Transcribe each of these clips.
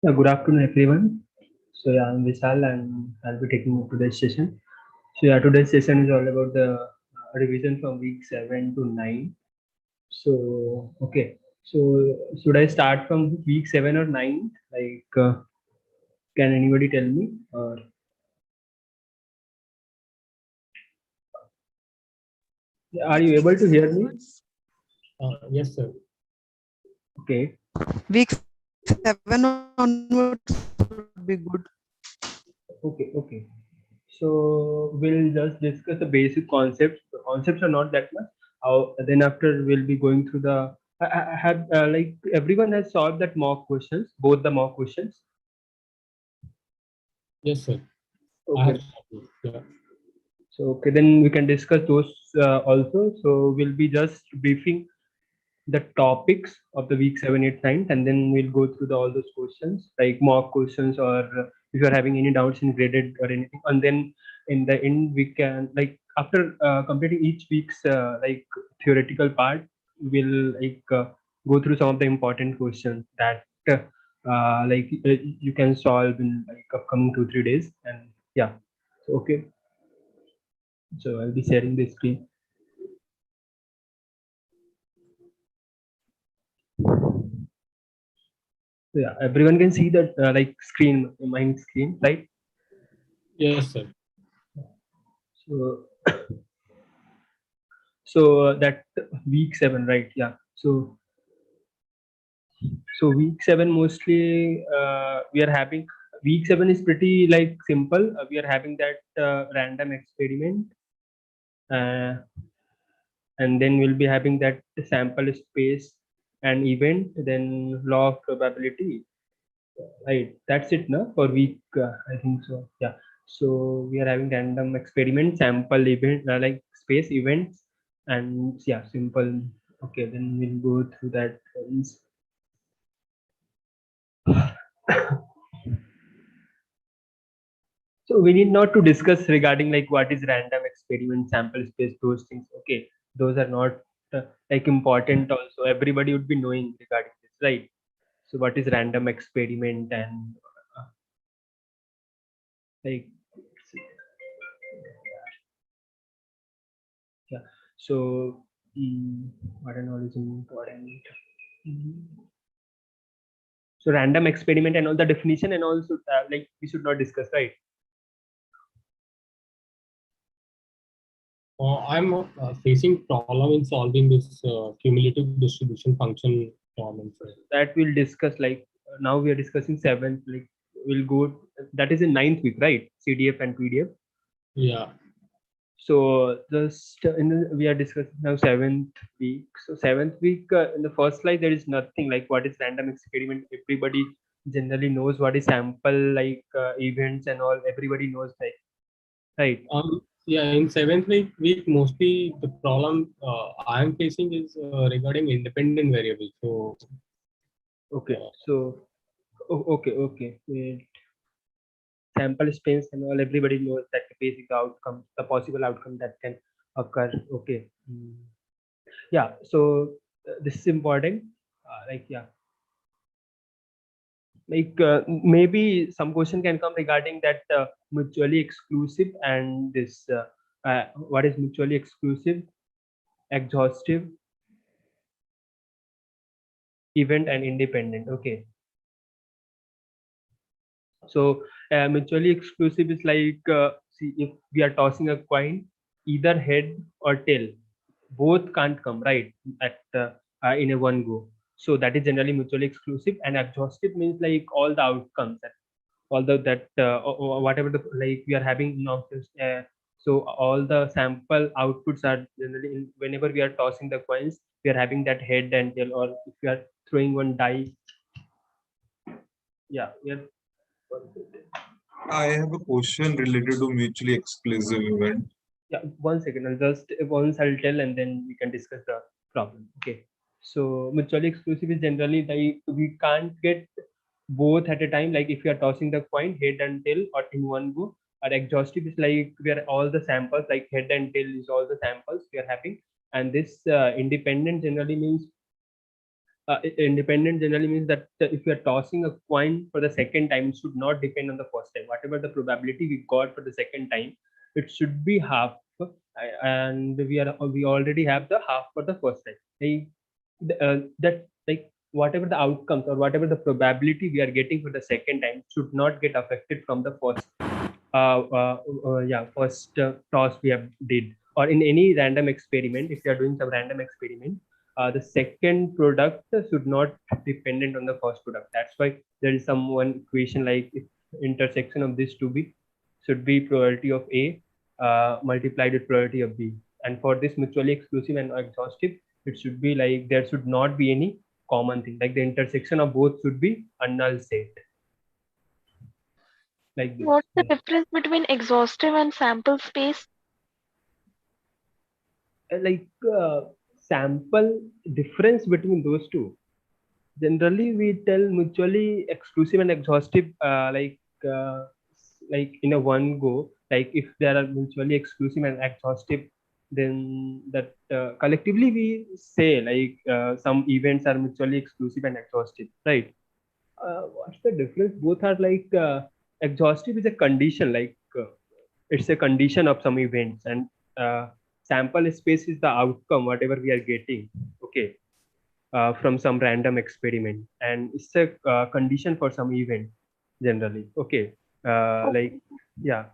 Good afternoon, everyone. I'm Vishal and I'll be taking you today's session. Today's session is all about the revision from week 7 to 9. Should I start from week 7 or 9? Can anybody tell me? Or are you able to hear me? Yes, sir. Okay. Week 7 onwards would be good. Okay. So we'll just discuss the basic concepts. The concepts are not that much. Then after we'll be going through the. I have like everyone has solved that mock questions, both the mock questions. Yes, sir. I Okay. have. Yeah. So then we can discuss those also. So we'll be just briefing the topics of the week 7, 8, 9, and then we'll go through all those questions like mock questions, or if you're having any doubts in graded or anything, and then in the end we can, like, after completing each week's theoretical part, we'll go through some of the important questions that you can solve in like upcoming 2 3 days. And yeah, so okay, so I'll be sharing the screen. So yeah, everyone can see that screen, my screen, right? Yes, sir. So that week 7, right? Yeah. So week 7 mostly we are having. Week 7 is pretty like simple. We are having that random experiment, uh, and then we'll be having that sample space and event, then law of probability. Right. That's it, no? For week, I think so. Yeah. So we are having random experiment, sample event, like space events, and yeah, simple. Okay, then we'll go through that once. So we need not to discuss regarding like what is random experiment, sample space, those things. Okay, those are not like important. Also, everybody would be knowing regarding this, right? So what is random experiment, and uh, like yeah. So what and all is important. Mm. So random experiment and all the definition and also like we should not discuss, right? I'm facing problem in solving this cumulative distribution function problem, sir. That we'll discuss, like now we are discussing 7th, like we'll go, that is in 9th week, right? CDF and PDF. Yeah. So just we are discussing now 7th week. So 7th week, in the first slide there is nothing like what is random experiment. Everybody generally knows what is sample, like events and all. Everybody knows, like, right? Yeah. In seventh week, mostly the problem I am facing is regarding independent variables. So. Okay. So okay. Wait. Sample space and all, everybody knows that the basic outcome, the possible outcome that can occur. Okay. Yeah. So this is important. Yeah, maybe some question can come regarding that mutually exclusive and this what is mutually exclusive, exhaustive, event, and independent. Okay. So mutually exclusive is like, see, if we are tossing a coin, either head or tail, both can't come right at in a one go. So that is generally mutually exclusive. And exhaustive means like all the outcomes, all the that whatever the like we are having now. So all the sample outputs are generally whenever we are tossing the coins, we are having that head and tail, or if we are throwing one die. Yeah, we are. I have a question related to mutually exclusive event. Yeah, 1 second. I'll just once I'll tell and then we can discuss the problem. Okay. So mutually exclusive is generally like we can't get both at a time. Like if you are tossing the coin head and tail or in one go. Or exhaustive is like where all the samples, like head and tail is all the samples we are having. And this independent generally means Independent generally means that if you are tossing a coin for the second time, it should not depend on the first time. Whatever the probability we got for the second time, it should be half, and we already have the half for the first time. That like whatever the outcomes or whatever the probability we are getting for the second time should not get affected from the first toss we have did, or in any random experiment. If you are doing some random experiment, the second product should not dependent on the first product. That's why there is some one equation like if intersection of these two be should be probability of A multiplied with probability of B, and for this mutually exclusive and exhaustive, it should be like there should not be any common thing, like the intersection of both should be a null set, like this. What's the difference between exhaustive and sample space? Like sample difference between those two, generally we tell mutually exclusive and exhaustive like in a one go. Like if there are mutually exclusive and exhaustive, then that collectively we say like some events are mutually exclusive and exhaustive, right? What's the difference? Both are like exhaustive is a condition, like it's a condition of some events, and sample space is the outcome whatever we are getting, okay, from some random experiment, and it's a condition for some event generally, okay. Like yeah.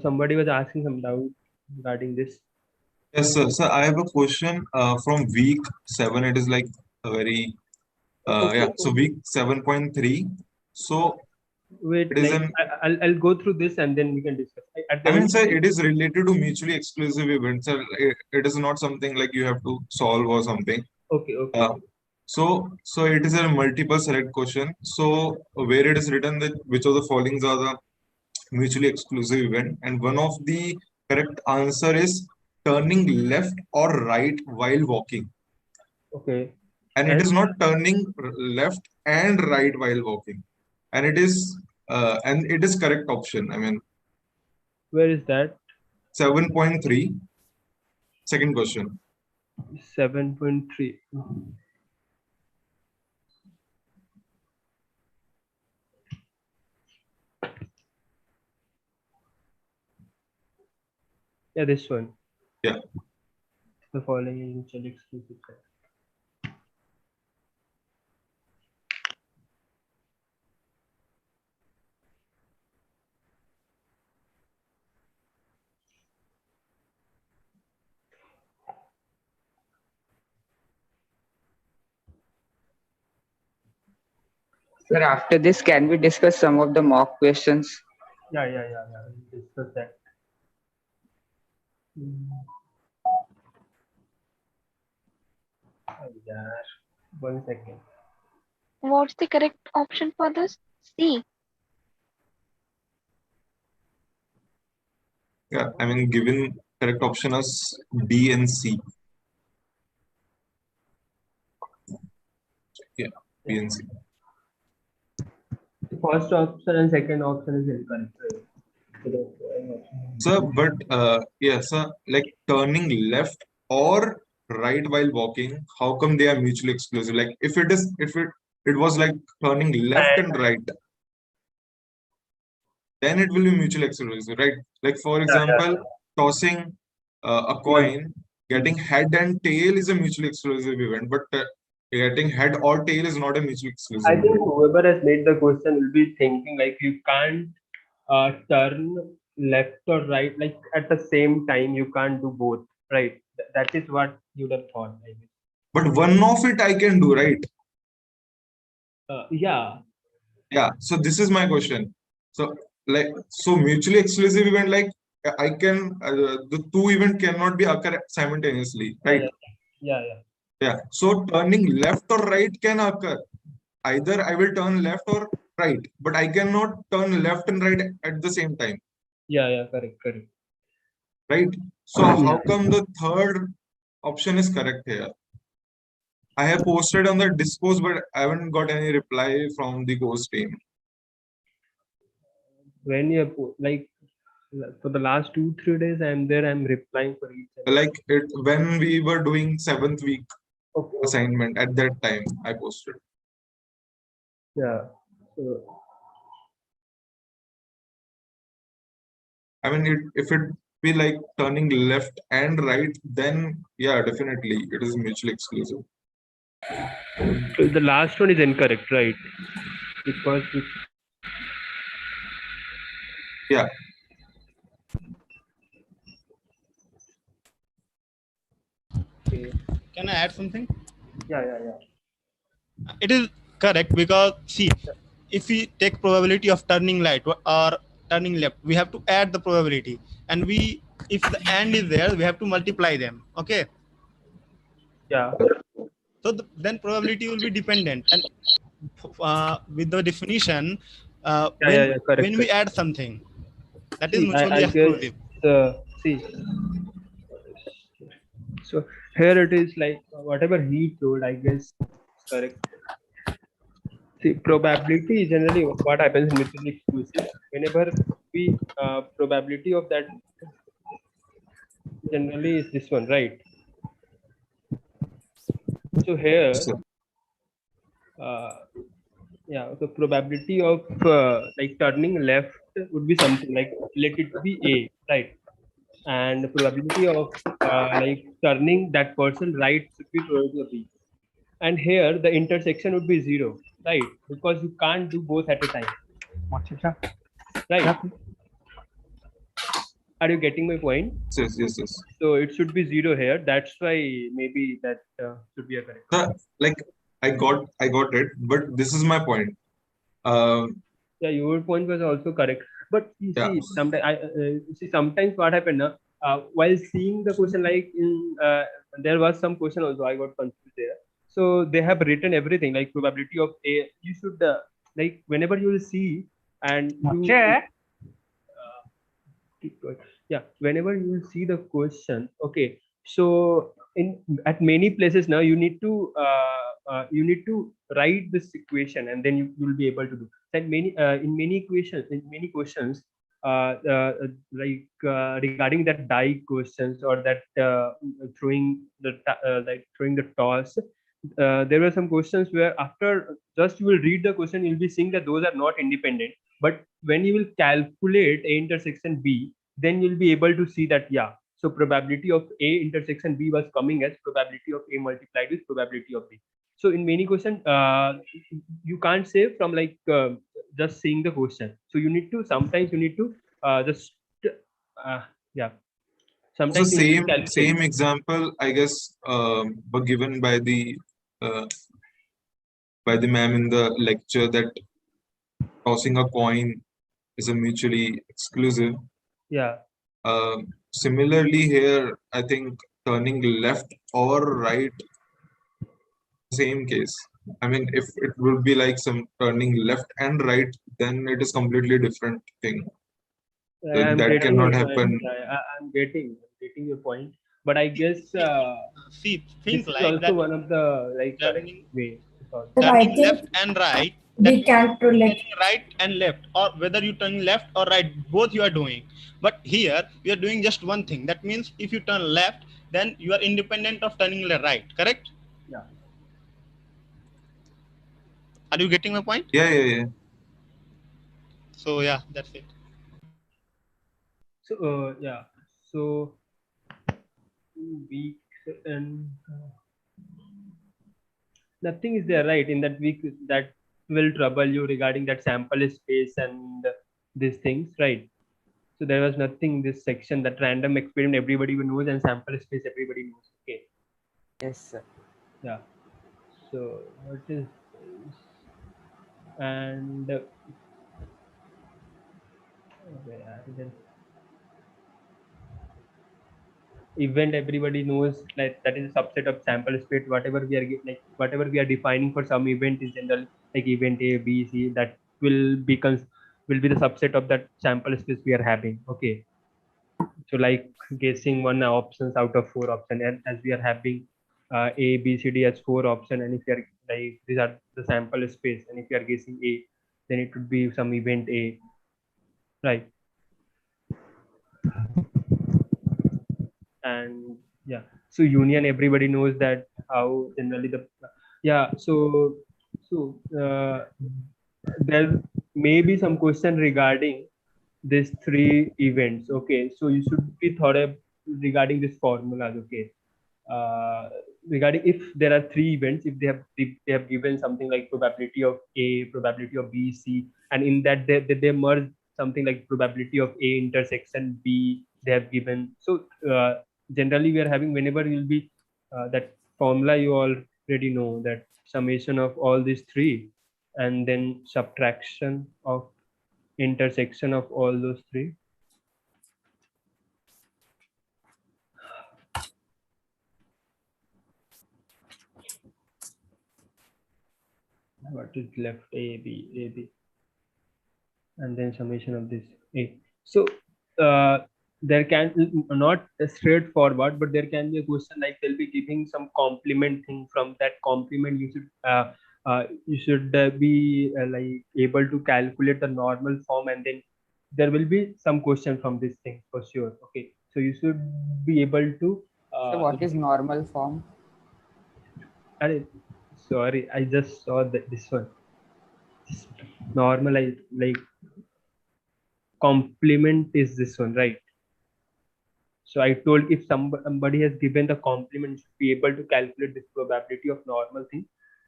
Somebody was asking some doubt regarding this. Yes, sir. So I have a question from week 7. It is like a very So week 7.3. So Wait, it is like, I'll go through this and then we can discuss. I mean, sir, it is related to mutually exclusive events. Sir, it is not something like you have to solve or something. Okay. So it is a multiple select question. So where it is written that which of the following are the mutually exclusive event, and one of the correct answer is turning left or right while walking. Okay. And it is not turning left and right while walking, and it is correct option. I mean, Where is that? 7.3, second question. 7.3. Yeah, this one. Yeah. The following is mutually exclusive. Sir, after this, can we discuss some of the mock questions? Yeah. We'll discuss that. Yeah. 1 second. What's the correct option for this? C. Yeah, I mean, given correct option as B and C. Yeah, B and C. The first option and second option is incorrect. Sir, but sir, like turning left or right while walking, how come they are mutually exclusive? Like if it was like turning left and right, then it will be mutually exclusive, right? Like for example, tossing a coin, getting head and tail is a mutually exclusive event, but getting head or tail is not a mutually exclusive I event. think whoever has made the question will be thinking like you can't turn left or right like at the same time. You can't do both, right? That is what you would have thought, I guess. But one of it I can do, right? Yeah. So this is my question. So mutually exclusive event, like I can the two event cannot be occur simultaneously, right? Yeah. So turning left or right can occur. Either I will turn left or right, but I cannot turn left and right at the same time. Yeah. Correct. Right. So how come the third option is correct here? I have posted on the Discourse, but I haven't got any reply from the course team. When you like For the last 2-3 days, I'm there. I'm replying for each. Like it when we were doing 7th week Okay. assignment, at that time I posted. Yeah. So, I mean, if it be like turning left and right, then yeah, definitely it is mutually exclusive. so the last one is incorrect, right? Because Yeah. okay. Can I add something? Yeah. It is correct because see, if we take probability of turning right or turning left, we have to add the probability, and if the and is there, we have to multiply them. Okay. Yeah. So then probability will be dependent, and with the definition, Correct. when we add something, that is See, mutually I guess exclusive. see. So here it is like whatever he told. I guess correct. See, probability is generally what happens in mutually exclusive. Whenever we probability of that generally is this one, right? So here, So, yeah, the probability of like turning left would be something like let it be A, right? And the probability of like turning that person right should be probability of B. And here the intersection would be 0, right? Because you can't do both at a time, right? Are you getting my point? yes. So it should be 0 here. That's why maybe that should be a correct. Like I got it, but this is my point. Yeah, your point was also correct. But you Yeah. see, sometimes what happened while seeing the question, like in there was some question also I got confused there. So they have written everything like probability of A. You should like whenever you will see and you yeah, whenever you will see the question, okay, so in at many places now you need to write this equation and then you will be able to do that many in many questions regarding that die questions or that throwing the toss, there were some questions where after just you will read the question you'll be seeing that those are not independent, but when you will calculate A intersection B, then you'll be able to see that yeah, so probability of A intersection B was coming as probability of A multiplied with probability of B. So in many questions you can't say from like just seeing the question, so you need to sometimes just yeah, So sometimes you need to same calculate. example, I guess, were given uh, by the ma'am in the lecture, that tossing a coin is a mutually exclusive. Yeah, Similarly here, I think turning left or right, same case. I mean, if it would be like some turning left and right, then it is completely different thing. I'm That getting your cannot point. happen. I'm getting your point, but I guess See, this things is like also that, one of the like correct turning way to solve. But I turning think left and right, that we means calculate. turning right and left, or whether you turn left or right, both you are doing. But here we are doing just one thing. That means if you turn left, then you are independent of turning right. Correct? Yeah. Are you getting my point? Yeah. So yeah, that's it. So yeah, so 2 weeks and nothing is there, right? In that week that will trouble you regarding that sample space and these things, right? So there was nothing in this section, that random experiment everybody knows and sample space everybody knows. Okay. Yes, sir. Yeah. So what is this? And event everybody knows, like that is a subset of sample space. Whatever we are like whatever we are defining for some event is general, like event A, B, C, that will be the subset of that sample space we are having. Okay. So like guessing one options out of 4 options, and as we are having A, B, C, D as 4 options, and if you are like these are the sample space, and if you are guessing A, then it would be some event A, right? And yeah, so union, everybody knows that how generally the there may be some question regarding these three events. Okay, so you should be thought of regarding this formulas. Okay, uh, regarding if there are three events, if they have given something like probability of A, probability of B, C, and in that they merge something like probability of A intersection B, they have given. So generally we are having, whenever you will be that formula, you already know that summation of all these three and then subtraction of intersection of all those three. What is left? A, B, and then summation of this A. So there can not straightforward, but there can be a question like they'll be giving some complement thing. From that complement, you should be like able to calculate the normal form, and then there will be some question from this thing for sure. Okay, so you should be able to. So what is normal form? Sorry, I just saw that this one. Normal, like complement is this one, right? So I told if somebody has given the complement, you should be able to calculate this probability of normal thing,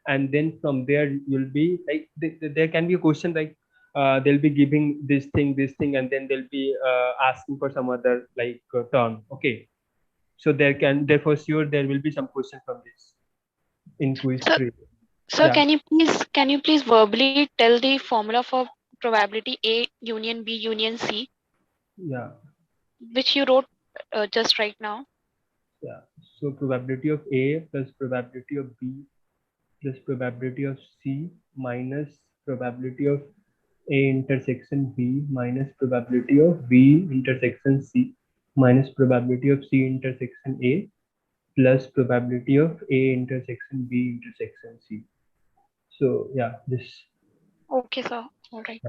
and then from there you'll be like there can be a question like they'll be giving this thing, and then they'll be asking for some other like term. Okay, so there for sure there will be some question from this in quiz So, 3. so Yeah. can you please verbally tell the formula for probability A union B union C, Yeah. which you wrote just right now? Yeah. So probability of A plus probability of B plus probability of C minus probability of A intersection B minus probability of B intersection C minus probability of C intersection A plus probability of A intersection B intersection C. So yeah, this. Okay, sir. All right.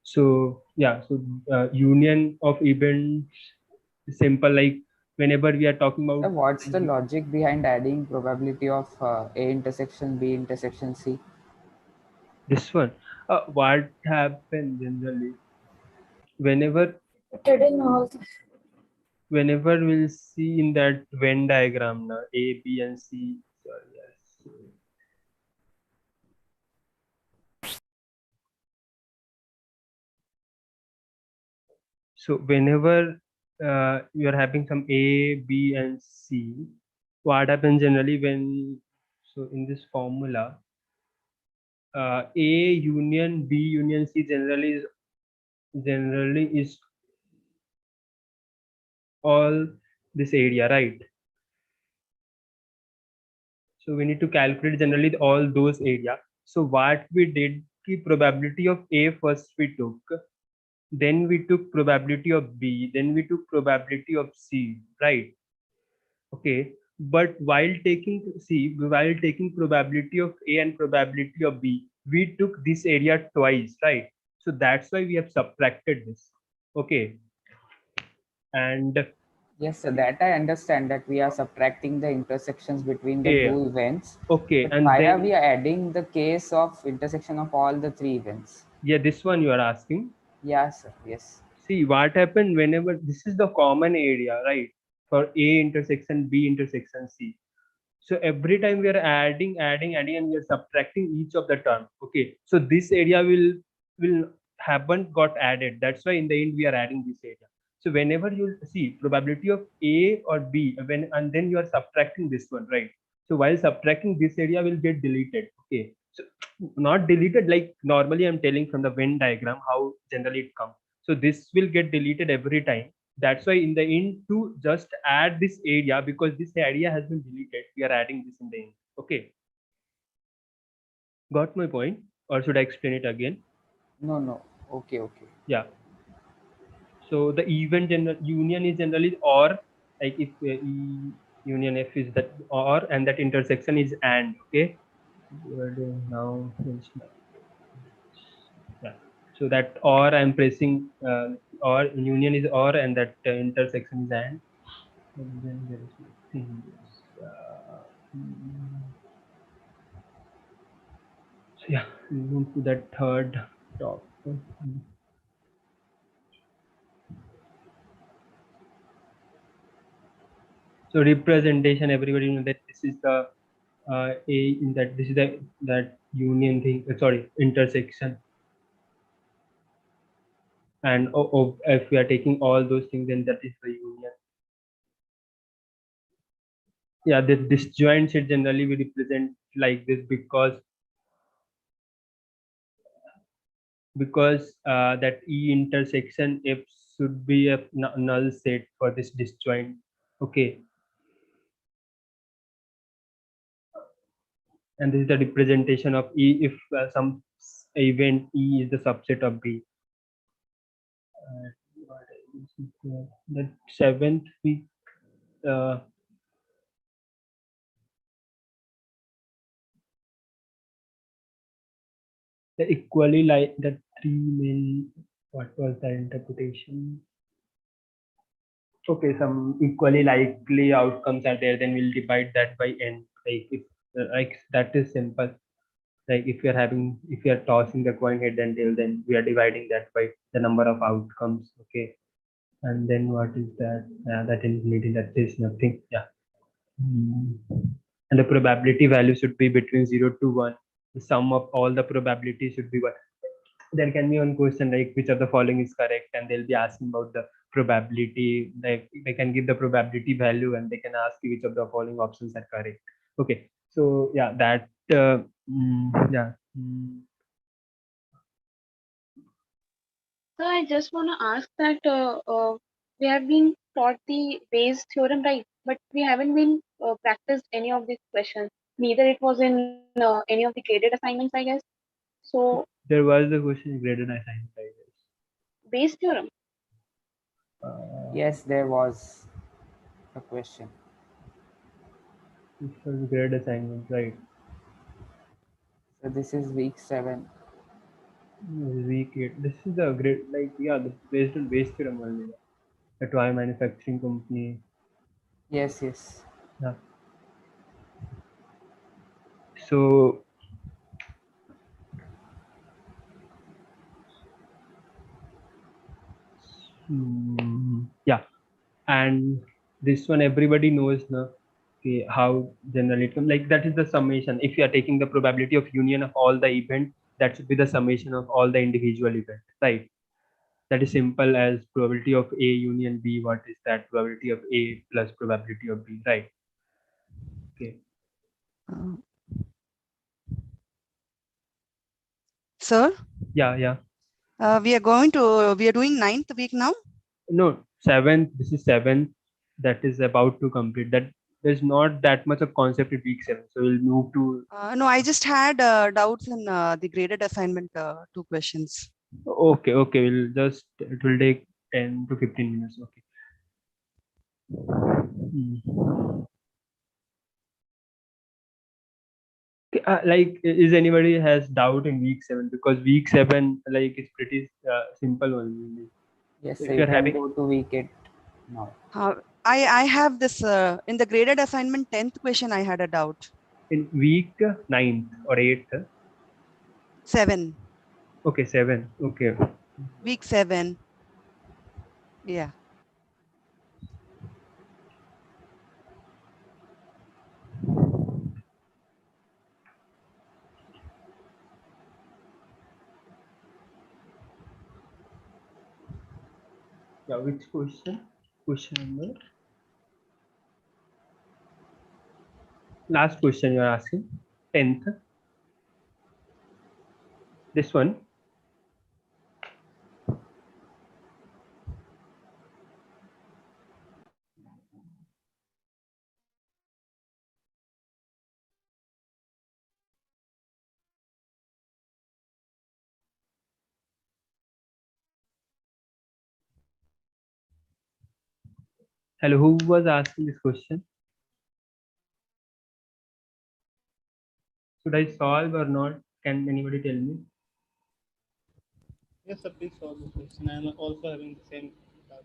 So yeah, so union of events is simple, like whenever we are talking So about what's the logic behind adding probability of A intersection B intersection C? this one, what happens generally whenever we'll see in that Venn diagram now, A, B, and C. Sorry, yes. So whenever you are having some A, B, and C, what happens generally so in this formula, A union B union C generally is all this area, right? So we need to calculate generally all those area. So what we did, the probability of A first we took, then we took probability of B, then we took probability of C, right? Okay, but while taking probability of A and probability of B, we took this area twice, right? So that's why we have subtracted this. Okay, and Yes, so that I understand, that we are subtracting the intersections between the yeah, two events. okay, But and why then are we adding the case of intersection of all the three events? yeah, this one you are asking. Yeah, sir. Yes. See what happened whenever this is the common area, right? For A intersection B intersection C. So every time we are adding, and we are subtracting each of the term. Okay. So this area will haven't got added. That's why in the end we are adding this area. So whenever you see probability of A or B, and then you are subtracting this one, right? So while subtracting, this area will get deleted. Okay. So not deleted like normally I'm telling from the Venn diagram how generally it comes. So this will get deleted every time. That's why in the end to just add this area, because this area has been deleted, we are adding this in the end. Okay. Got my point? Or should I explain it again? No. Okay. Yeah. So the union is generally or, like if union F is that or, and that intersection is and. Okay. Now yeah. So that or I'm pressing or, union is or, and that intersection is and. And then there is nothing else. So yeah, we move to that third topic. So representation, everybody know that this is the a in that this is the that union thing. Sorry, intersection. And if we are taking all those things, then that is the union. Yeah, the disjoint set generally we represent like this because that E intersection F should be a null set for this disjoint. Okay, and this is the representation of E if some event E is the subset of B. The seventh week. The equally like the three main, what was the interpretation? Okay, some equally likely outcomes are there, then we'll divide that by n. Like if like that is simple. Like if we are tossing the coin head and tail, then we are dividing that by the number of outcomes. Okay, and then what is that? That infinity, that is nothing. Yeah. And the probability value should be between 0 to 1. The sum of all the probabilities should be 1. There can be one question like which of the following is correct, and they'll be asking about the probability. Like they can give the probability value and they can ask you which of the following options are correct. Okay, so yeah, that yeah. So I just want to ask that we have been taught the Bayes theorem, right? But we haven't been practiced any of these questions. Neither it was in any of the graded assignments, I guess. So There was the question graded assignment, I guess. Bayes theorem. Yes, there was a question. This was grade assignment, right? So this is week 7. Week 8. This is the grade, like yeah, based on Bayes theorem only. The toy manufacturing company. Yes, yes. Yeah. So yeah, and this one everybody knows now. Okay, how generally it comes, like that is the summation. If you are taking the probability of union of all the events, that should be the summation of all the individual events, right? That is simple as probability of A union B. What is that? Probability of A plus probability of B, right? Okay. Sir, Yeah. we are doing 9th week now. No, 7th. This is 7th. That is about to complete. That there's not that much of concept in week 7. So we'll move to. No, I just had doubts in the graded assignment 2 questions. Okay. We'll just, it will take 10 to 15 minutes. Okay. Like, is anybody has doubt in week 7? Because week 7, like, it's pretty simple only. Yes, If so you're you can having go to week 8 now. I have this in the graded assignment 10th question. I had a doubt. in week 9th or 8th. 7. Okay, 7. Okay. Week 7. Yeah. Yeah, which question? Question number. Last question you are asking. 10th. This one. Hello, who was asking this question? Should I solve or not? Can anybody tell me? Yes, sir, please solve the question. I am also having the same doubt.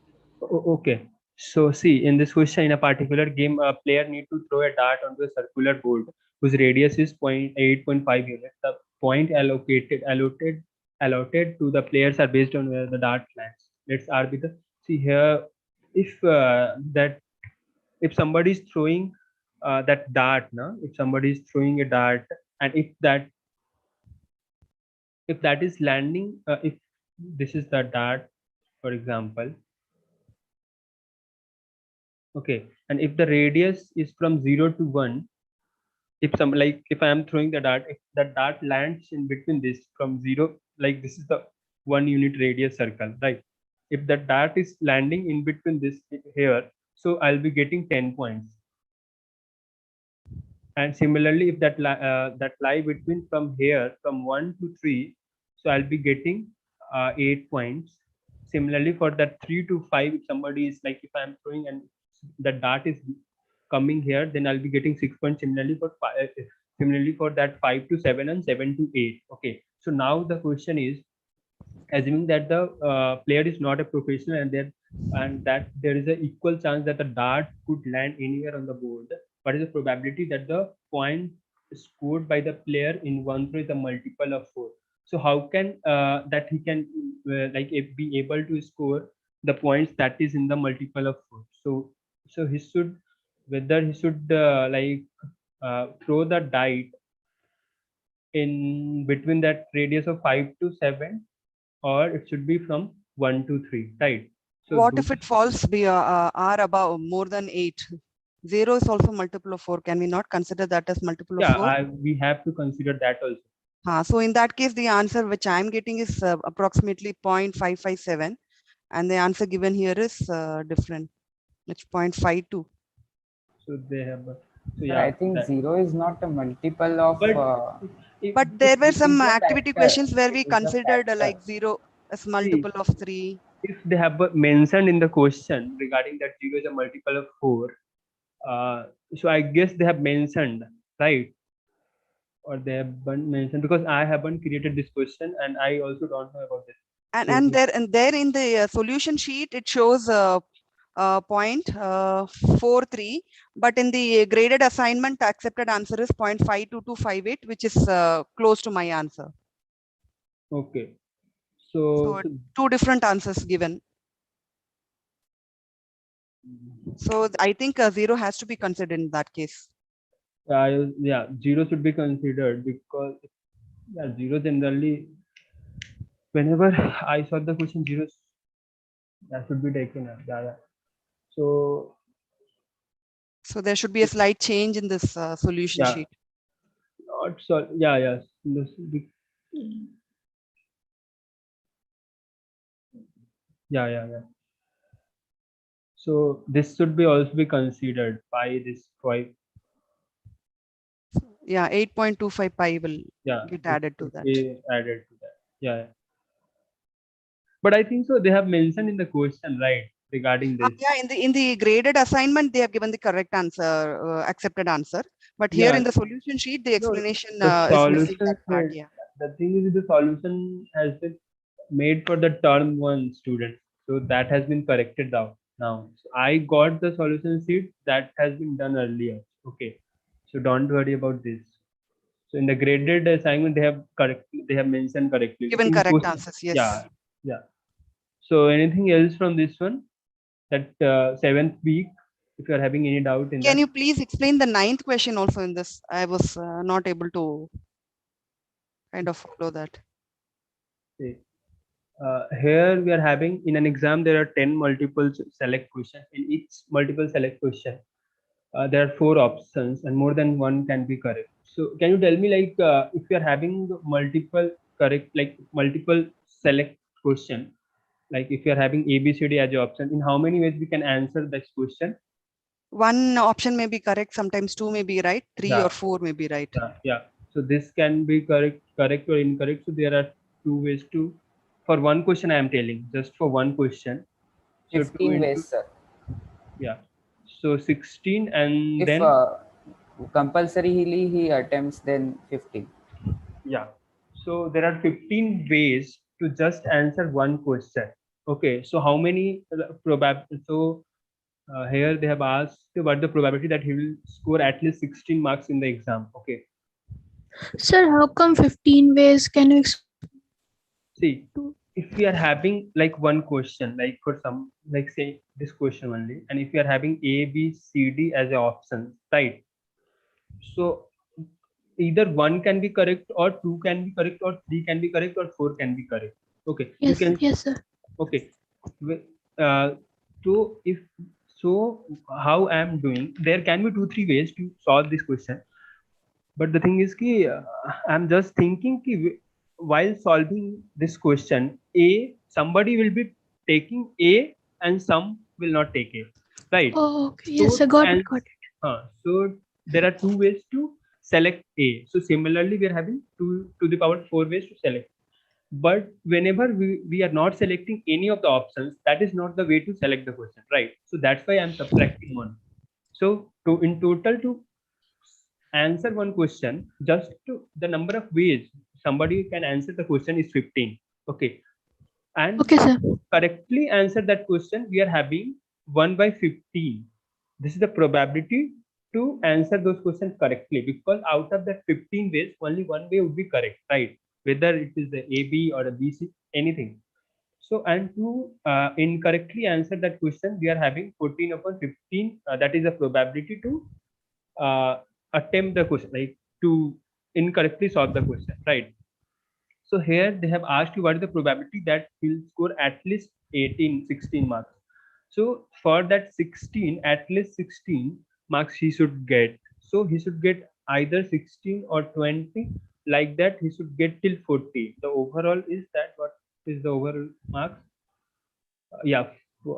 Okay. So see, in this question, in a particular game, a player need to throw a dart onto a circular board whose radius is 8.5 units. The point allotted to the players are based on where the dart lands. Let's argue the see here. If if somebody is throwing that dart, no? If somebody is throwing a dart, and if that is landing, if this is the dart, for example. Okay, and if the radius is from 0 to 1, if I am throwing the dart, if the dart lands in between this from 0, like this is the 1 unit radius circle, right? If the dart is landing in between this here, so I'll be getting 10 points. And similarly, if that lie between from here from 1 to 3, so I'll be getting 8 points. Similarly, for that 3 to 5, if somebody is like, if I'm throwing and the dart is coming here, then I'll be getting 6 points. Similarly for that 5 to 7 and 7 to 8. Okay, so now the question is, assuming that the player is not a professional and that there is an equal chance that the dart could land anywhere on the board, what is the probability that the point scored by the player in one throw is a multiple of 4? So how can that he can be able to score the points that is in the multiple of 4? So he should, whether he should throw the die in between that radius of 5 to 7, or it should be from 1 to 3, right? So What if it falls are above more than 8? 0 is also multiple of 4. Can we not consider that as multiple of 4? we have to consider that also. So in that case, the answer which I'm getting is approximately 0.557, and the answer given here is different. It's 0.52. So they have Sir, I think 0 is not a multiple of. But there were it some is a activity factor. questions where we It is a considered factor. like 0 as multiple of 3. If they have mentioned in the question regarding that 0 is a multiple of 4, so I guess they have mentioned, right? Or they haven't mentioned, because I haven't created this question and I also don't know about this. And there in the solution sheet it shows 0.43, but in the graded assignment accepted answer is 0.52258, which is close to my answer. Okay, so two different answers given. So I think 0 has to be considered in that case. yeah, 0 should be considered, because 0 generally, whenever I saw the question, 0 that should be taken. So there should be a slight change in this solution sheet. Not so, yeah. Yeah. So this should be also be considered by this 5. Yeah, 8.25 pi will get added to that. Added to that. Yeah. But I think so they have mentioned in the question, right, regarding this. Yeah, in the graded assignment they have given the correct answer, accepted answer. But here in the solution sheet, the explanation is missing that part. Yeah. The thing is, the solution has been made for the term 1 student, so that has been corrected now. So I got the solution sheet that has been done earlier. Okay, so don't worry about this. So in the graded assignment, they have mentioned correctly. Given correct answers, yes. Yeah. So anything else from this one? That 7th week, if you are having any doubt in that. Can you please explain the 9th question also in this? I was not able to kind of follow that. Okay. Here we are having, in an exam, there are 10 multiple select questions. In each multiple select question, there are 4 options and more than one can be correct. So can you tell me, like, if you are having multiple select question, like if you are having A, B, C, D as your option, in how many ways we can answer this question? One option may be correct, sometimes 2 may be right, 3 or 4 may be right. Yeah. So this can be correct or incorrect. So there are 2 ways to, for one question I am telling, just for one question. So 15 ways, sir. Yeah. So 16, and if then compulsorily he attempts, then 15. Yeah. So there are 15 ways to just answer one question. Okay, so how many here they have asked about the probability that he will score at least 16 marks in the exam. Okay, Sir, how come 15 ways? Can you see, if we are having like one question, like for some, like say this question only, and if you are having A, B, C, D as a option, right? So either one can be correct, or two can be correct, or three can be correct, or four can be correct. Okay, you Yes, can. yes, sir. Okay, so if so, how I am doing? There can be 2-3 ways to solve this question. But the thing is ki I'm just thinking ki while solving this question, somebody will be taking A and some will not take A, right? Oh, okay. So Yes, sir. Got it. Got it. so there are 2 ways to select A. So similarly, we are having 2 to the power 4 ways to select. But whenever we are not selecting any of the options, that is not the way to select the question, right? So that's why I'm subtracting 1. So in total, to answer one question, just the number of ways somebody can answer the question is 15. Okay, and Okay, sir. correctly answer that question, we are having 1 by 15. This is the probability to answer those questions correctly, because out of that 15 ways, only one way would be correct, right? Whether it is the A, B or a B, C, anything. So, and to incorrectly answer that question, we are having 14 upon 15. That is the probability to attempt the question, like to incorrectly solve the question, right? So here they have asked you what is the probability that he'll score at least 16 marks. So for that 16, at least 16 marks he should get. So he should get either 16 or 20, like that he should get till 40. The overall is that, what is the overall marks? Yeah,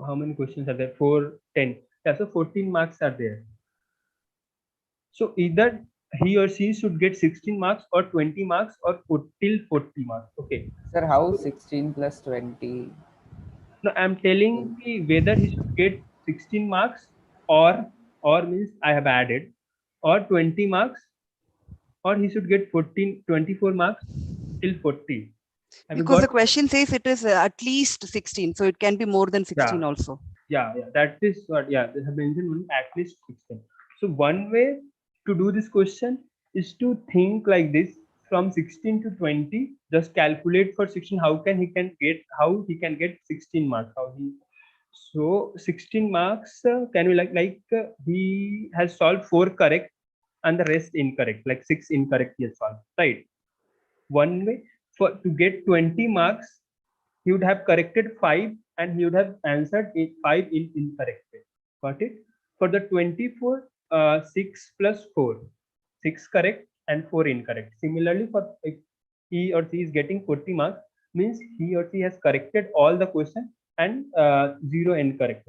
how many questions are there? 4, 10. Yeah, so 14 marks are there. So either he or she should get 16 marks or 20 marks or till 40 marks. Okay. Sir, how 16 plus 20? No, I'm telling you whether he should get 16 marks or means I have added, or 20 marks, or he should get 24 marks till 40. Have you Because the got? question says it is at least 16, so it can be more than 16 also. Yeah, that is what, yeah, they have mentioned at least 16. So one way to do this question is to think like this: from 16 to 20, just calculate for 16 how he can get 16 marks. So 16 marks, can you he has solved 4 correct and the rest incorrect, like 6 incorrect he has solved, right? One way for to get 20 marks, he would have corrected 5 and he would have answered 5 in incorrect way. Got it? For the 24, 6 plus 4, 6 correct and 4 incorrect. Similarly, for if he or she is getting 40 marks, means he or she has corrected all the question and 0 incorrect.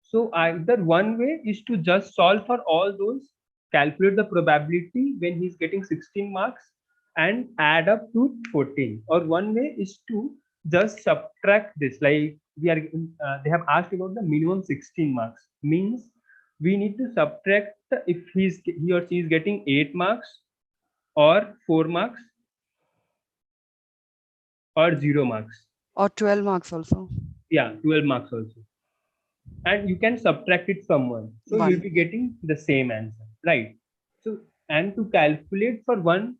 So either one way is to just solve for all those, calculate the probability when he's getting 16 marks and add up to 14. Or one way is to just subtract this, like they have asked about the minimum 16 marks, means we need to subtract if he or she is getting 8 marks or 4 marks or 0 marks. Or 12 marks also. Yeah, 12 marks also. And you can subtract it from 1. So you'll be getting the same answer, right? So, and to calculate for one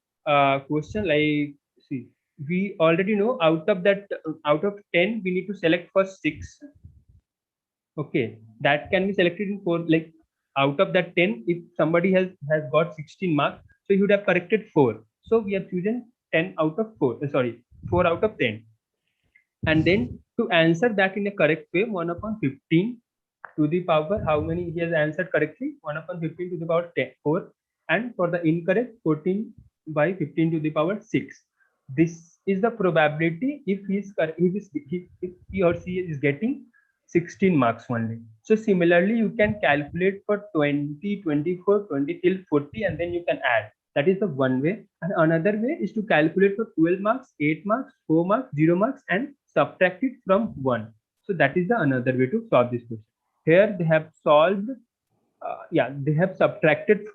question, like, see, we already know out of 10, we need to select for 6. Okay, that can be selected in 4. Like out of that 10, if somebody has got 16 marks, so he would have corrected 4. So we have chosen 10 out of 4. 4 out of 10. And then to answer that in a correct way, 1 upon 15 to the power, how many he has answered correctly? 1 upon 15 to the power 4. And for the incorrect, 14 by 15 to the power 6. This is the probability if he or she is getting 16 marks only. So similarly, you can calculate for 20, 24, 20 till 40, and then you can add. That is the one way. And another way is to calculate for 12 marks, 8 marks, 4 marks, 0 marks, and subtract it from 1. So that is the another way to solve this question. Here they have solved, they have subtracted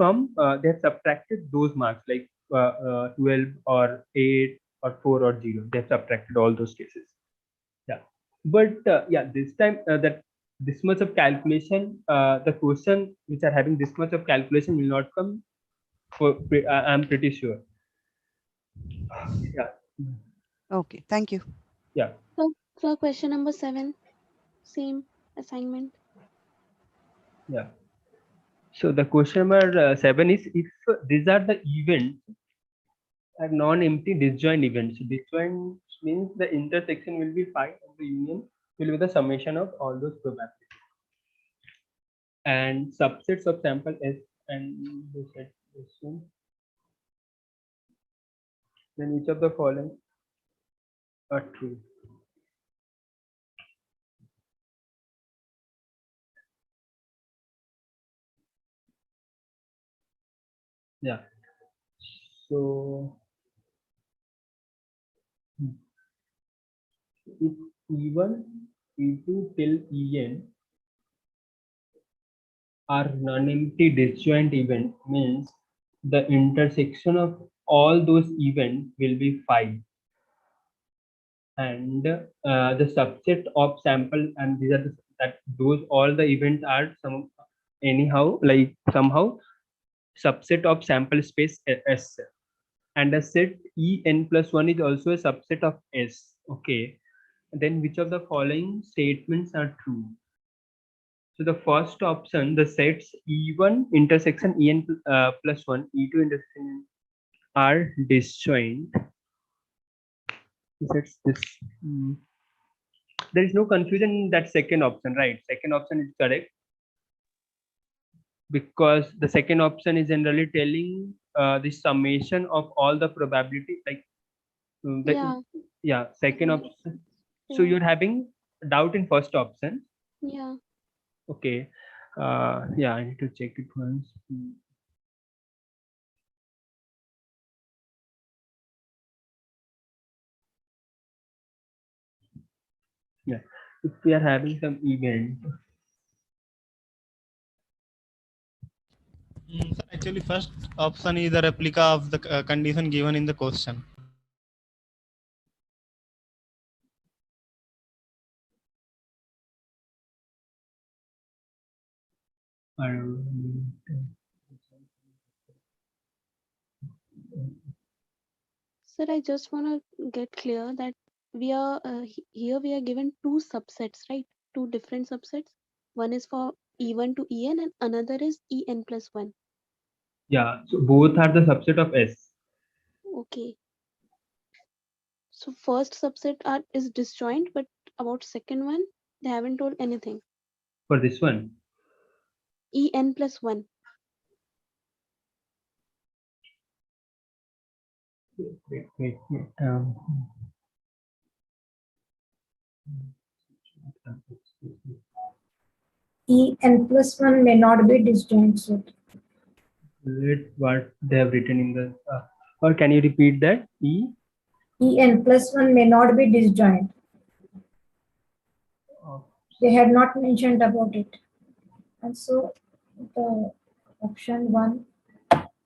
those marks, like 12 or 8 or 4 or 0. They have subtracted all those cases. Yeah, but yeah, this time that this much of calculation, the question which are having this much of calculation will not come. I'm pretty sure. Yeah. Okay, thank you. Yeah. So question number 7, same assignment. Yeah. So the question number 7 is, if these are the events are non-empty disjoint events. Disjoint means the intersection will be phi and the union will be the summation of all those probabilities. And subsets of sample S and the set S1. Then each of the following are true. Yeah. So if E1, E2 till En are non-empty disjoint event, means the intersection of all those events will be phi. And the subset of sample, and these are that those all the events are somehow subset of sample space S, and a set En+1 is also a subset of S. Okay, then which of the following statements are true? So the first option, the sets E1 intersection En+1, E2 intersection are disjoint. Sets this. There is no confusion in that second option, right? Second option is correct, because the second option is generally telling the summation of all the probability, like second option. So you're having doubt in first option. Yeah. Okay. Yeah, I need to check it once. Yeah, if we are having some event. So actually, first option is the replica of the condition given in the question. Sir, I just want to get clear that we are here we are given two subsets, right? Two different subsets. One is for E1 to En and another is En+1. Yeah, so both are the subset of S. Okay. So first subset is disjoint, but about second one, they haven't told anything. For this one, En+1. wait. En+1 may not be disjoint. So What they have written in the, or can you repeat that? En+1 may not be disjoint. They had not mentioned about it, and so the option 1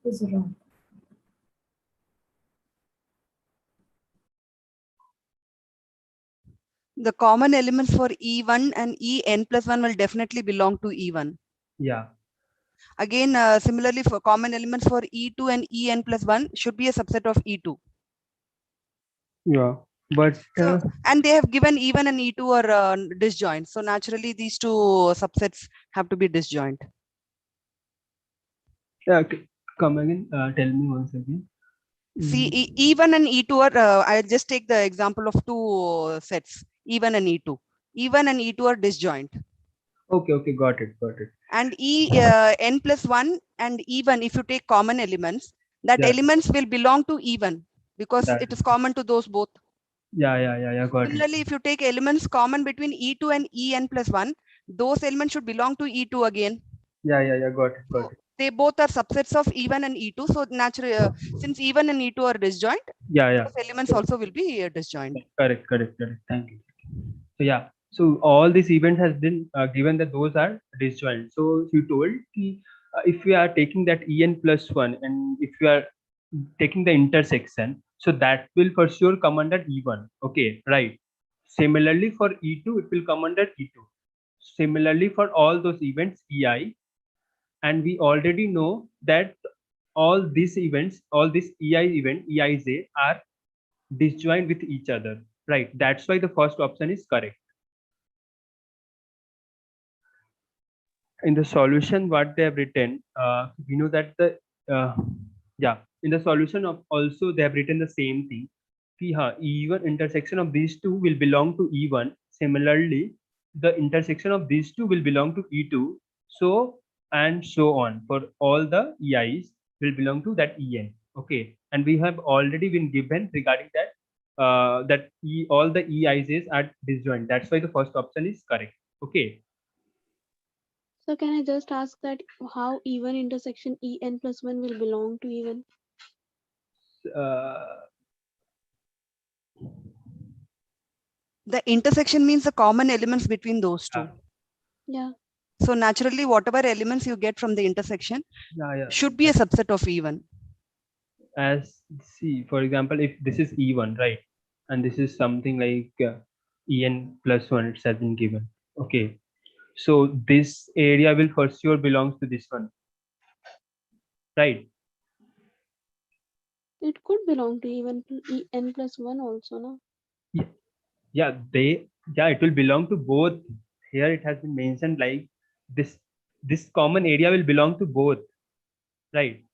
is wrong. The common elements for E1 and En+1 will definitely belong to E1. Yeah. Again, similarly, for common elements for E2 and En+1 should be a subset of E2. Yeah, but so, and they have given E1 and E2 are disjoint. So naturally, these two subsets have to be disjoint. Come again. Tell me once again. See, E1 and E2 are. I'll just take the example of two sets, E1 and E2. E1 and E2 are disjoint. Okay, got it. And En+1 and E1, if you take common elements, that elements will belong to E1 because it is common to those both. Yeah, got Similarly, if you take elements common between E2 and En+1, those elements should belong to E2 again. Yeah, got it. They both are subsets of E1 and E2. So naturally, since E1 and E2 are disjoint, those elements also will be disjoint. Correct. Thank you. So yeah, so all these events has been given that those are disjoint. So you told if we are taking that En+1 and if you are taking the intersection, So that will for sure come under E1. Okay, right. Similarly for E2, it will come under E2. Similarly for all those events, EI, and we already know that all these events, all this EI event, EIJ are disjoint with each other, right? That's why the first option is correct. In the solution, what they have written, we know that the in the solution of also they have written the same thing. E1 intersection of these two will belong to E1. Similarly, the intersection of these two will belong to E2. So and so on for all the EIs will belong to that EN. Okay, and we have already been given regarding that all the EIs are disjoint. That's why the first option is correct. Okay. So can I just ask that how E1 intersection En plus 1 will belong to E1? The intersection means the common elements between those two. Yeah. So naturally, whatever elements you get from the intersection should be a subset of E1. As see, for example, if this is E1, right, and this is something like En plus 1, it has been given. Okay, so this area will for sure belongs to this one, right? It could belong to even En plus 1 also, no? Yeah, it will belong to both. Here it has been mentioned like this common area will belong to both, right?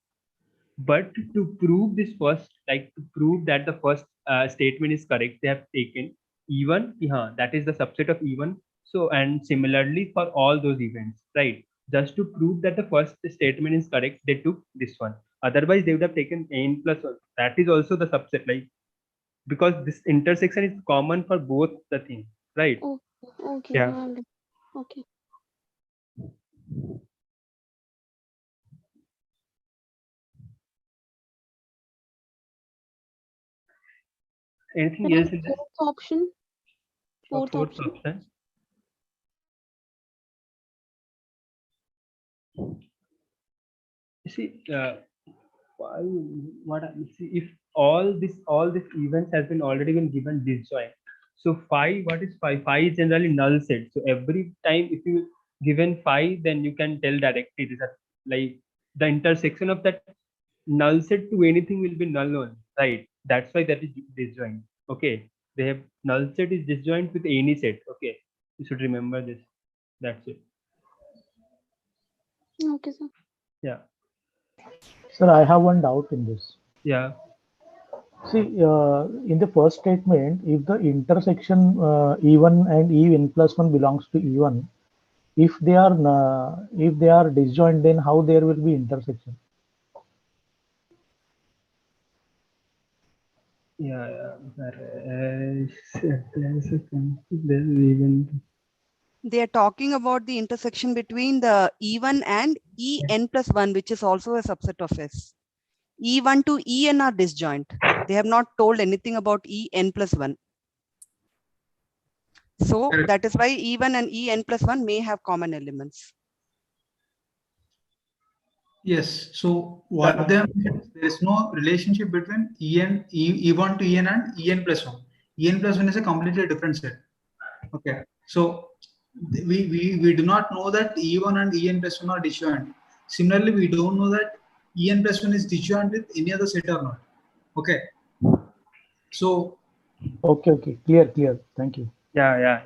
But to prove this first, like to prove that the first statement is correct, they have taken E1, that is the subset of E1. So, and similarly for all those events, right? Just to prove that the first statement is correct, they took this one. Otherwise, they would have taken N plus 1. That is also the subset, like because this intersection is common for both the things, right? Oh, okay. Yeah. Okay. Anything else in this? Fourth option. Fourth option. You see, if all this events has been already been given disjoint. So phi, what is phi? Phi is generally null set. So every time if you given phi, then you can tell directly this like the intersection of that null set to anything will be null only, right? That's why that is disjoint. Okay, they have null set is disjoint with any set. Okay, you should remember this. That's it. Okay, sir. Yeah. Sir, I have one doubt in this. Yeah. See, in the first statement, if the intersection E1 and En plus 1 belongs to E1, if they are disjoint, then how there will be intersection? They are talking about the intersection between the E1 and En plus 1, which is also a subset of S. E1 to En are disjoint. They have not told anything about En plus 1. So that is why E1 and En plus 1 may have common elements. Yes. So what there is no relationship between E1 to En and En plus 1. En plus 1 is a completely different set. Okay. So we do not know that E1 and En plus 1 are disjoint. Similarly, we don't know that En plus 1 is disjoint with any other set or not. Okay. So. Okay. Clear. Thank you. Yeah.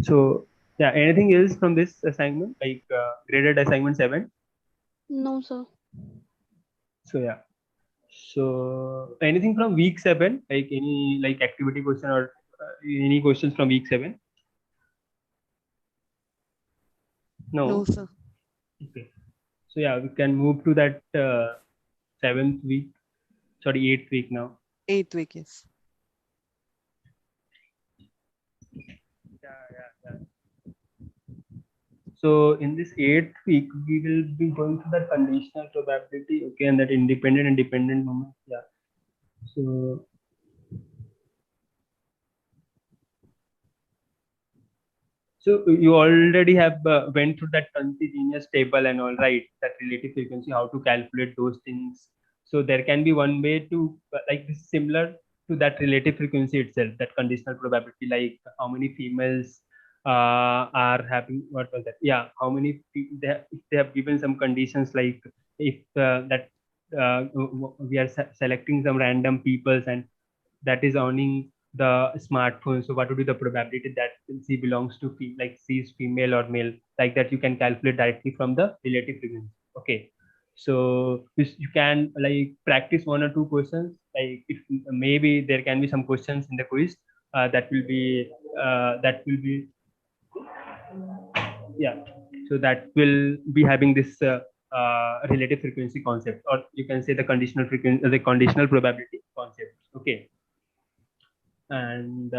So yeah, anything else from this assignment, like graded assignment 7? No, sir. So yeah. So anything from week 7, like any like activity question or any questions from week 7? No, sir. Okay. So yeah, we can move to that 8th week now. 8th week, yes. Yeah. So in this 8th week, we will be going through that conditional probability, okay, and that independent and dependent moment. Yeah. So you already have went through that continuous table and all, right? That relative frequency, how to calculate those things. So there can be one way to like this is similar to that relative frequency itself, that conditional probability, like how many females are having, what was that? Yeah, how many if they have given some conditions, like if that we are selecting some random peoples and that is owning the smartphone. So what would be the probability that C belongs to like C is female or male? Like that you can calculate directly from the relative frequency. Okay. So you can like practice one or two questions. Like if maybe there can be some questions in the quiz that will be yeah. So that will be having this relative frequency concept, or you can say the conditional frequency, the conditional probability concept. Okay. And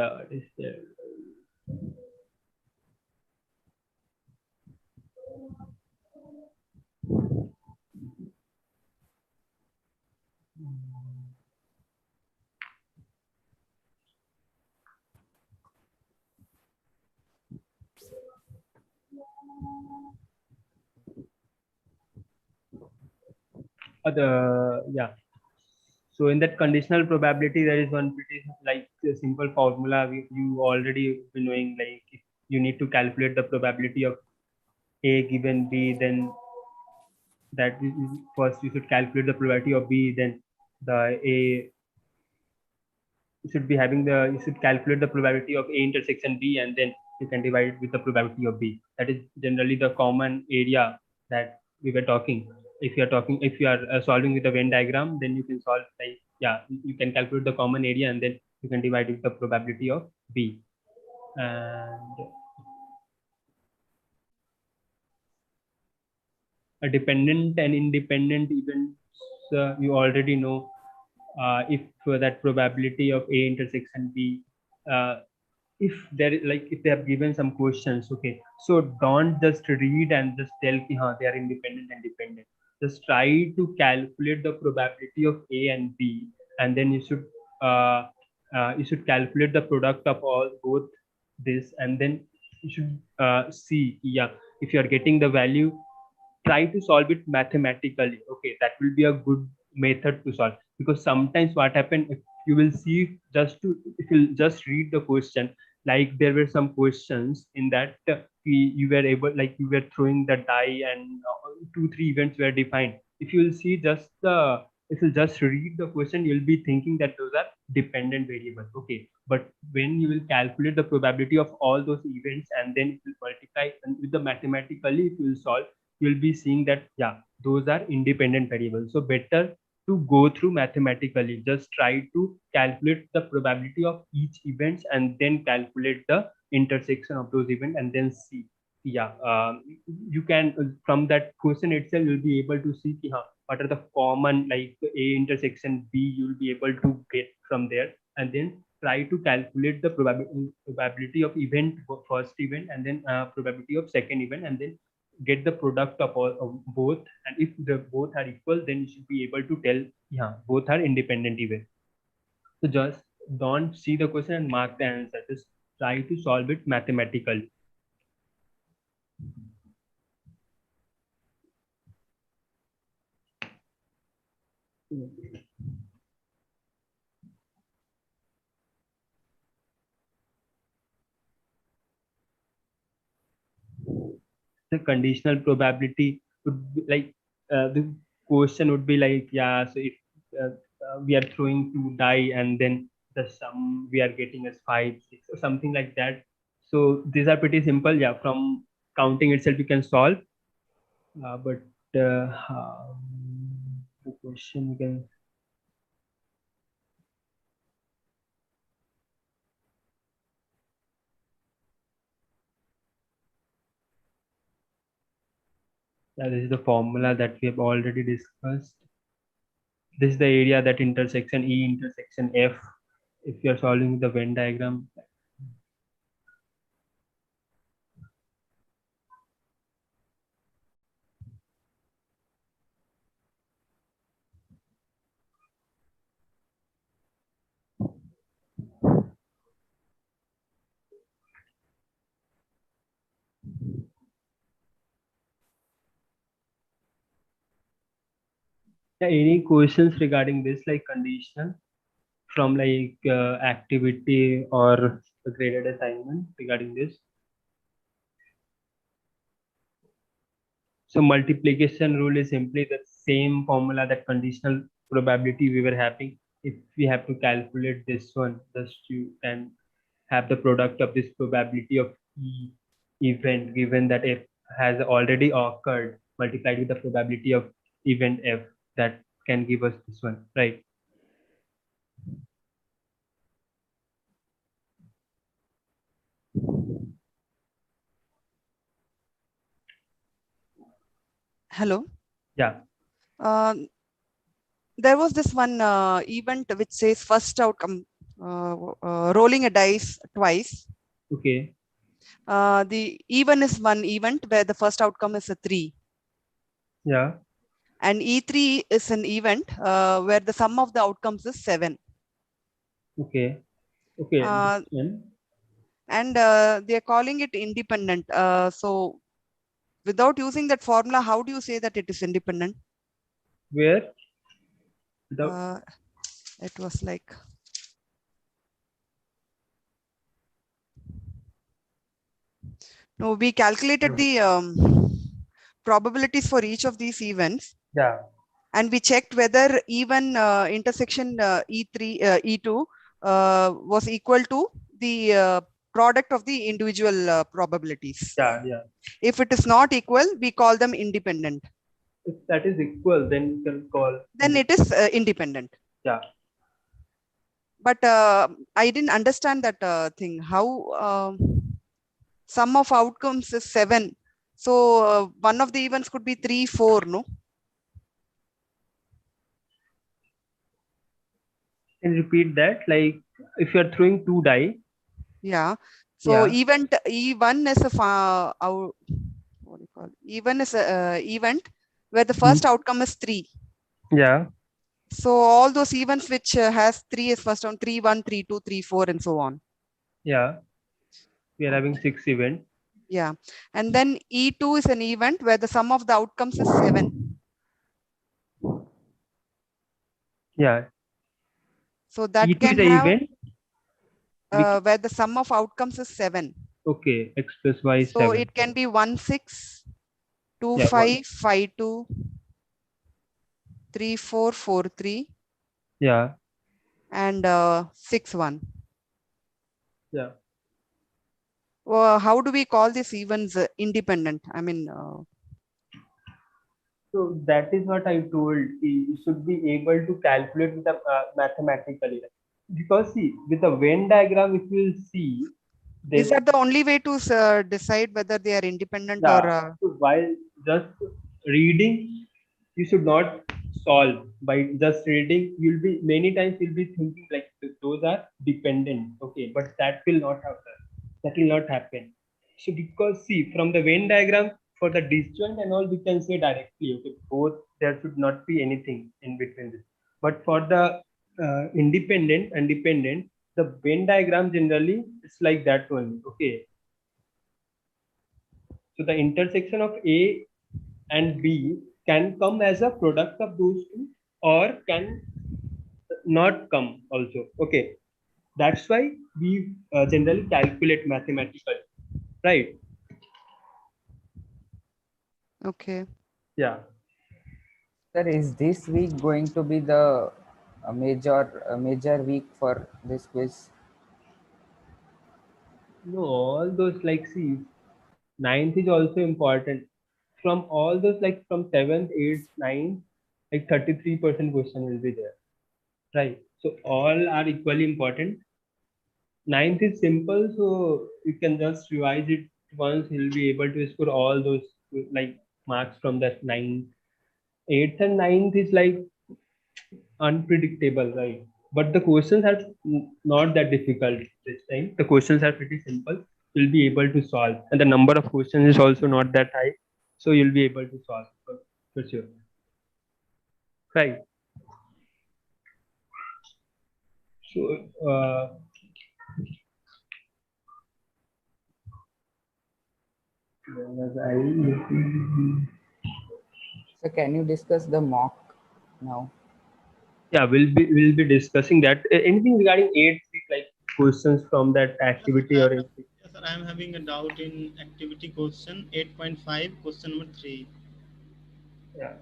yeah. So in that conditional probability, there is one pretty like a simple formula you already been knowing. Like if you need to calculate the probability of A given B, then that first you should calculate the probability of B, then the A you should be having the you should calculate the probability of A intersection B, and then you can divide it with the probability of B. That is generally the common area that we were talking. If you are talking, if you are solving with a Venn diagram, then you can solve like, yeah, you can calculate the common area and then you can divide it with the probability of B. And a dependent and independent events, you already know. If that probability of A intersection B, if there like if they have given some questions, okay, so don't just read and just tell ki, they are independent and dependent. Just try to calculate the probability of A and B, and then you should calculate the product of all both this, and then you should see, yeah, if you are getting the value, try to solve it mathematically. Okay, that will be a good method to solve, because sometimes what happen, if you will see, if you just read the question, like there were some questions in that you were able, like you were throwing the die and two three events were defined. If you will see just the if you just read the question, you'll be thinking that those are dependent variables. Okay, but when you will calculate the probability of all those events and then you will multiply and with the mathematically, if you will solve, you'll be seeing that, yeah, those are independent variables. So better to go through mathematically. Just try to calculate the probability of each event and then calculate the intersection of those events and then see. Yeah, you can from that question itself you'll be able to see what are the common, like A intersection B, you'll be able to get from there, and then try to calculate the probability of event, first event, and then probability of second event, and then get the product of all of both. And if the both are equal, then you should be able to tell, yeah, both are independent events. So just don't see the question and mark the answer, just try to solve it mathematically. The conditional probability would be like, the question would be like, yeah, so if we are throwing two die and then the sum we are getting as 5 6 or something like that. So these are pretty simple, yeah, from counting itself you can solve. But the question you can, yeah, this is the formula that we have already discussed. This is the area that intersection E intersection F, if you are solving the Venn diagram. Any questions regarding this, like conditional from like activity or a graded assignment regarding this? So multiplication rule is simply the same formula that conditional probability we were having. If we have to calculate this one, just you can have the product of this probability of event given that F has already occurred multiplied with the probability of event F, that can give us this one, right? Hello. Yeah. There was this one event which says first outcome, rolling a dice twice. Okay. The even is one event where the first outcome is a 3. Yeah. And E3 is an event where the sum of the outcomes is 7. Okay. Okay. And they are calling it independent. So without using that formula, how do you say that it is independent? Where? Without... it was like... No, we calculated the probabilities for each of these events. Yeah. And we checked whether even intersection E3, E2 was equal to the product of the individual probabilities. Yeah, yeah. If it is not equal, we call them independent. If that is equal, then you can call... Then it is independent. Yeah. But I didn't understand that thing. How sum of outcomes is 7. So one of the events could be 3, 4, no? Can you repeat that? Like if you are throwing 2 die. Yeah. So event E1 is a what do you call it? E1 is a event where the first outcome is 3. Yeah. So all those events which has 3 is first on 3, 1, 3, 2, 3, 4, and so on. Yeah. We are having 6 events. Yeah. And then E2 is an event where the sum of the outcomes is 7. Yeah. So that E2 can is have event where the sum of outcomes is 7. Okay, X plus Y is so 7. it can be 1, 6, 2, Yeah, 5, 5, 2, 3, 4, 4, 3. Yeah. And 6, 1. Yeah. Well, how do we call these events independent? I mean, so that is what I told. You should be able to calculate with the mathematically, because see, with the Venn diagram, if you will see, is that the only way to decide whether they are independent or? So while just reading, you should not solve. By just reading, you'll be many times you'll be thinking like those are dependent. Okay, but that will not happen. That will not happen. So because see, from the Venn diagram for the disjoint and all, we can say directly, okay, both there should not be anything in between this. But for the independent and dependent, the Venn diagram generally is like that one. Okay. So the intersection of A and B can come as a product of those two or can not come also. Okay. That's why we generally calculate mathematically, right? Okay. Yeah. Sir, is this week going to be the major week for this quiz? No, all those like see, ninth is also important. From all those like from 7th, 8th, 9th, like 33% question will be there. Right. So all are equally important. Ninth is simple, so you can just revise it once. He'll be able to score all those like marks from that ninth. Eighth and ninth is like unpredictable, right? But the questions are not that difficult this time. The questions are pretty simple. You'll be able to solve, and the number of questions is also not that high, so you'll be able to solve for sure. Right. So. So can you discuss the mock now? Yeah, we'll be discussing that. Anything regarding 8th week, like questions from that activity or anything? Yes, sir, I am having a doubt in activity question 8.5, question number 3. Yeah.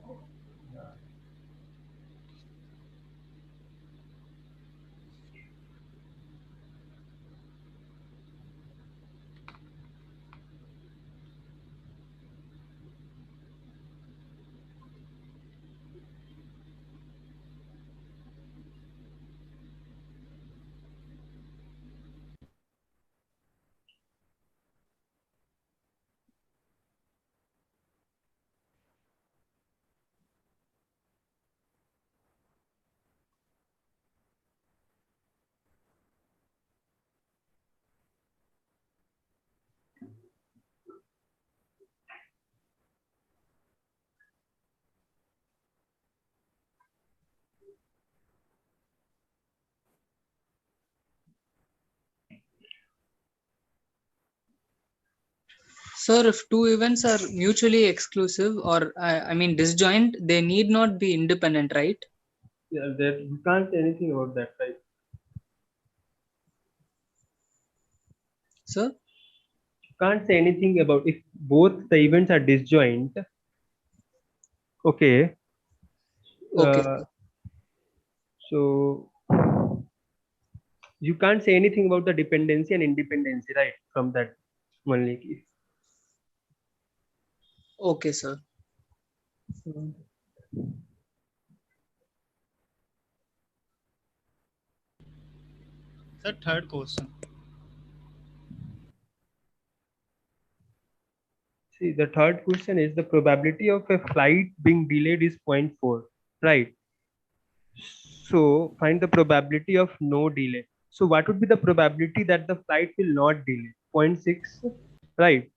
Sir, if two events are mutually exclusive or I mean disjoint, they need not be independent, right? Yeah, there you can't say anything about that, right? Sir? You can't say anything about if both the events are disjoint. Okay. Okay. So you can't say anything about the dependency and independency, right? From that only. Okay, sir. Sir, third question. See, the third question is the probability of a flight being delayed is 0.4, right? So find the probability of no delay. So what would be the probability that the flight will not delay? 0.6, right?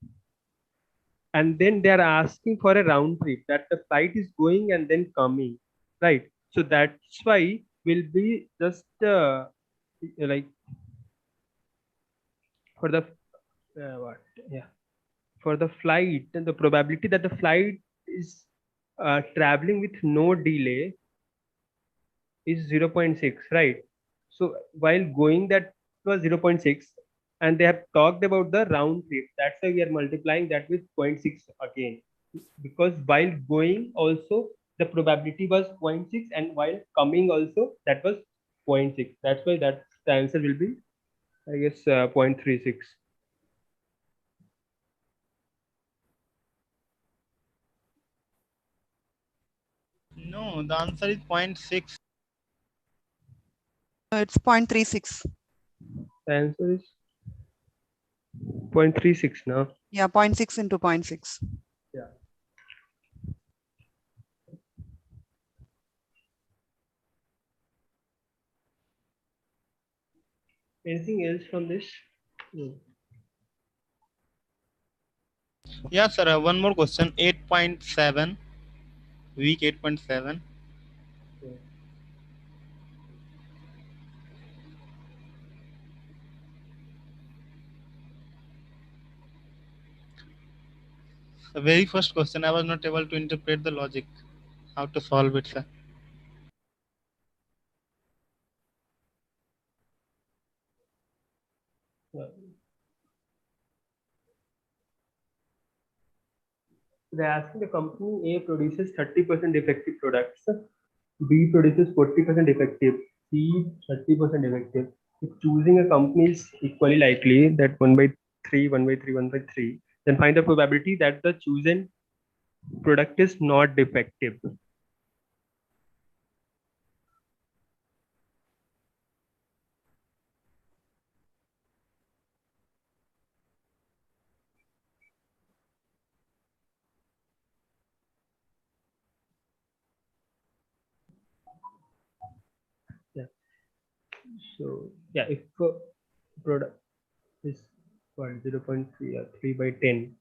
And then they are asking for a round trip that the flight is going and then coming, right? So that's why will be just like for the what? Yeah, for the flight, the probability that the flight is traveling with no delay is 0.6, right? So while going that was 0.6, and they have talked about the round trip. That's why we are multiplying that with 0.6 again, because while going also the probability was 0.6, and while coming also that was 0.6. That's why that the answer will be, I guess, 0.36. No, the answer is 0.6. It's 0.36. The answer is 0.36 now. Yeah, 0.6 into 0.6. Yeah. Anything else from this? No. Yeah, sir, one more question 8.7, week 8.7. Yeah. The very first question, I was not able to interpret the logic. How to solve it, sir? They're asking the company A produces 30% effective products, B produces 40% effective, C 30% effective. If choosing a company is equally likely that 1 by 3, 1 by 3, 1 by 3, then find the probability that the chosen product is not defective. Yeah. So yeah, if product is what 0.3 or 3 by 10.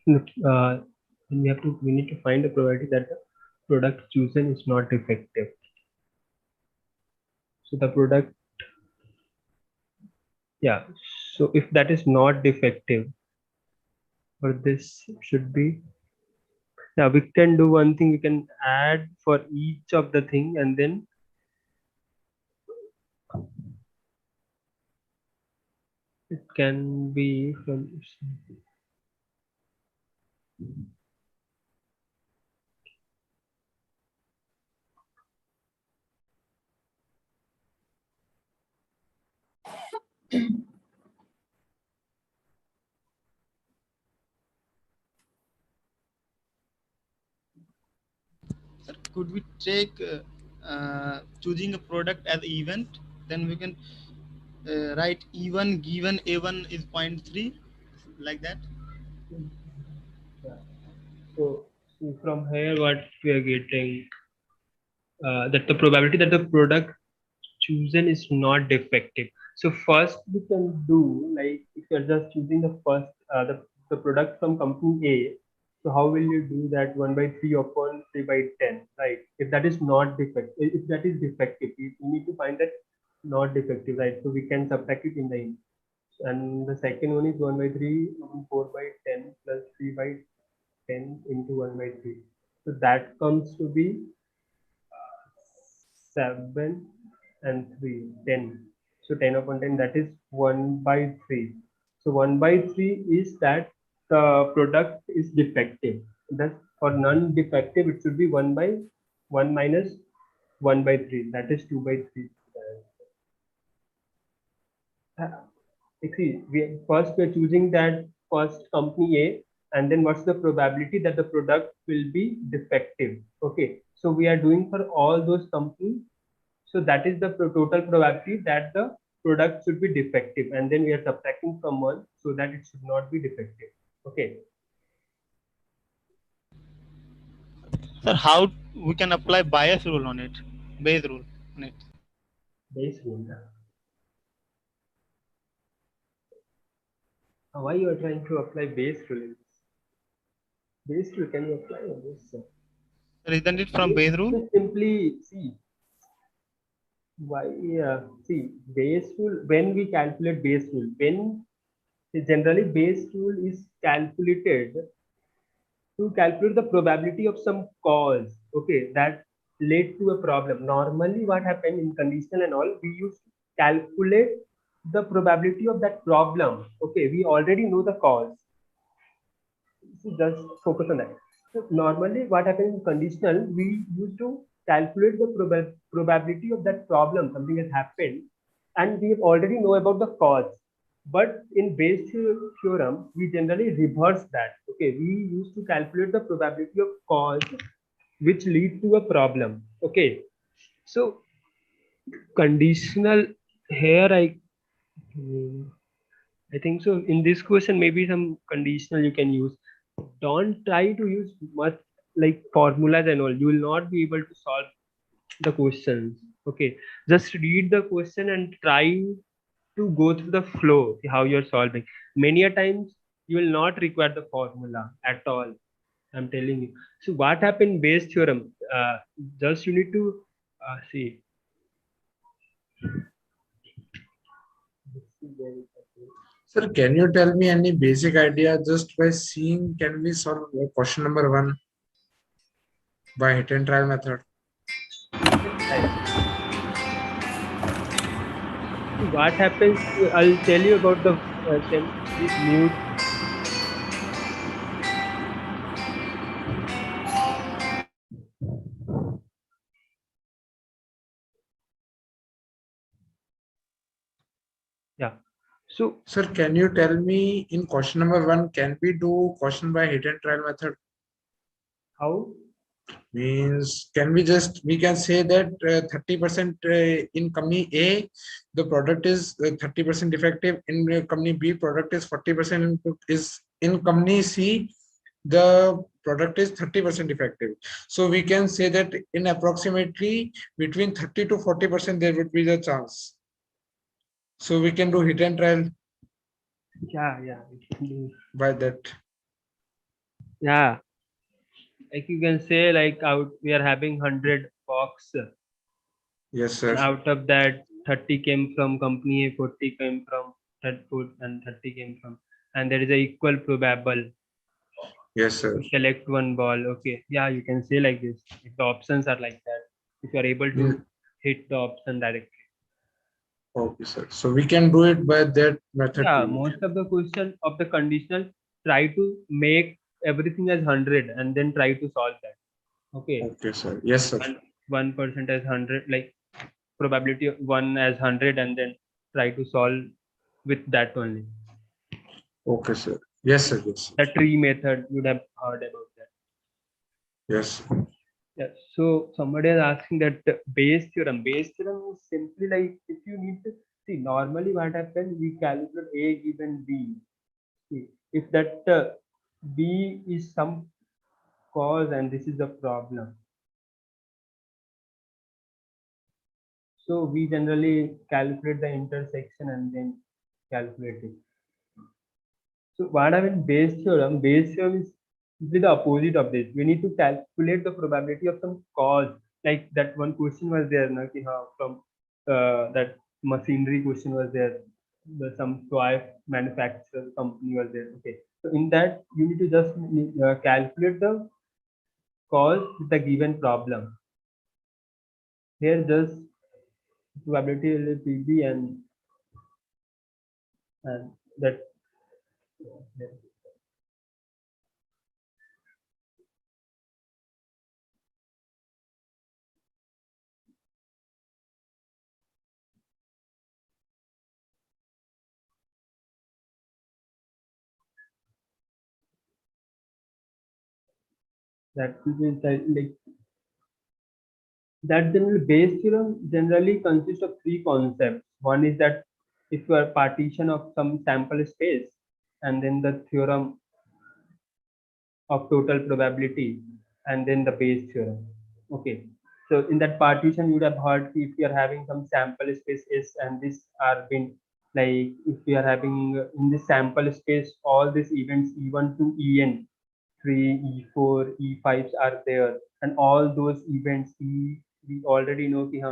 we need to find the probability that the product chosen is not defective. So the product, yeah. So if that is not defective, or this should be, yeah, we can do one thing. We can add for each of the thing, and then it can be from. Sir, could we take choosing a product as event? Then we can write E1 given A1 is 0.3, like that. Yeah. So from here, what we are getting, that the probability that the product chosen is not defective. So first we can do, like, if you're just choosing the first the product from company A, so how will you do that? 1/3 upon 3/10, right? If that is not defective, if that is defective, we need to find that not defective, right? So we can subtract it in the end. And the second one is 1/3 into 4/10 plus 3/10 into 1/3. So that comes to be 7 and 3, 10. So 10 upon 10, that is 1/3. So 1/3 is that the product is defective. Thus, for non-defective, it should be 1/1 minus 1/3. That is 2/3. See, first we're choosing that first company A, and then what's the probability that the product will be defective? Okay, so we are doing for all those companies. So that is the total probability that the product should be defective, and then we are subtracting from 1 so that it should not be defective. Okay. Sir, how we can apply bias rule on it, Bayes rule on it? Bayes rule. Why you are trying to apply Bayes rule in this? Bayes rule can you apply on this? Sir, isn't it from Bayes rule? Simply see. Why? See, Bayes rule. When we calculate Bayes rule, generally Bayes rule is calculated to calculate the probability of some cause, okay, that led to a problem. Normally what happened in conditional and all, we used to calculate the probability of that problem. Okay, we already know the cause, so just focus on that. So normally what happens in conditional, we used to calculate the probability of that problem, something has happened, and we already know about the cause. But in Bayes theorem, we generally reverse that. Okay, we used to calculate the probability of cause which lead to a problem. Okay, so conditional here, I think so. In this question, maybe some conditional you can use. Don't try to use much like formulas and all. You will not be able to solve the questions. Okay, just read the question and try to go through the flow, how you're solving. Many a times you will not require the formula at all. I'm telling you. So what happened in Bayes theorem? Just you need to see. Sir, can you tell me any basic idea just by seeing can we solve question number 1 by hit and trial method? What happens? I'll tell you about the mute. Yeah. So, sir, can you tell me in question number 1, can we do question by hit and trial method? How? Means, can we can say that 30% in company A, the product is 30% defective. In company B, product is 40% is in company C, the product is 30% defective. So we can say that in approximately between 30 to 40% there would be the chance. So we can do hit and trial. Yeah. By that. Yeah, like you can say like out we are having 100 box, Yes, and sir. out of that 30 came from company A, 40 came from third food, and 30 came from, and there is a equal probable Yes, sir. to select one ball. Okay, yeah, you can say like this if the options are like that, if you are able to Yes. hit the option directly. Okay, sir. So we can do it by that method Yeah, too. most of the question of the conditional try to make everything as 100 and then try to solve that. Okay, Okay, sir. Yes, sir. 1% as 100, like probability of 1 as 100, and then try to solve with that only. Okay, sir. Yes, sir. Yes, sir. The tree method, you would have heard about that. Yes. Yeah. So somebody is asking that Bayes theorem. Bayes theorem is simply like if you need to see normally what happens, we calculate A given B. See, if that B is some cause and this is the problem. So we generally calculate the intersection and then calculate it. So what I mean Bayes theorem is the opposite of this. We need to calculate the probability of some cause. Like that one question was there, na, ki, from that machinery question was there. Some toy manufacturer company was there. Okay. So in that you need to just calculate the cause with the given problem. Here just probability will be PB and that that will be like that general Bayes theorem generally consists of three concepts. One is that if you are partition of some sample space, and then the theorem of total probability, and then the Bayes theorem. Okay. So in that partition, you would have heard if you are having some sample space S, and this are been like if we are having in this sample space all these events E1 to En 3, E4, E5s are there, and all those events we already know ki,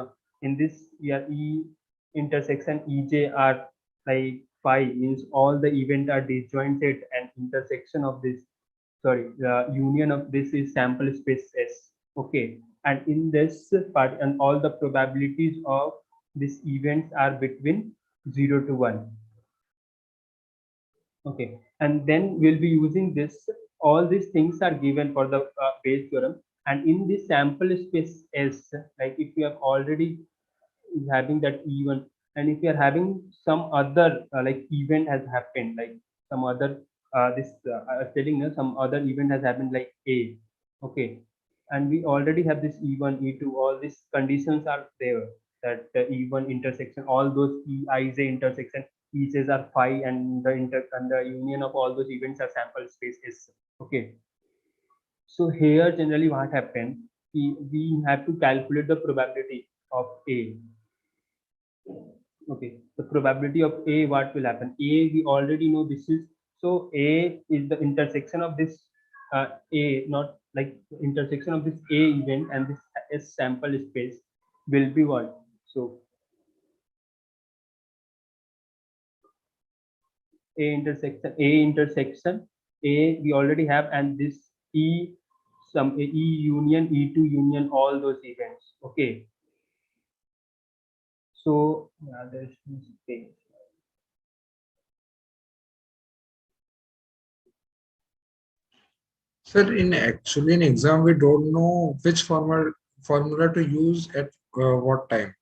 in this year E intersection EJ are like 5 means all the event are disjoint set, and intersection of this, sorry, the union of this is sample space S. Okay, and in this part and all the probabilities of these events are between 0 to 1. Okay, and then we'll be using this. All these things are given for the Bayes theorem, and in this sample space S, like if you have already having that E1, and if you are having some other like event has happened, like some other this I was telling you some other event has happened like A. Okay, and we already have this E1, E2, all these conditions are there that E1 intersection, all those EIJ intersection pieces are phi, and the union of all those events are sample space is. Okay, so here generally what happened, we have to calculate the probability of A. Okay, the probability of A, what will happen? A, we already know this is, so A is the intersection of this A, not like intersection of this A event and this S sample space will be what? So A intersection A we already have, and this E some E union E2 union all those events. Okay, so yeah, there's this thing. Sir, in actually in exam, we don't know which formula to use at what time.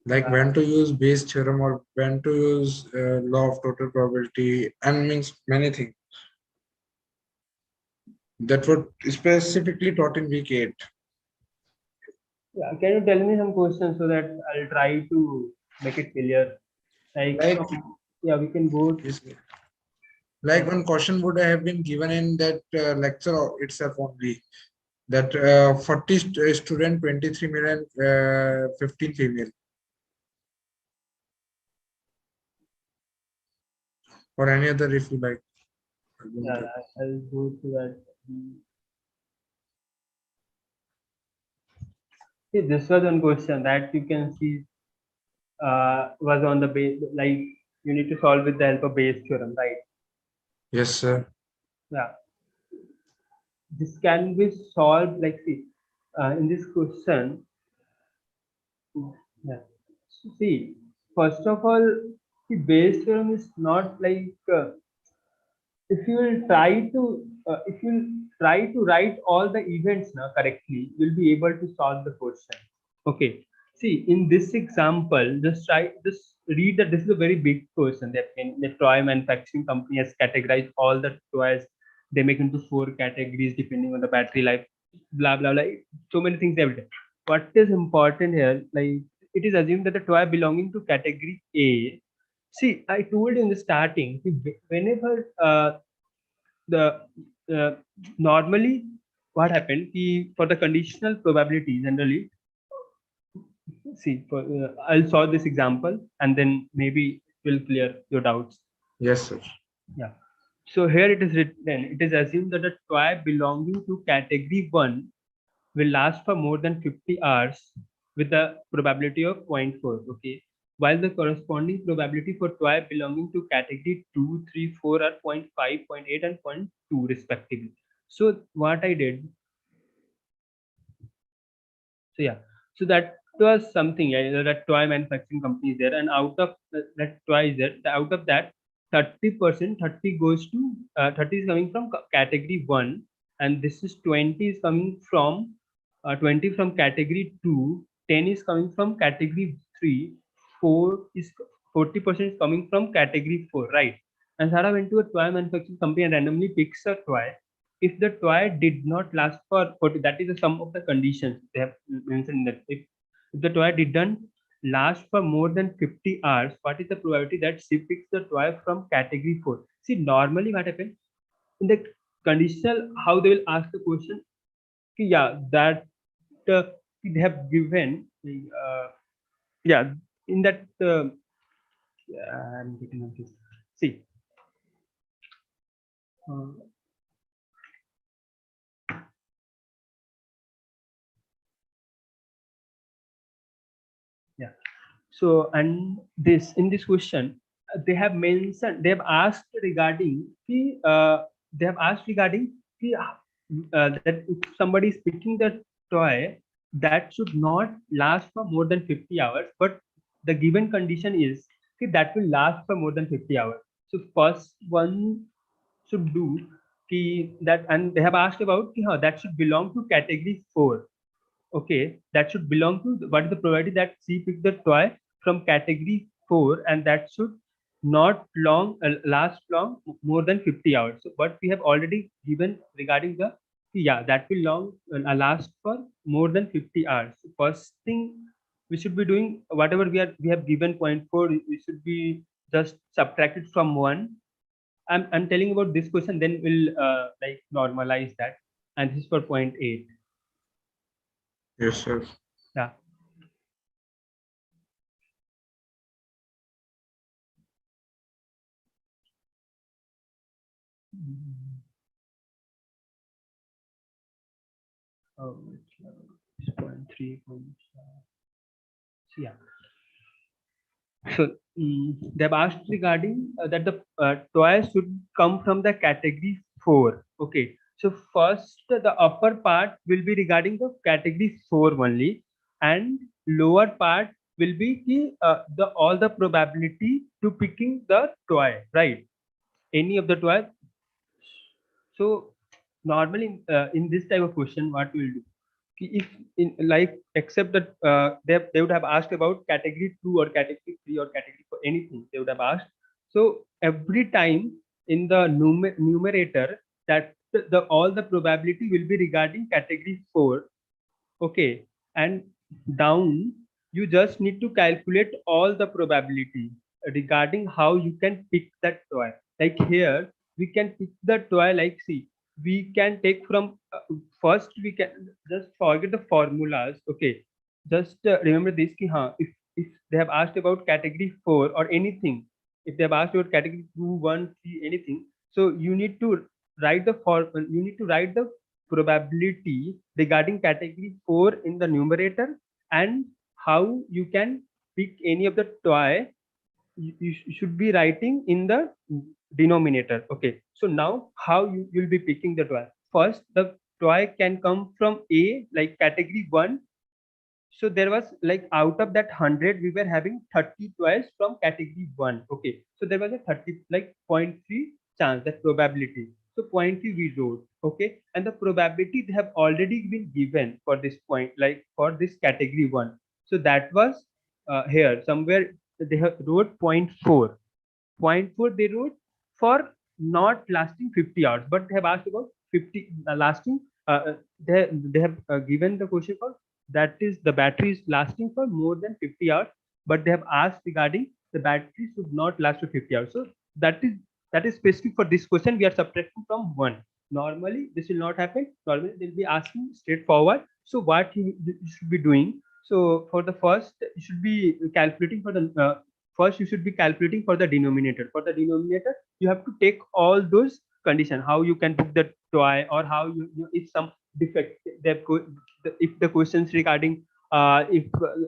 Like when to use Bayes theorem or when to use law of total probability, and means many things. That were specifically taught in week 8. Yeah, can you tell me some questions so that I'll try to make it clear? Like, Like, yeah, we can go. Like one question would have been given in that lecture itself only. That 40 student, 23 male and 15 female. Or any other if you like. Yeah, I'll go to that. See, this was one question that you can see was on the base, like you need to solve with the help of Bayes theorem, right? Yes, sir. Yeah. This can be solved like, see, in this question. Yeah. See, first of all, the Bayes theorem is not like if you will try to write all the events now correctly, you'll be able to solve the question. Okay. See, in this example, just read that this is a very big question. That the toy manufacturing company has categorized all the toys. They make into 4 categories depending on the battery life. Blah blah blah. So many things every day. What is important here? Like it is assumed that the toy belonging to category A. See, I told you in the starting, whenever the normally what happened for the conditional probability generally, see, I'll solve this example and then maybe it will clear your doubts. Yes, sir. Yeah. So here it is written, it is assumed that a toy belonging to category 1 will last for more than 50 hours with a probability of 0.4. Okay. While the corresponding probability for toy belonging to category 2, 3, 4 are 0.5, 0.8, and 0.2 respectively. So what I did, so yeah, so that was something. Yeah, that toy manufacturing company is there, and out of that toy is there, out of that 30%, 30 goes to 30 is coming from category 1, and this is 20 is coming from 20 from category 2, 10 is coming from category 3, 4 is 40% is coming from category 4, right? And Sarah went to a toy manufacturing company and randomly picks a toy. If the toy did not last for 40, that is the sum of the conditions they have mentioned, that if the toy didn't last for more than 50 hours, what is the probability that she picks the toy from category 4? See, normally what happens in the conditional, how they will ask the question, yeah, that they have given, yeah, in that, I'm getting on this. See, yeah. So, and this in this question, they have mentioned, they have asked regarding that if somebody is picking the toy, that should not last for more than 50 hours, but the given condition is that will last for more than 50 hours. So first one should do that, and they have asked about that should belong to category 4. Okay, that should belong to, what is the probability that she picked the toy from category 4, and that should not last long more than 50 hours. So what we have already given regarding the, yeah, that will last for more than 50 hours. So first thing we should be doing, whatever we have given 0.4, we should be just subtracted from 1. I'm telling about this question, then we'll like normalize that, and this is for 0.8. Yes, sir. Yeah. Oh, it's 0.3. Yeah. So they've asked regarding that the toy should come from the category 4. Okay. So first, the upper part will be regarding the category 4 only, and lower part will be the all the probability to picking the toy, right? Any of the toy. So normally in this type of question, what we'll do, if in like, except that they would have asked about category 2 or category 3 or category 4, anything they would have asked. So every time in the numerator, that the all the probability will be regarding category 4. Okay, and down you just need to calculate all the probability regarding how you can pick that toy. Like here we can pick the toy, like, see, we can take from first, we can just forget the formulas. Okay, just remember this ki, if they have asked about category 4 or anything, if they have asked about category 2, 1, 3, anything, So you need to write the probability regarding category 4 in the numerator, and how you can pick any of the toy you should be writing in the denominator. Okay, so now how you will be picking the toy. First, the toy can come from A, like category 1. So there was like out of that 100 we were having 30 toys from category 1. Okay, so there was a 30 like 0.3 chance, that probability. So 0.3 we wrote. Okay, and the probability they have already been given for this point, like for this category 1. So that was here somewhere they have wrote 0.4. 0.4 they wrote for not lasting 50 hours, but they have asked about 50 lasting. They have given the question for that is the battery is lasting for more than 50 hours, but they have asked regarding the battery should not last for 50 hours. So that is specific for this question. We are subtracting from 1. Normally this will not happen. Normally they'll be asking straightforward. So what you should be doing, so for the first you should be calculating for the first you should be calculating for the denominator. For the denominator you have to take all those condition, how you can book the toy, or how if some defect if the questions regarding if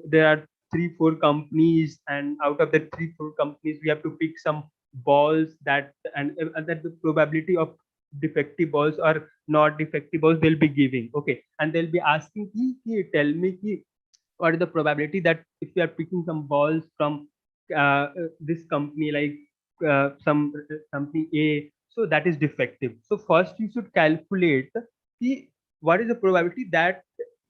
there are 3-4 companies, and out of the 3-4 companies we have to pick some balls that, and that the probability of defective balls or not defective balls they'll be giving. Okay, and they'll be asking tell me what is the probability that if you are picking some balls from this company, like some company A, so that is defective. So first you should calculate what is the probability that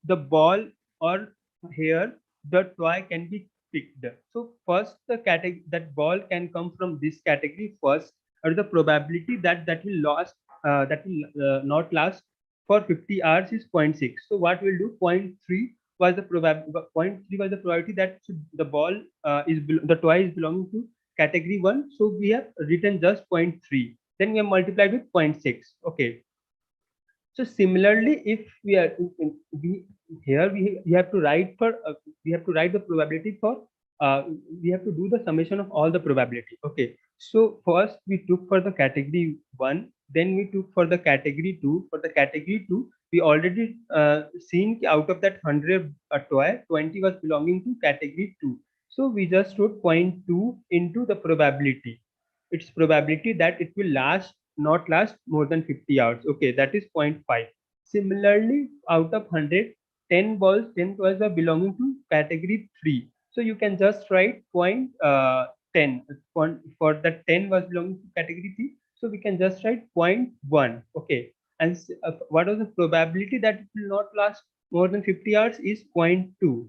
the ball or here the toy can be picked. So first the category that ball can come from this category first, or the probability that will last not last for 50 hours is 0.6. So what we'll do, 0.3 was the probability. 0.3 was the probability that the ball the toy is belonging to category 1. So we have written just 0.3. Then we have multiplied with 0.6. Okay. So similarly, if we are we have to write for we have to write the probability for we have to do the summation of all the probability. Okay. So first we took for the category 1, then we took for the category 2. For the category 2, we already seen out of that 100 toy, 20 was belonging to category 2. So we just wrote 0.2 into the probability. Its probability that it will not last more than 50 hours. Okay, that is 0.5. Similarly, out of 100, 10 toys are belonging to category 3. So you can just write 0.10 for that 10 was belonging to category 3. So we can just write 0.1. Okay, and what was the probability that it will not last more than 50 hours is 0.2.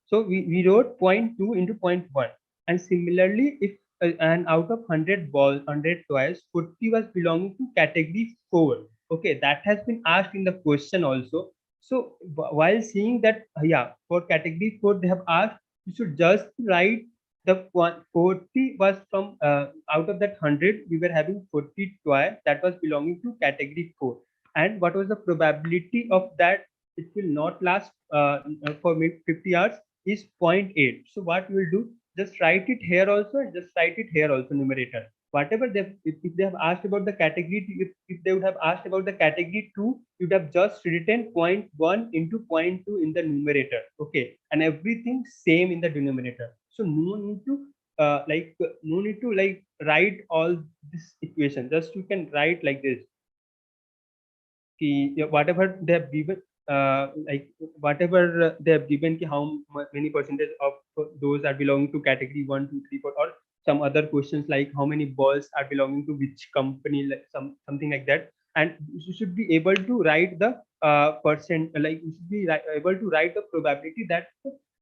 So we wrote 0.2 into 0.1. And similarly, if and out of 100 balls, 100 toys, 40 was belonging to category 4. Okay, that has been asked in the question also. So while seeing that, yeah, for category 4, they have asked, you should just write the 40 was from out of that 100, we were having 40 toy that was belonging to category 4. And what was the probability of that it will not last for 50 hours is 0.8. So what we will do, just write it here also and just write it here also, numerator. Whatever they if they have asked about the category, if they would have asked about the category 2, you would have just written 0.1 into 0.2 in the numerator. Okay, and everything same in the denominator. So no need to like write all this equation. Just you can write like this. Whatever they have given, like whatever they have given, how many percentage of those are belonging to category 1, 2, 3, 4, or some other questions like how many balls are belonging to which company, like something like that. And you should be able to write the percent, like you should be able to write the probability that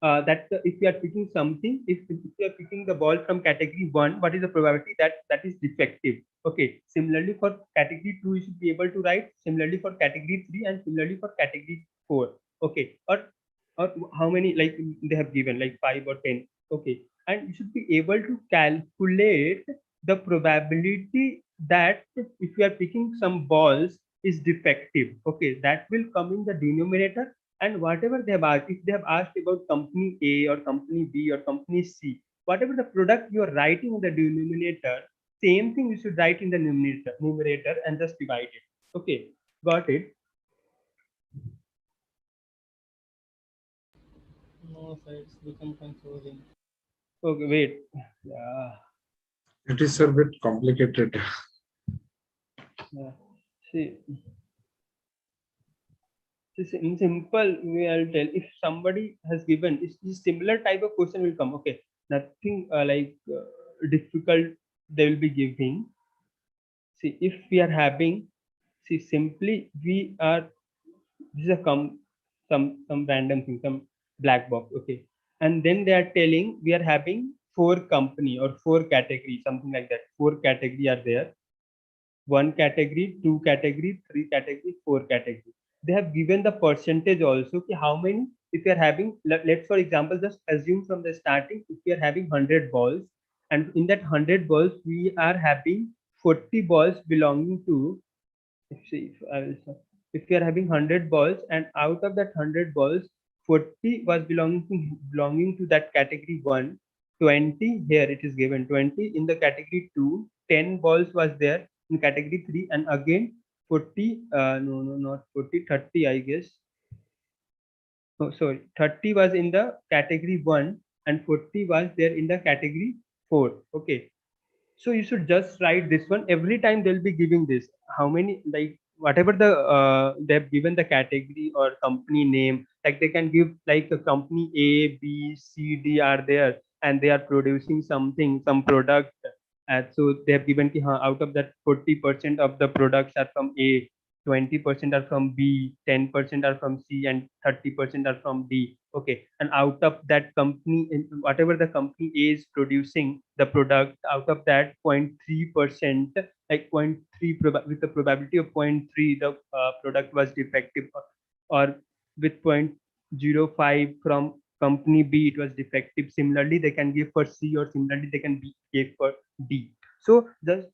if you are picking something, if you are picking the ball from category 1, what is the probability that is defective. Okay, similarly for category 2, you should be able to write, similarly for category 3, and similarly for category 4. Okay, or how many, like they have given like 5 or 10. Okay, and you should be able to calculate the probability that if you are picking some balls is defective. Okay, that will come in the denominator. And whatever they have asked, if they have asked about company A or company B or company C, whatever the product you are writing in the denominator, same thing you should write in the numerator and just divide it. Okay, got it? No, sir, it's become confusing. Okay, wait. Yeah. It is a bit complicated. Yeah. See, in simple way, I'll tell. If somebody has given, it's similar type of question will come. Okay, nothing difficult they will be giving. See, if we are having, see, simply we are. This is a some random thing, some black box. Okay, and then they are telling we are having 4 company or 4 category, something like that. 4 category are there. 1 category, 2 category, 3 category, 4 category. They have given the percentage also. How many? If you are having, let's for example, just assume from the starting, if we are having 100 balls, and in that 100 balls, we are having 40 balls belonging to. If you are having 100 balls, and out of that 100 balls, 40 was belonging to that category 1, 20 here it is given 20 in the category 2, 10 balls was there in category 3, and again 40 no not 40, 30 I guess. Oh, sorry, 30 was in the category 1 and 40 was there in the category 4. Okay, so you should just write this one every time they'll be giving this. How many, like whatever the they've given the category or company name, like they can give like a company A, B, C, D are there, and they are producing something, some product. And so they have given out of that 40% of the products are from A, 20% are from B, 10% are from C, and 30% are from D. Okay, and out of that company, whatever the company A is producing the product, out of that 0.3%, like 0.3 with the probability of 0.3, the product was defective, or with 0.05 from company B, it was defective. Similarly, they can give for C, or similarly they can give for D. So just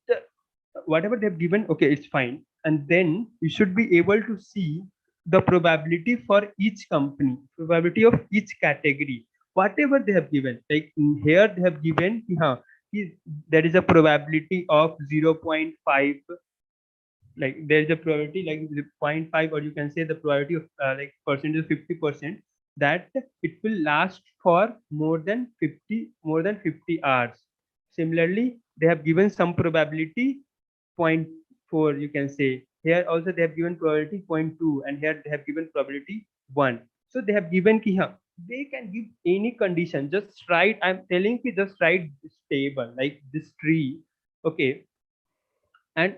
whatever they've given, okay, it's fine. And then you should be able to see the probability for each company, probability of each category, whatever they have given. Like here they have given, there is a probability of 0.5, like there is a probability like 0.5, or you can say the probability of like percentage 50%, that it will last for more than 50 hours. Similarly, they have given some probability 0.4, you can say. Here also they have given probability 0.2, and here they have given probability 1. So they have given they can give any condition. Just write, I'm telling you, just write this table like this tree. Okay, and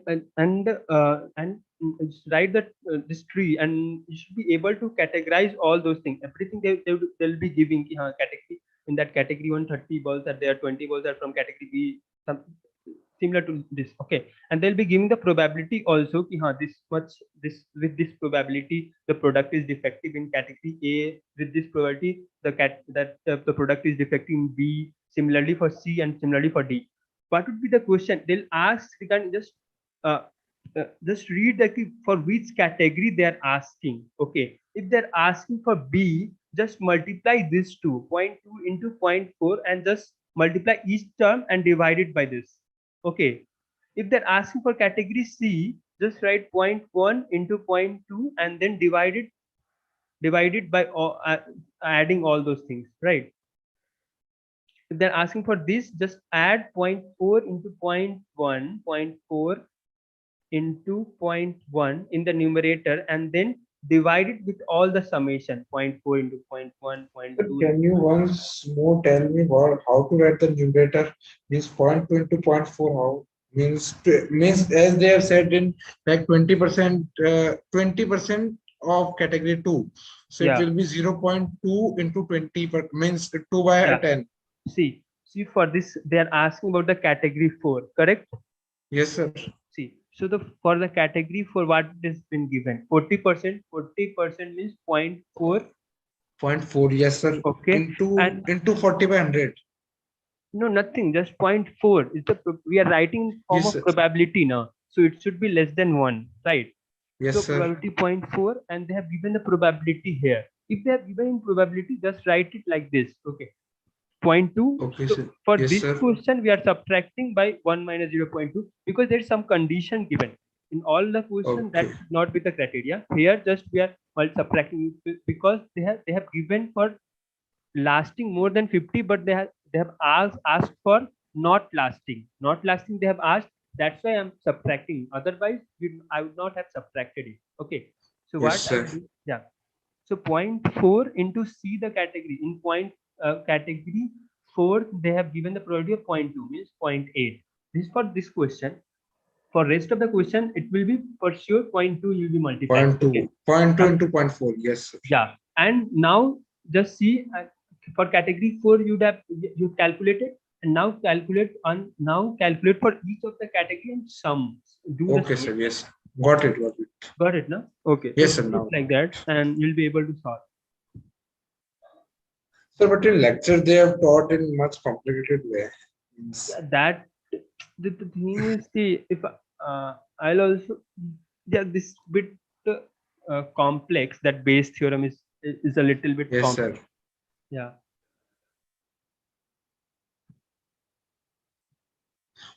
just write that this tree, and you should be able to categorize all those things. Everything they'll be giving category. In that category 130 balls are there, 20 balls are from category B, some similar to this. Okay, and they'll be giving the probability also this much, this with this probability the product is defective in category A, with this probability the product is defective in B, similarly for C, and similarly for D. What would be the question they'll ask? You can just read that for which category they are asking. Okay, if they're asking for B, just multiply this 0.2 into 0.4 and just multiply each term and divide it by this. Okay, if they're asking for category C, just write 0.1 into 0.2 and then divide it by adding all those things, right? If they're asking for this, just add 0.4 into 0.1, 0.4 into 0.1 in the numerator, and then divide it with all the summation 0.4 into 0.1, 0.2. Can you once more tell me how to write the numerator? Means 0.2 into 0.4, how? Means as they have said in like 20% of category 2. So Yeah. it will be 0.2 into 20 means 2 by Yeah. 10. See for this they are asking about the category 4, correct? Yes, sir. See, so for the category 4, what has been given? 40%. 40% means 0.4. 0.4, yes, sir. Okay. Into 40 by 100. No, nothing. Just 0.4. We are writing form Yes, of sir. probability now, so it should be less than 1, right? Yes, so sir. probability 0.4, and they have given the probability here. If they have given in probability, just write it like this. Okay, 0.2. Okay, So sir. for Yes, this sir. question, we are subtracting by 1 minus 0.2 because there is some condition given. In all the question, that Okay. should not be the criteria. Here, just we are subtracting because they have given for lasting more than 50, but they have asked for not lasting. Not lasting, they have asked. That's why I'm subtracting. Otherwise, I would not have subtracted it. Okay. So Yes, what I sir. do? Yeah. So 0.4 into C the category. In category 4, they have given the probability of 0.2 means 0.8. This is for this question. For rest of the question, it will be for sure 0.2 will be multiplied. 0.2. Okay. 0.2 into 0.4. Yes, sir. Yeah. And now just see for category 4 you calculated, and now calculate for each of the category and sum. Do the Okay, same. sir. Yes. Got it. Got it. Got it, no? Okay. Yes, So sir. do it Now. like that, and you'll be able to solve. So, but in lecture they have taught in much complicated way. Yeah, that the thing is, see, if I'll also, yeah, this bit complex. That Bayes theorem is a little bit Yes, complex. sir. Yeah.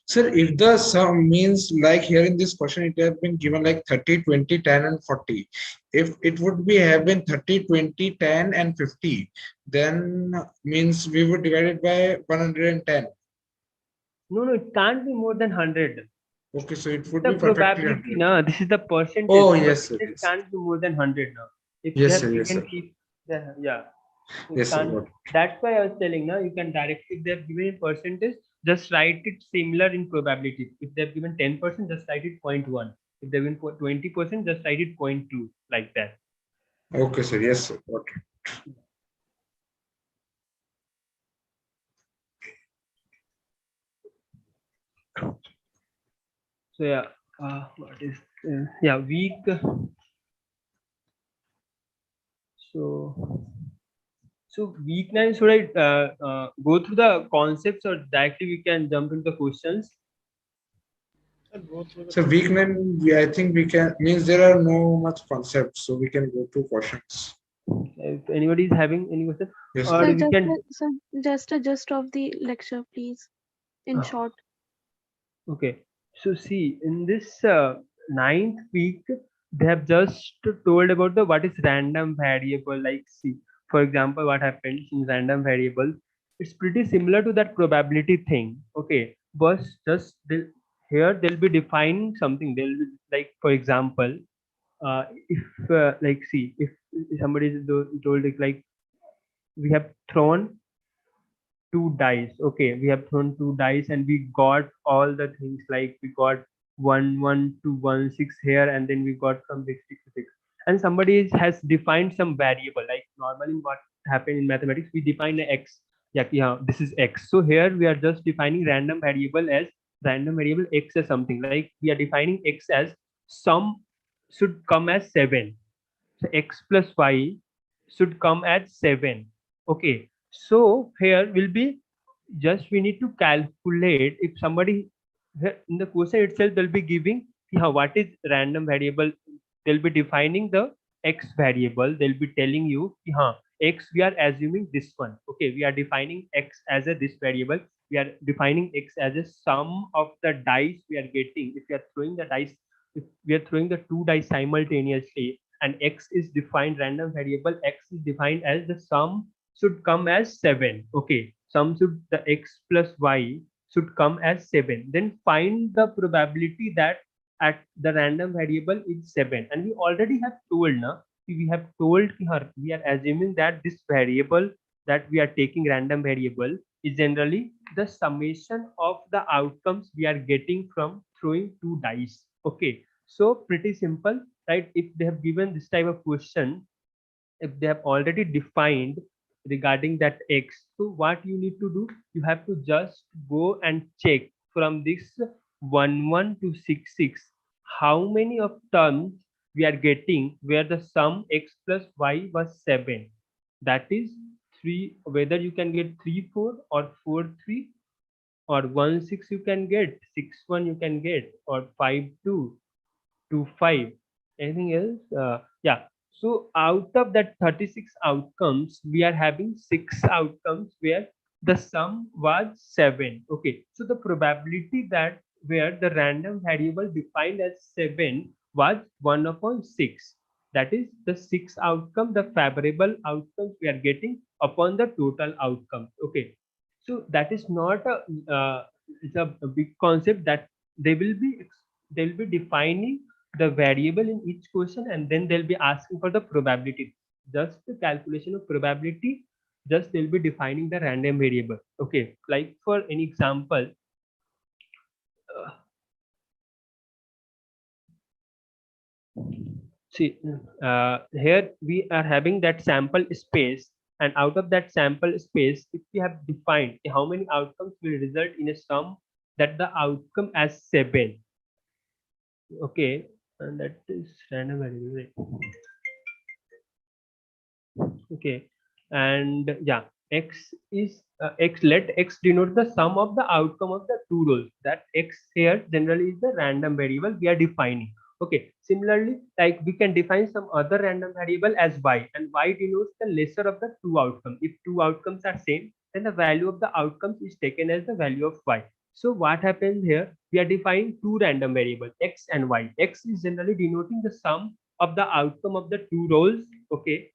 Sir, if the sum means like here in this question, it has been given like 30, 20, 10, and 40. If it would be have been 30, 20, 10, and 50, then means we would divide it by 110. No, it can't be more than 100. Okay, so it would The be perfectly probability, 100. no, this is the percentage. Oh, The yes, sir. percentage Yes. can't be more than 100 now. If they Yes, have sir. Yes, given, sir. yeah, it Yes, sir. can't. Got it. That's why I was telling now, you can directly, if they have given percentage, just write it similar in probability. If they have given 10%, just write it 0.1. If they've given 20%, just write it 0.2, like that. Okay, sir. Yes, sir. Got it. So yeah, what is yeah, week. So week 9, should I go through the concepts, or directly we can jump into the questions? So week 9, I think we can means there are no much concepts, so we can go to questions. If anybody is having any question, Yes, or Sir, we can. just a gist of the lecture, please, in short. Okay, so see, in this 9th week, they have just told about the what is random variable. Like, see, for example, what happens in random variable, it's pretty similar to that probability thing. Okay, but just here they'll be defining something. They'll be like, for example, if like, see, if somebody is told it, like, we have thrown 2 dice. Okay, we have thrown 2 dice and we got all the things, like we got 1 1 2 1 6 here, and then we got from 6 and somebody has defined some variable. Like normally what happened in mathematics, we define a x. Yeah, this is x. So here we are just defining random variable x as something, like we are defining x as sum should come as 7. So x plus y should come at 7. Okay, so here will be, just we need to calculate. If somebody in the question itself, they'll be giving what is random variable. They'll be defining the x variable. They'll be telling you x, we are assuming this one. Okay, we are defining x as a this variable. We are defining x as a sum of the dice we are getting. If we are throwing the dice, if we are throwing the 2 dice simultaneously, and x is defined, random variable x is defined as the sum should come as 7. Okay, sum should, the x plus y should come as 7. Then find the probability that at the random variable is 7. And we already have told now, we have told we are assuming that this variable that we are taking, random variable, is generally the summation of the outcomes we are getting from throwing 2 dice. Okay, so pretty simple, right? If they have given this type of question, if they have already defined regarding that x, so what you need to do, you have to just go and check from this 1 1 to 6 6 how many of terms we are getting where the sum x plus y was 7. That is 3, whether you can get 3 4 or 4 3, or 1 6 you can get, 6 1 you can get, or 5 2 to 5. Anything else? Yeah. So out of that 36 outcomes, we are having 6 outcomes where the sum was 7. Okay, so the probability that where the random variable defined as 7 was 1/6. That is the 6 outcome, the favorable outcomes we are getting upon the total outcome. Okay, so that is not a it's a big concept that they will be defining the variable in each question, and then they'll be asking for the probability. Just the calculation of probability, just they'll be defining the random variable. Okay, like for an example, see, here we are having that sample space, and out of that sample space, if we have defined how many outcomes will result in a sum that the outcome as 7. Okay, and that is random variable, right? Okay, and yeah, x is x, let x denote the sum of the outcome of the two rows. That x here generally is the random variable we are defining. Okay, similarly, like we can define some other random variable as y, and y denotes the lesser of the two outcomes. If two outcomes are same, then the value of the outcomes is taken as the value of y. So what happens here, we are defining two random variables, x and y. X is generally denoting the sum of the outcome of the two rows. Okay,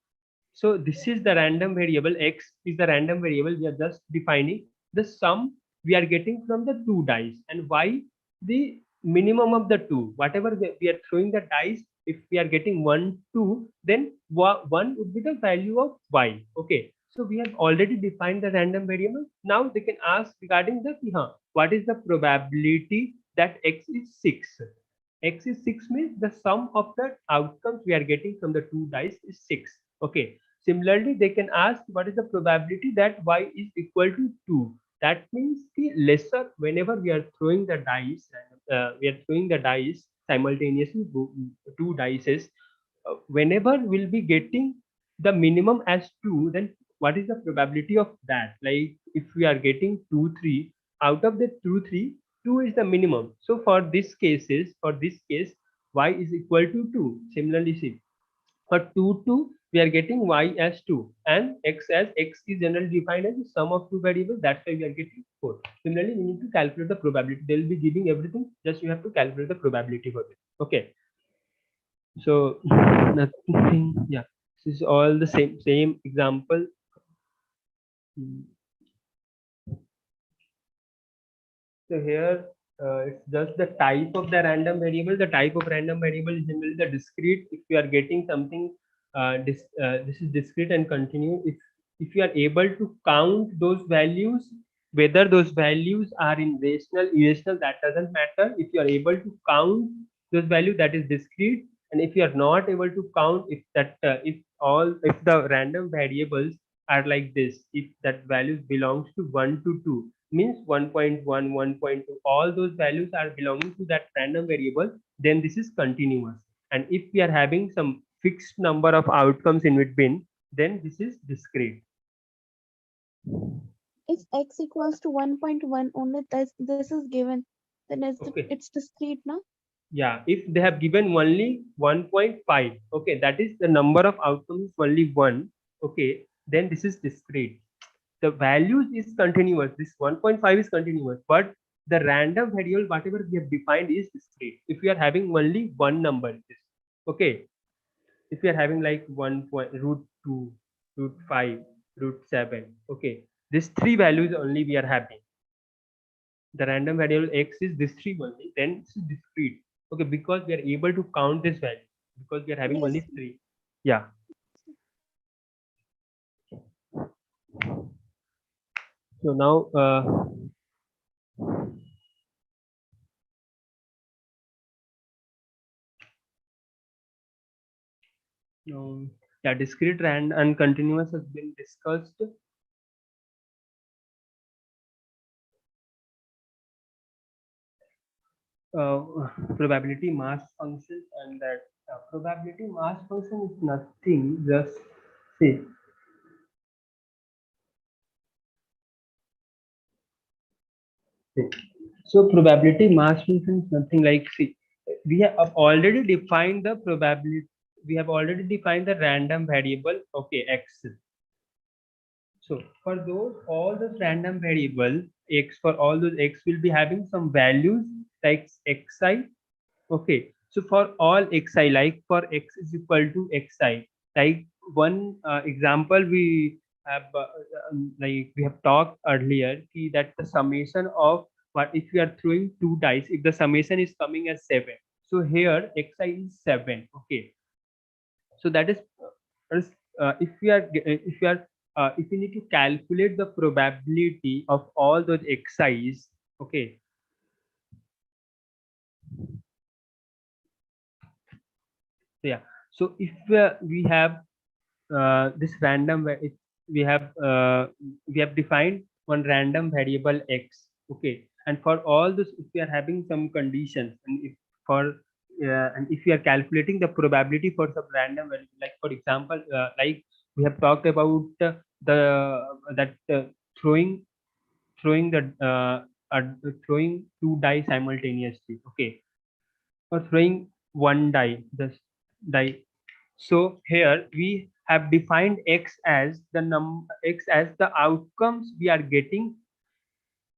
so this is the random variable. X is the random variable we are just defining the sum we are getting from the two dice, and y the minimum of the two. Whatever we are throwing the dice, if we are getting 1 2, then 1 would be the value of y. Okay, so we have already defined the random variable. Now they can ask regarding the what is the probability that x is 6. X is 6 means the sum of the outcomes we are getting from the two dice is 6. Okay, similarly they can ask what is the probability that y is equal to 2. That means the lesser, whenever we are throwing the dice, simultaneously, two dices, whenever we'll be getting the minimum as 2, then what is the probability of that? Like if we are getting 2 3, out of the 2 3, 2 is the minimum. So for this case, y is equal to 2. Similarly, see, for 2 2, we are getting y as 2, and x is generally defined as the sum of two variables. That's why we are getting 4. Similarly, we need to calculate the probability. They'll be giving everything, just you have to calculate the probability for it. Okay, so nothing. Yeah, this is all the same example. So here it's just the type of the random variable. The type of random variable is generally the discrete. If you are getting something, this is discrete and continuous. If you are able to count those values, whether those values are in rational, irrational, that doesn't matter. If you are able to count those values, that is discrete. And if you are not able to count, if the random variables are like this, if that values belongs to 1 to 2, means 1.1 1.2, all those values are belonging to that random variable, then this is continuous. And if we are having some fixed number of outcomes in between, then this is discrete. If x equals to 1.1, only this is given, then Okay. it's discrete now. Yeah, if they have given only 1.5, okay, that is the number of outcomes is only 1, okay, then this is discrete. The values is continuous. This 1.5 is continuous, but the random variable, whatever we have defined, is discrete. If we are having only one number, okay, if we are having like √2, √5, √7, okay, these three values only we are having. The random variable x is this three only, then it's discrete. Okay, because we are able to count this value, because we are having only three. Yeah. So now yeah, discrete and continuous has been discussed. Probability mass function, and that probability mass function is nothing, just see. So probability mass function is nothing like, see, we have already defined the probability. We have already defined the random variable, okay, x. So for those, all those random variable x, for all those x will be having some values like xi. Okay, so for all xi, like for x is equal to xi, like one example we have like we have talked earlier that the summation of what if we are throwing two dice, if the summation is coming as 7, so here xi is 7. Okay, so that is if we are if we need to calculate the probability of all those xi's. Okay, yeah, so if we have this random if we have defined one random variable x. Okay, and for all this, if we are having some conditions, and if for and if we are calculating the probability for some random variable, like for example like we have talked about the that throwing the throwing two die simultaneously. Okay, or throwing one die, this die. So here we have defined x as the x as the outcomes we are getting,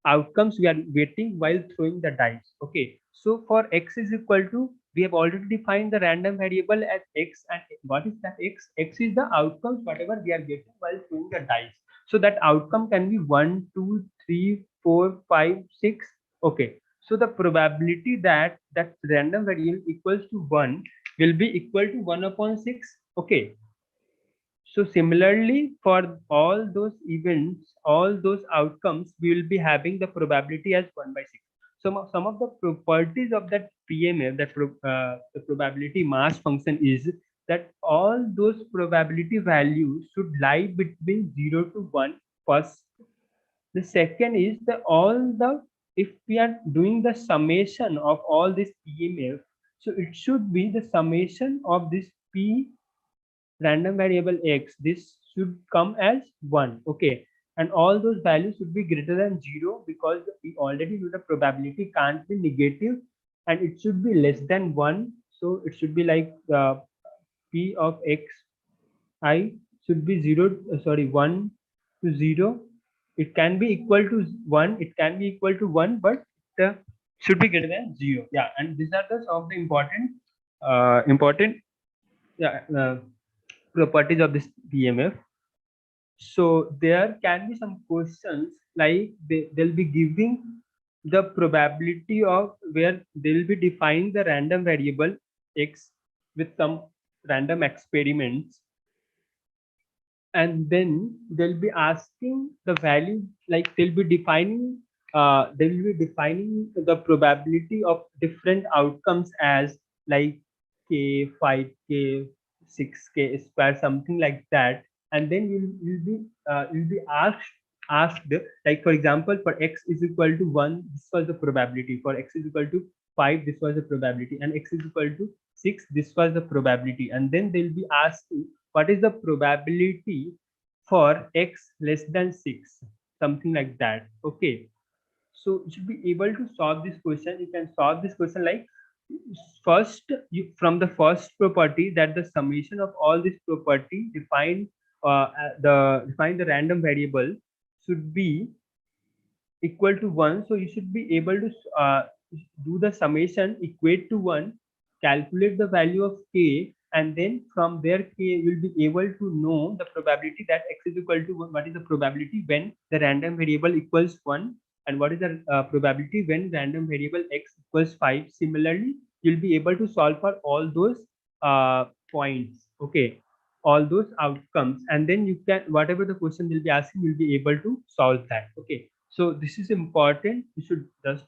outcomes we are getting while throwing the dice. Okay, so for x is equal to, we have already defined the random variable as x, and what is that x? X is the outcomes whatever we are getting while throwing the dice. So that outcome can be 1, 2, 3, 4, 5, 6. Okay, so the probability that that random variable equals to 1 will be equal to 1 upon 6. Okay, so similarly, for all those events, all those outcomes, we will be having the probability as 1 by 6. Some of the properties of that PMF, that the probability mass function, is that all those probability values should lie between 0 to 1 first. The second is the all the, if we are doing the summation of all this PMF, so it should be the summation of this P random variable x, this should come as 1. Okay, and all those values should be greater than 0, because we already know the probability can't be negative, and it should be less than 1. So it should be like p of x I should be 0 sorry 1 to 0. It can be equal to 1, it can be equal to 1, but should be greater than 0. Yeah, and these are the some of the important yeah properties of this PMF. So there can be some questions like they'll be giving the probability of, where they'll be defining the random variable x with some random experiments, and then they'll be asking the value, like they'll be defining the probability of different outcomes as like k, 5k, 6k square, something like that. And then you'll be asked, like for example, for x is equal to 1, this was the probability. For x is equal to 5, this was the probability, and x is equal to 6, this was the probability. And then they'll be asking what is the probability for x less than 6, something like that. Okay, so you should be able to solve this question. You can solve this question like, first you, from the first property, that the summation of all this property define the random variable should be equal to 1. So you should be able to do the summation equate to 1, calculate the value of k, and then from there k will be able to know the probability that x is equal to 1. What is the probability when the random variable equals 1, and what is the probability when random variable x equals 5. Similarly, you'll be able to solve for all those points. Okay, all those outcomes, and then you can, whatever the question will be asking, you'll be able to solve that. Okay, so this is important. You should just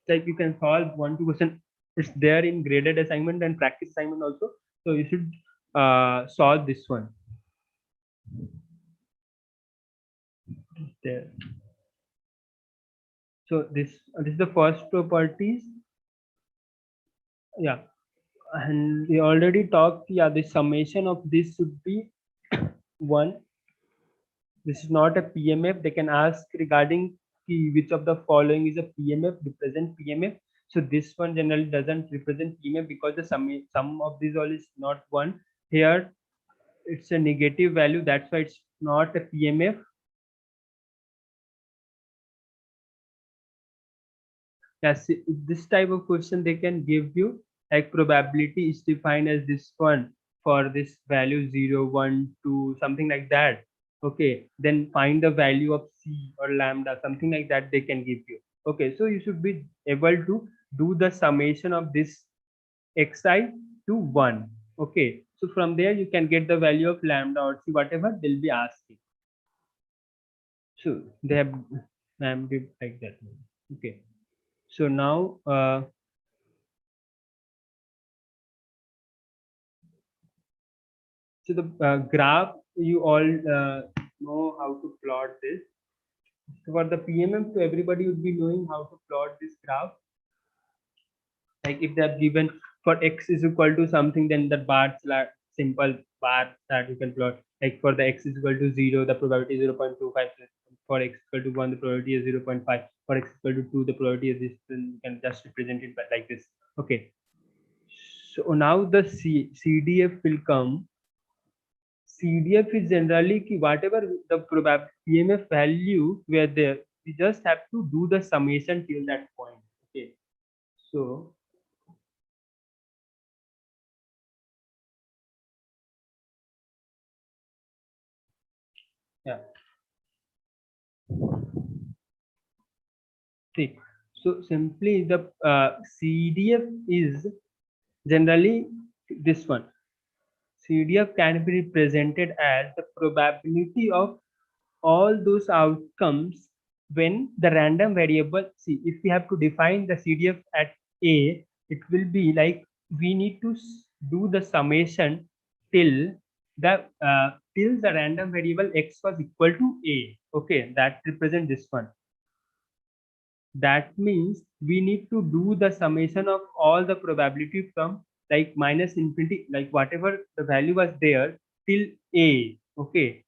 like, you can solve 1-2 question. It's there in graded assignment and practice assignment also. So you should solve this one. There. So this is the first properties. Yeah, and we already talked. Yeah, the summation of this should be 1. This is not a PMF. They can ask regarding which of the following is a PMF, represent PMF. So this one generally doesn't represent PMF because the sum of these all is not 1. Here it's a negative value. That's why it's not a PMF. Yes, this type of question they can give you, like probability is defined as this one for this value 0, 1, 2, something like that. Okay, then find the value of C or lambda, something like that they can give you. Okay, so you should be able to do the summation of this xi to 1. Okay, so from there you can get the value of lambda or C, whatever they'll be asking. So they have did like that. Okay, so now so the graph, you all know how to plot this. So for the PMM, so everybody would be knowing how to plot this graph. Like if they have given for x is equal to something, then the bar chart, simple bar that you can plot. Like for the x is equal to 0, the probability is 0.25. For x equal to 1, the probability is 0.5. For x equal to 2, the probability is this. Then you can just represent it like this. Okay. So now the CDF will come. CDF is generally ki whatever the probability PMF value were there, we just have to do the summation till that point. Okay, so yeah, see, so simply the CDF is generally this one. CDF can be represented as the probability of all those outcomes when the random variable, see, if we have to define the CDF at A, it will be like we need to do the summation till the random variable x was equal to A. Okay, that represents this one. That means we need to do the summation of all the probability from like minus infinity, like whatever the value was there till A. Okay,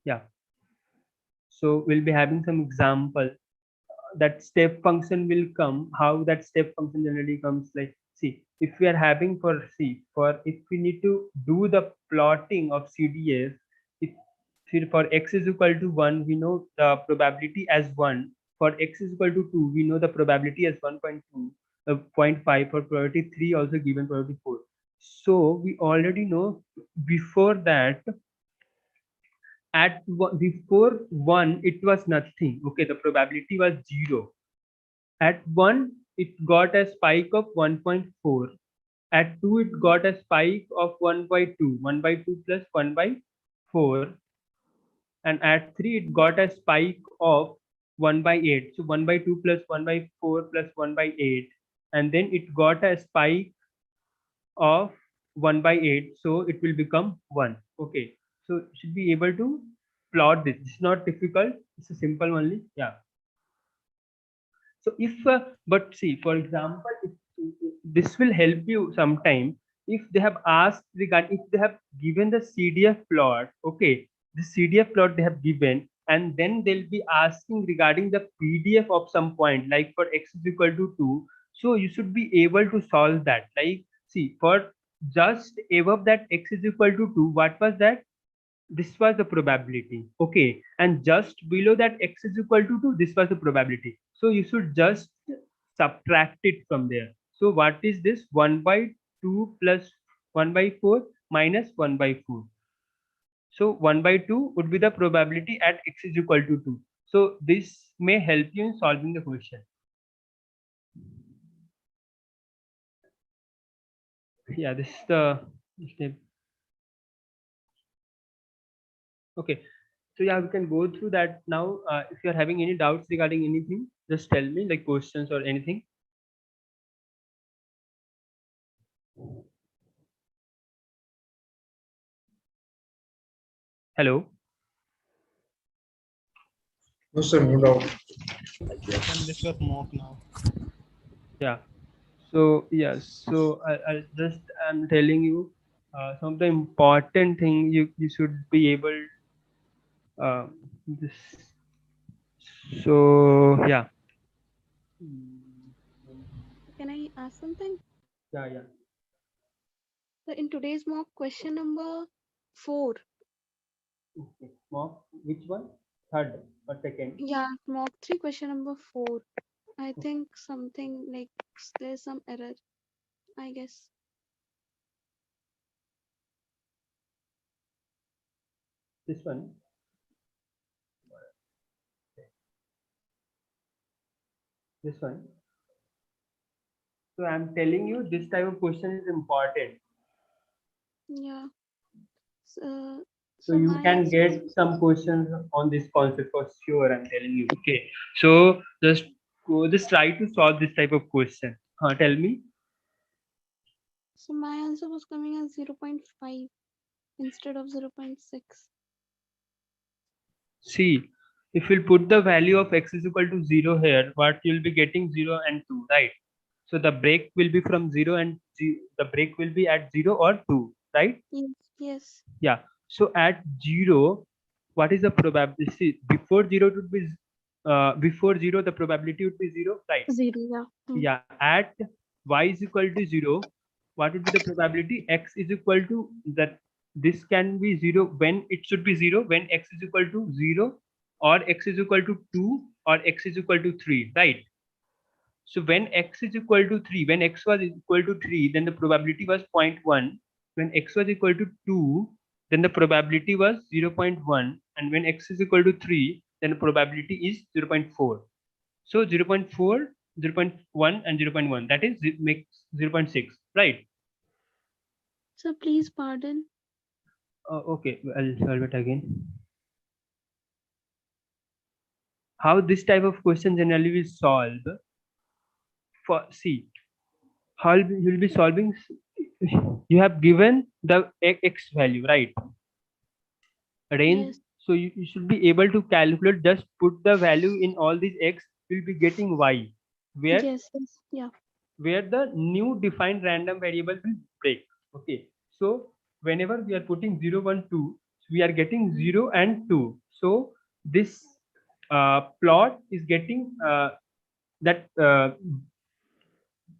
yeah. So we'll be having some example. That step function will come. How that step function generally comes, like, see, if we are having if we need to do the plotting of CDF, if for x is equal to 1, we know the probability as 1. For x is equal to 2, we know the probability as 1.2, 0.5. For probability 3 also given probability 4. So we already know before that before 1 it was nothing. Okay, the probability was 0. At 1 it got a spike of 1.4. At 2 it got a spike of 1 by 2, 1 by 2 plus 1 by 4. And at 3 it got a spike of 1 by 8. So 1 by 2 plus 1 by 4 plus 1 by 8. And then it got a spike of 1 by 8. So it will become 1. Okay, so you should be able to plot this. It's not difficult, it's a simple only. Yeah. So if but see, for example, if this will help you sometime if they have asked regarding, if they have given the CDF plot. Okay, the CDF plot they have given, and then they'll be asking regarding the PDF of some point, like for x is equal to 2. So you should be able to solve that. Like, see, for just above that x is equal to 2, what was that? This was the probability. Okay, and just below that x is equal to 2, this was the probability. So you should just subtract it from there. So what is this? 1 by 2 plus 1 by 4 minus 1 by 4. So 1 by 2 would be the probability at x is equal to 2. So this may help you in solving the question. Yeah, this is the step. Okay, so yeah, we can go through that now. If you're having any doubts regarding anything, just tell me, like questions or anything. Hello. No, sir, no doubt. Can discuss more now. Yeah. So yes. So I'll just, I'm telling you some of the important thing you should be able. This. So yeah. Can I ask something? Yeah. So in today's mock, question number 4. Okay. Mock, which one? Third or second? Yeah, mock 3, question number 4. I think something like there's some error, I guess. This one. This one. So I'm telling you, this type of question is important. Yeah. So, So you my can answer get is some questions on this concept for sure. I'm telling you. Okay. So just try to solve this type of question. Tell me. so my answer was coming as 0.5 instead of 0.6. See, if we'll put the value of x is equal to 0 here, what you'll be getting 0 and 2, right? So the break will be from 0 and the break will be at 0 or 2, right? Yes, yes. Yeah. So at 0, what is the probability? See, before 0 would be before 0 the probability would be 0, right? 0, yeah. Yeah. At y is equal to 0, what would be the probability? X is equal to that. This can be 0 when it should be 0 when x is equal to 0 or x is equal to 2 or x is equal to 3, right? So when x is equal to 3, when x was equal to 3, then the probability was 0.1. When x was equal to 2, then the probability was 0.1. And when x is equal to 3, then the probability is 0.4. So 0.4, 0.1 and 0.1, that is makes 0.6, right? So please pardon. Okay, I'll solve it again. How this type of question generally we solve? For see, how you'll be solving. You have given the x value, right? Range. Yes. So you should be able to calculate. Just put the value in all these x. You'll be getting y, where Yes, yes, yeah. where the new defined random variable will break. Okay. So whenever we are putting 0, 1, 2, we are getting 0 and 2. So this plot is getting that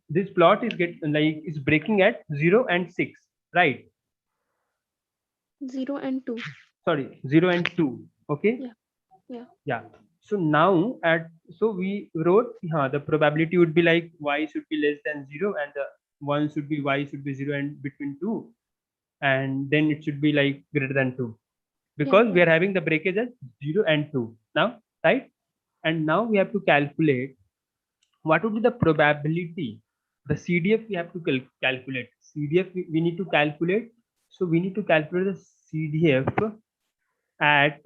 this plot is is breaking at 0 and 6, right? 0 and 2. Sorry, 0 and 2. Okay. Yeah, yeah. Yeah. So now we wrote the probability would be like y should be less than 0 and the 1 should be y should be 0 and between 2, and then it should be like greater than 2 because we are having the breakage at 0 and 2 now, right? And now we have to calculate what would be the probability. The CDF we have to calculate. CDF we need to calculate. So we need to calculate the CDF at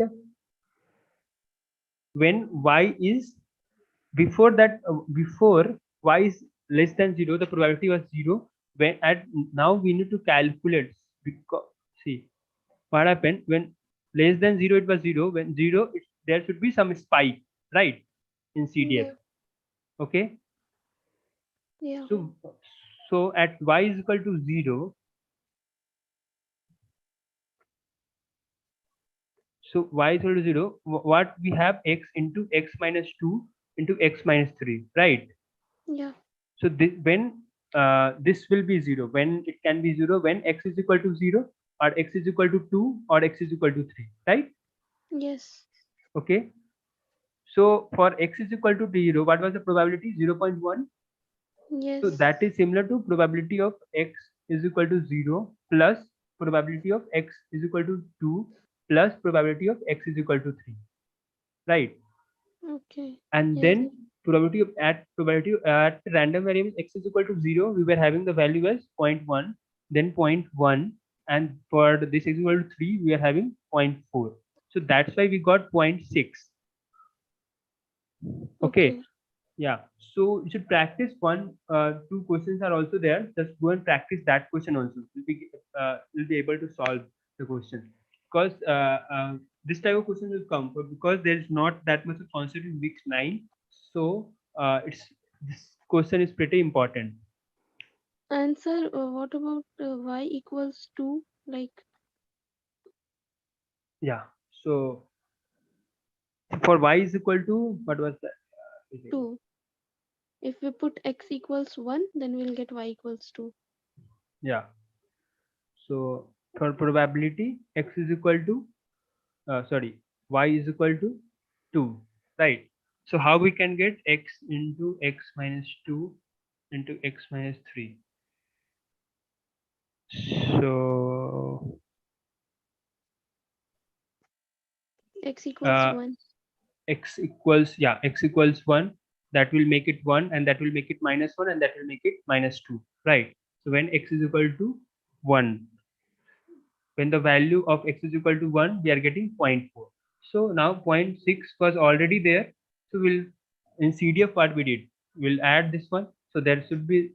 when y is before that before y is less than 0, the probability was 0. When at now we need to calculate, because see what happened when less than 0 it was 0, when 0 there should be some spike, right, in CDF. Yeah. Okay. Yeah. So at y is equal to 0, so y is equal to 0, what we have x into x minus 2 into x minus 3, right? Yeah. So when this will be 0, when it can be 0 when x is equal to 0 or x is equal to 2 or x is equal to 3, right? Yes. Okay. So for x is equal to 0, what was the probability? 0.1. Yes. So that is similar to probability of x is equal to 0 plus probability of x is equal to 2 plus probability of x is equal to 3, right? Okay. And Yes. then probability at random variable x is equal to 0, we were having the value as 0.1, then 0.1, and for this x is equal to 3, we are having 0.4. So that's why we got 0.6. Okay. Yeah. So you should practice two questions are also there. Just go and practice that question also. You'll be able to solve the question, because this type of question will come because there is not that much of concept in week 9. So this question is pretty important. And sir, what about y equals 2? Like, Yeah. So for y is equal to, what was that? 2. If we put x equals 1, then we'll get y equals 2. Yeah. So for probability, x is equal to y is equal to 2, right? So how we can get x into x minus 2 into x minus 3? So X equals 1. x equals 1. That will make it 1, and that will make it minus 1, and that will make it minus 2, right? So when x is equal to 1, when the value of x is equal to 1, we are getting 0.4. So now 0.6 was already there. So we'll, in CDF, what we did, we'll add this one. So there should be,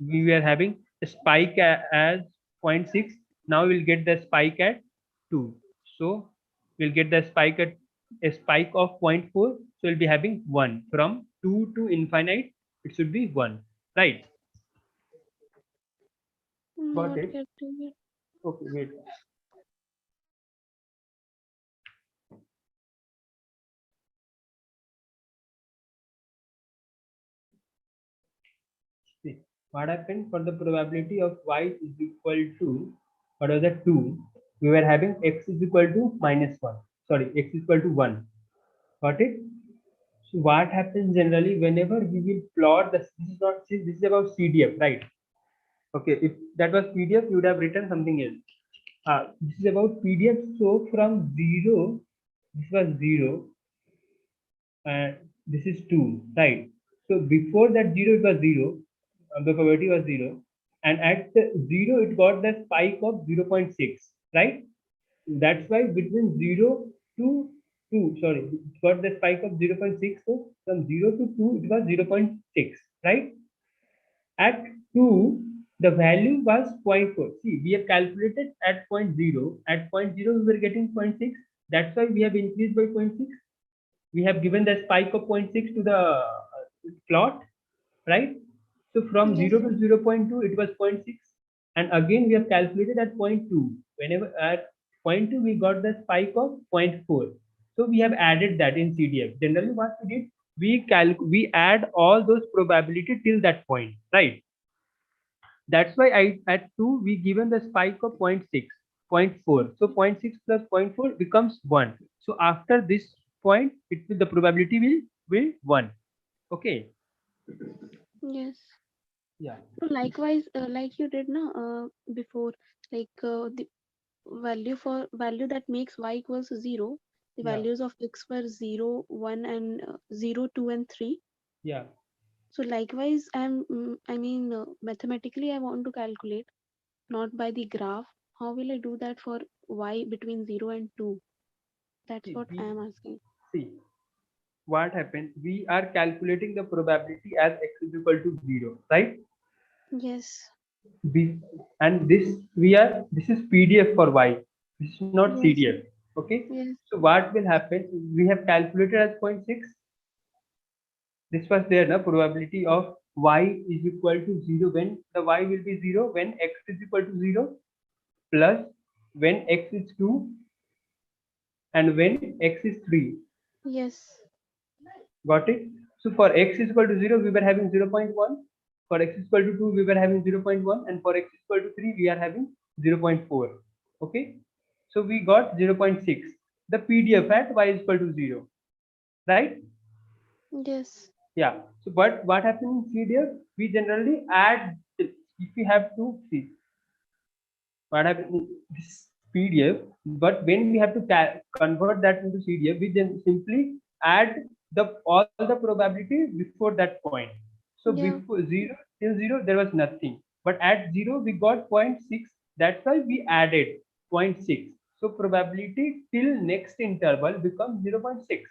we were having a spike as 0.6. Now we'll get the spike at 2. So we'll get the spike at a spike of 0.4. So we'll be having 1 from 2 to infinite. It should be 1, right? Got Not it? getting it. Okay, wait. See, what happened for the probability of y is equal to, what was that, 2? We were having x is equal to minus 1. Sorry, x is equal to 1. Got it? So what happens generally whenever we will plot this is not, this is about CDF, right? Okay, if that was PDF, you would have written something else. This is about PDF. So from 0, this was 0, and this is 2, right? So before that 0, it was 0, the probability was 0, and at the 0, it got the spike of 0.6, right? That's why between 0 to 2, sorry, it got the spike of 0.6. So from 0 to 2, it was 0.6, right? At 2, the value was 0.4. See, we have calculated at 0.0. At 0.0, we were getting 0.6. That's why we have increased by 0.6. We have given the spike of 0.6 to the plot, right? So from 0 to 0.2, it was 0.6. And again, we have calculated at 0.2. Whenever at 0.2, we got the spike of 0.4. So we have added that in CDF. Generally, what we did, we add all those probability till that point, right? That's why at 2, we given the spike of 0.6, 0.4. So 0.6 plus 0.4 becomes 1. So after this point, the probability will 1. Okay. Yes. Yeah. So likewise, like you did now before, like the value that makes y equals 0, the Yeah. values of x were 0, 1, and 0, 2, and 3. Yeah. So likewise, mathematically, I want to calculate, not by the graph. How will I do that for y between 0 and 2? That's what I am asking. See, what happened? We are calculating the probability as x is equal to 0, right? Yes. And this is PDF for y. This is not Yes. CDF. Okay. Yes. So what will happen? We have calculated as 0.6. This was there, na, probability of y is equal to 0 when the y will be 0 when x is equal to 0, plus when x is 2, and when x is 3. Yes. Got it? So for x is equal to 0, we were having 0.1. For x is equal to 2, we were having 0.1. And for x is equal to 3, we are having 0.4. Okay. So we got 0.6. The PDF at y is equal to 0. Right? Yes. Yeah. So but what happens in CDF? We generally add, if we have to see what happens in this PDF, but when we have to convert that into CDF, we then simply add all the probability before that point. So Yeah. before 0 till 0 there was nothing, but at 0 we got 0.6. That's why we added 0.6. So probability till next interval becomes 0.6.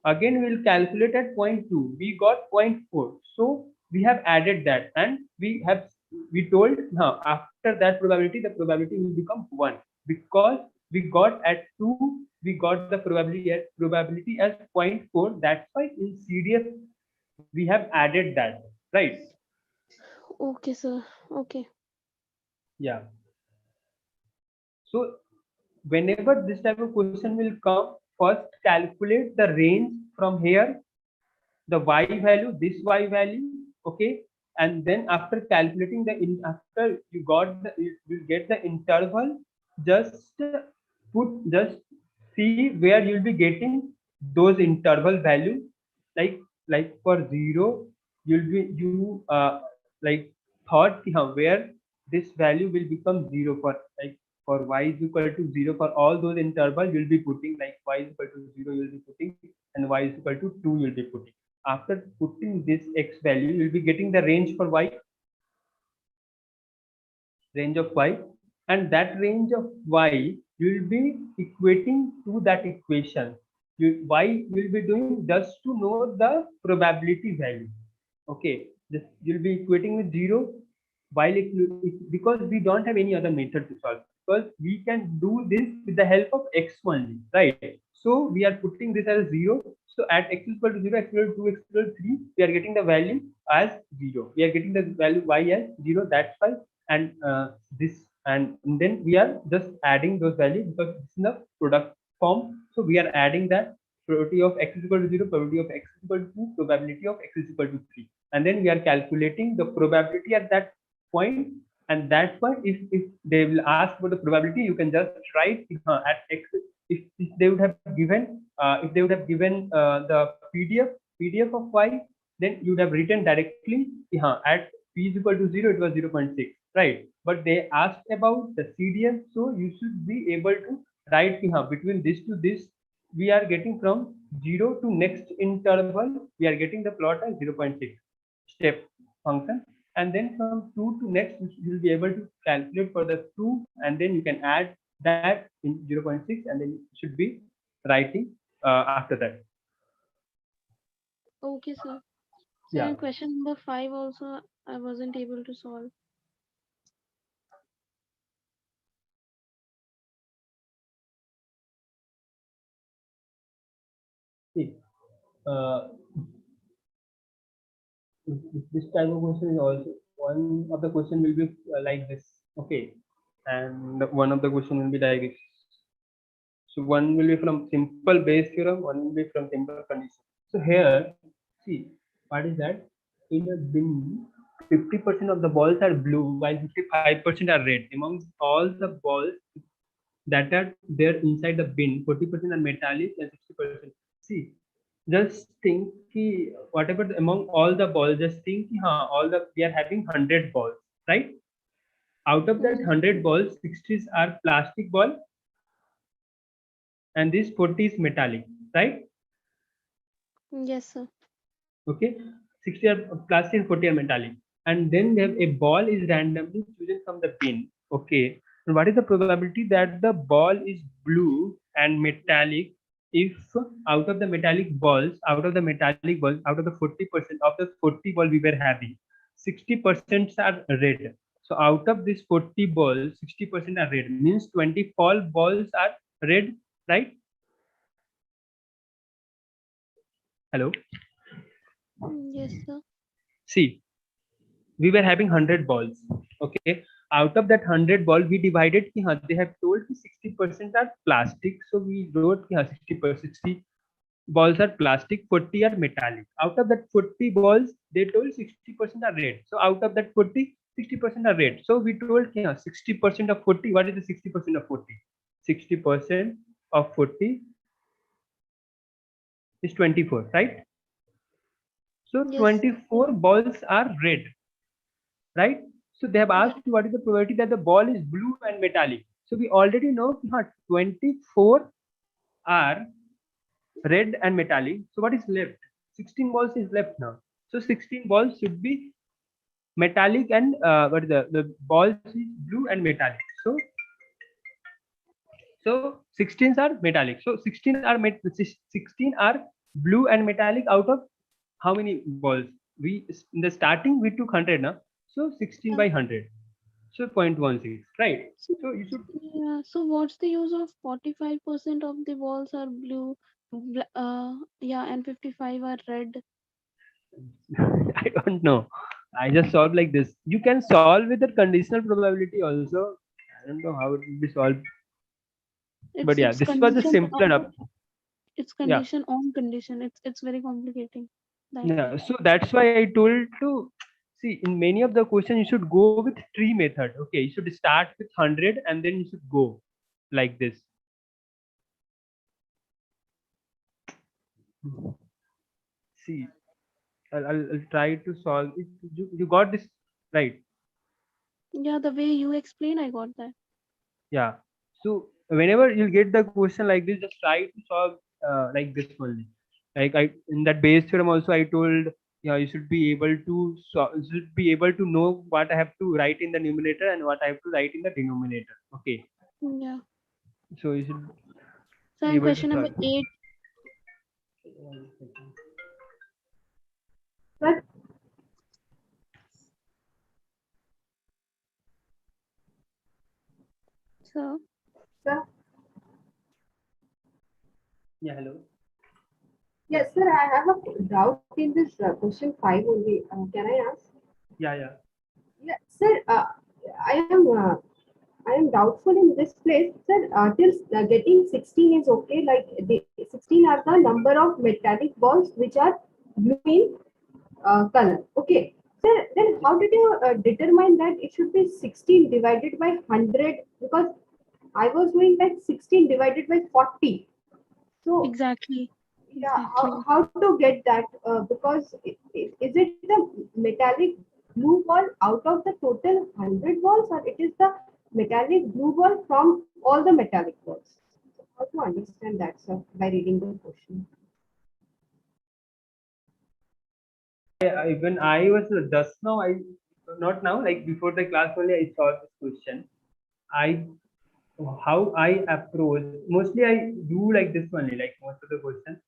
Again we'll calculate at 0.2. We got 0.4. So we have added that, and we told now after that probability, the probability will become 1, because we got at 2, we got the probability as 0.4. That's why in CDF we have added that, right? Okay, sir. Okay. Yeah. So whenever this type of question will come, first calculate the range from here, the y value, this y value, okay, and then after calculating after you got you get the interval, just see where you'll be getting those interval value, like for 0 you like thought where this value will become 0 for, like for y is equal to 0, for all those intervals you'll be putting, like y is equal to 0 you'll be putting, and y is equal to 2 you'll be putting. After putting this x value, you'll be getting the range for y, range of y, and that range of y you'll be equating to that equation. Y will be doing just to know the probability value. Okay, you'll be equating with 0, while because we don't have any other method to solve, because we can do this with the help of x only, right? So we are putting this as 0. So at x is equal to 0, x equal to 2, x equal to 3, we are getting the value as 0. We are getting the value y as 0. That's why, and this, and then we are just adding those values because it's in the product form. So we are adding that probability of x is equal to 0, probability of x is equal to 2, probability of x is equal to 3, and then we are calculating the probability at that point. And that's why if they will ask for the probability, you can just write at x. If they would have given the PDF of y, then you would have written directly at p is equal to 0, it was 0.6, right? But they asked about the CDF, so you should be able to write between this to this, we are getting from 0 to next interval, we are getting the plot as 0.6 step function, and then from 2 to next you will be able to calculate for the 2, and then you can add that in 0.6, and then you should be writing after that. Okay, sir. Yeah. So question number 5 also I wasn't able to solve. See, this type of question is also, one of the question will be like this, okay, and one of the question will be like this. So one will be from simple base theorem, one will be from simple condition. So here, see, what is that? In a bin, 50% of the balls are blue while 55% are red. Among all the balls that are there inside the bin, 40% are metallic and 60%. See, just think whatever among all the balls, just think we are having 100 balls, right? Out of that 100 balls, 60 are plastic ball, and this 40 is metallic, right? Yes, sir. Okay, 60 are plastic and 40 are metallic, and then we have a ball is randomly chosen from the bin. Okay, and what is the probability that the ball is blue and metallic? If out of the metallic balls, out of the 40% of the 40 ball we were having, 60% are red. So out of this 40 balls, 60% are red, means 24 balls are red, right? Hello. Yes, sir. See, we were having 100 balls. Okay, out of that 100 ball, we divided. They have told 60% are plastic, so we wrote 60 balls are plastic, 40 are metallic. Out of that 40 balls, they told 60% are red. So out of that 40, 60% are red. So we told 60% of 40. What is the 60% of 40? 60% of 40 is 24, right? So Yes. 24 balls are red, right? So they have asked what is the probability that the ball is blue and metallic. So we already know 24 are red and metallic. So what is left? 16 balls is left now. So 16 balls should be metallic, and what is the balls is blue and metallic. So 16s are metallic. So 16 are blue and metallic out of how many balls? We in the starting we took 100 now. So 16 by 100. So 0.16, right? So you should. Yeah. So what's the use of 45% of the balls are blue? Yeah, and 55 are red. I don't know. I just solved like this. You can solve with the conditional probability also. I don't know how it will be solved. But yeah, this was a simple enough. It's condition on condition. It's very complicating. Yeah. So that's why I told to See, in many of the questions, you should go with tree method. Okay, you should start with 100 and then you should go like this. See, I'll try to solve it. You got this right? Yeah, the way you explain, I got that. Yeah. So whenever you'll get the question like this, just try to solve like this only. Like I in that base theorem also I told, yeah, you should be able to you should be able to know what I have to write in the numerator and what I have to write in the denominator. Okay. Yeah. So you should So be in able to question number solve. 8, Sir, so sir. Yeah, hello. Yes, sir. I have a doubt in this question 5 only. Can I ask? Yeah, yeah. Yeah, sir. I am doubtful in this place, sir. Till getting 16 is okay. Like the 16 are the number of metallic balls which are blue in color. Okay, sir. Then how did you determine that it should be 16 divided by 100? Because I was doing like 16 divided by 40. So exactly. yeah, Exactly. how to get that? Because is it the metallic blue ball out of the total 100 balls, or it is the metallic blue ball from all the metallic balls? So how to understand that, sir, by reading the question? When I was just now, I not now, like before the class only, I saw this question. How I approach, mostly I do like this only, like most of the questions.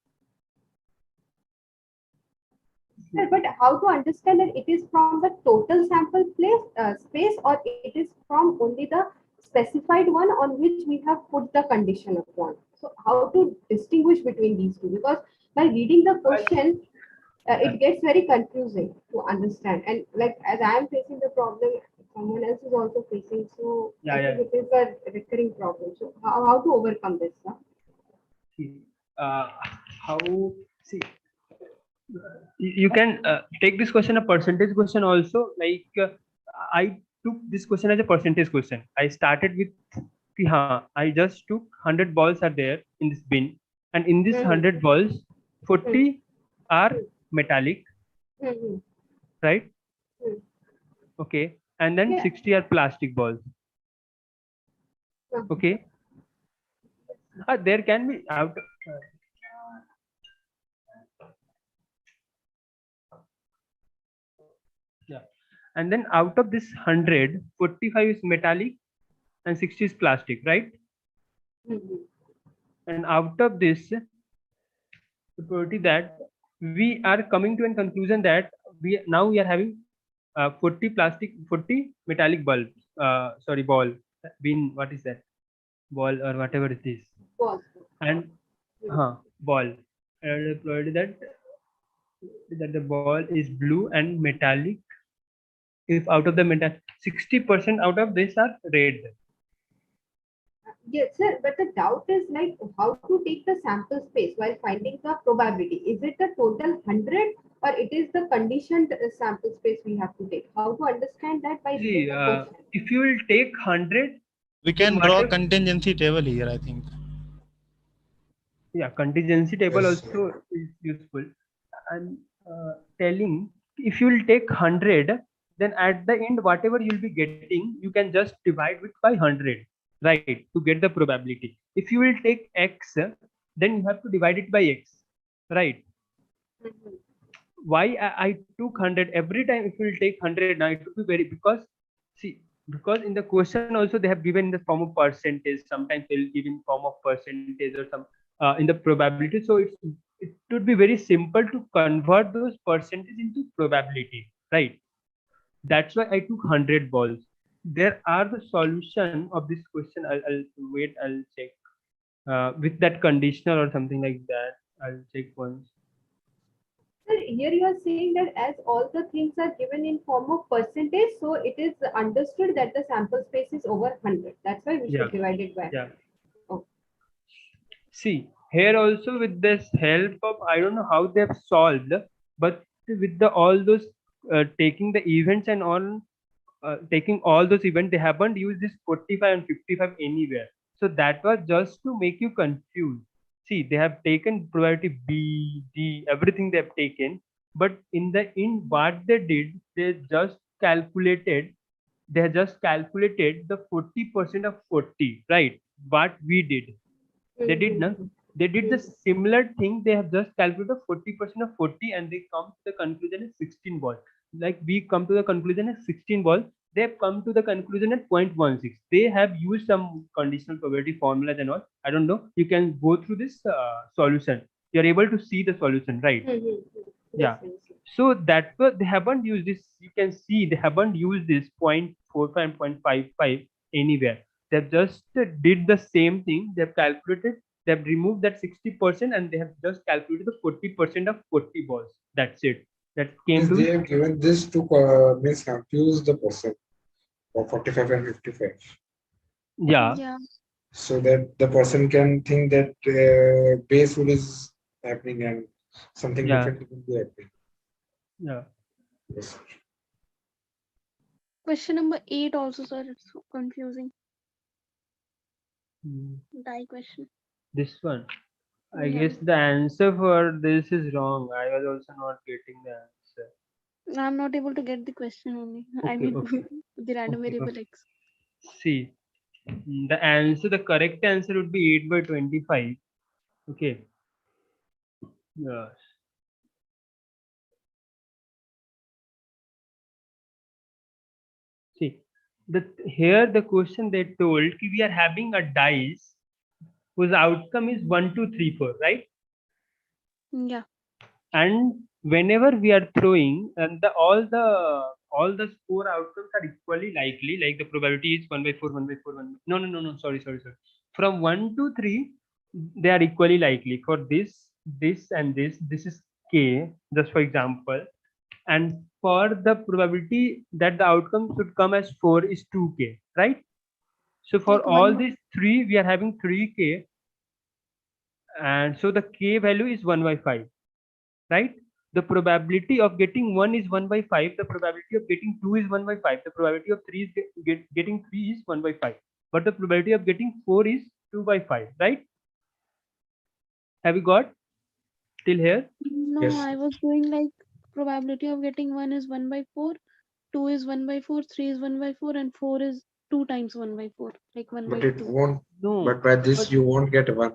Sir, but how to understand that it is from the total sample space, or it is from only the specified one on which we have put the condition upon? So how to distinguish between these two? Because by reading the question, it gets very confusing to understand. And like as I am facing the problem, someone else is also facing. So Yeah, I yeah. think it is a recurring problem. So how to overcome this, sir? See, how see you can take this question a percentage question also. Like I took this question as a percentage question. I started with I just took 100 balls are there in this bin, and in this 100 balls 40 are metallic, right? Okay, and then 60 are plastic balls. Okay, there can be out yeah, and then out of this 100, 45 is metallic and 60 is plastic, right? And out of this, the probability that we are coming to a conclusion that we are having 40 metallic bulbs. Ball. Bin, what is that? Ball or whatever it is. Ball. And ball. And the probability that the ball is blue and metallic. If out of the metal, 60% out of this are red. Yes, sir. But the doubt is like how to take the sample space while finding the probability. Is it the total 100 or it is the conditioned sample space we have to take? How to understand that by reading the question? If you will take 100, we can draw a contingency table here, I think. Yeah, contingency table Yes, also is useful. And telling if you will take 100, then at the end, whatever you'll be getting, you can just divide with by 100, right? To get the probability. If you will take x, then you have to divide it by x, right? Why I took 100 every time? If you will take 100 now, it will be very, because in the question also they have given in the form of percentage. Sometimes they will give in form of percentage or some in the probability. So it would be very simple to convert those percentage into probability, right? That's why I took 100 balls. There are the solution of this question. I'll wait. I'll check with that conditional or something like that. I'll check once. Sir, here you are saying that as all the things are given in form of percentage, so it is understood that the sample space is over 100. That's why we should divide it by. Yeah. Oh. See, here also with this help of, I don't know how they have solved, but with all those taking the events and on taking all those events, they haven't used this 45 and 55 anywhere. So that was just to make you confused. See, they have taken probability B, D, everything they have taken, but in what they did, they just calculated the 40% of 40, right? What we did. They did not. They did the similar thing. They have just calculated 40% of 40 and they come to the conclusion is 16 ball. Like we come to the conclusion is 16 ball. They have come to the conclusion at 0.16. They have used some conditional probability formulas and all. I don't know. You can go through this solution. You're able to see the solution, right? Yeah. So that they haven't used this. You can see they haven't used this 0.45 and 0.55 anywhere. They've just did the same thing. They've calculated. They've removed that 60% and they have just calculated the 40% of 40 balls. That's it. That came to. They have given this to means confuse the person for 45 and 55. Yeah. Yeah. So that the person can think that base rule is happening and something different will be happening. Yeah. Yes. Question number 8 also, sir. It's so confusing. Die question. This one. I guess the answer for this is wrong. I was also not getting the answer. I'm not able to get the question only. I Okay, need okay. the random variable x. See, the correct answer would be 8 by 25. Okay. Yes. See, here the question they told we are having a dice whose outcome is 1, 2, 3, 4, right? Yeah. And whenever we are throwing, and all the four outcomes are equally likely. Like the probability is 1 by 4, 1 by 4, 1. No. Sorry. From 1 to 3, they are equally likely. For this, and this is k. Just for example, and for the probability that the outcome should come as 4 is 2k, right? So for Like all one. these three, we are having 3k, and so the k value is 1 by 5, right? The probability of getting 1 is 1 by 5. The probability of getting 2 is 1 by 5. The probability of 3 is getting 3 is 1 by 5. But the probability of getting 4 is 2 by 5, right? Have you got till here? No, Yes. I was doing like probability of getting 1 is 1 by 4, 2 is 1 by 4, 3 is 1 by 4, and 4 is 2 times 1 by 4, like 1 But by it 2. won't. No. But by this But you won't get one.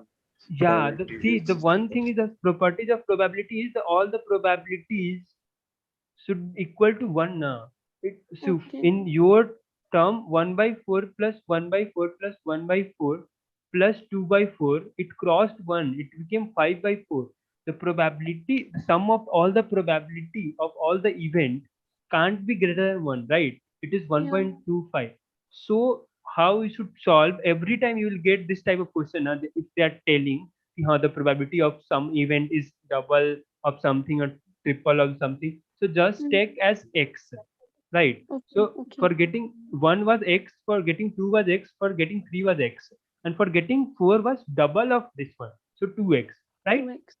yeah, the one thing is the properties of probability is all the probabilities should equal to 1 now. So Okay. in your term 1 by 4 plus 1 by 4 plus 1 by 4 plus 2 by 4, it crossed 1, it became 5 by 4. The probability, the sum of all the probability of all the event can't be greater than 1, right? It is 1.25. So how you should solve, every time you will get this type of question, if they are telling how the probability of some event is double of something or triple of something, so just take as x, right? So for getting 1 was x, for getting 2 was x, for getting 3 was x, and for getting 4 was double of this one, so 2x, right? 2x.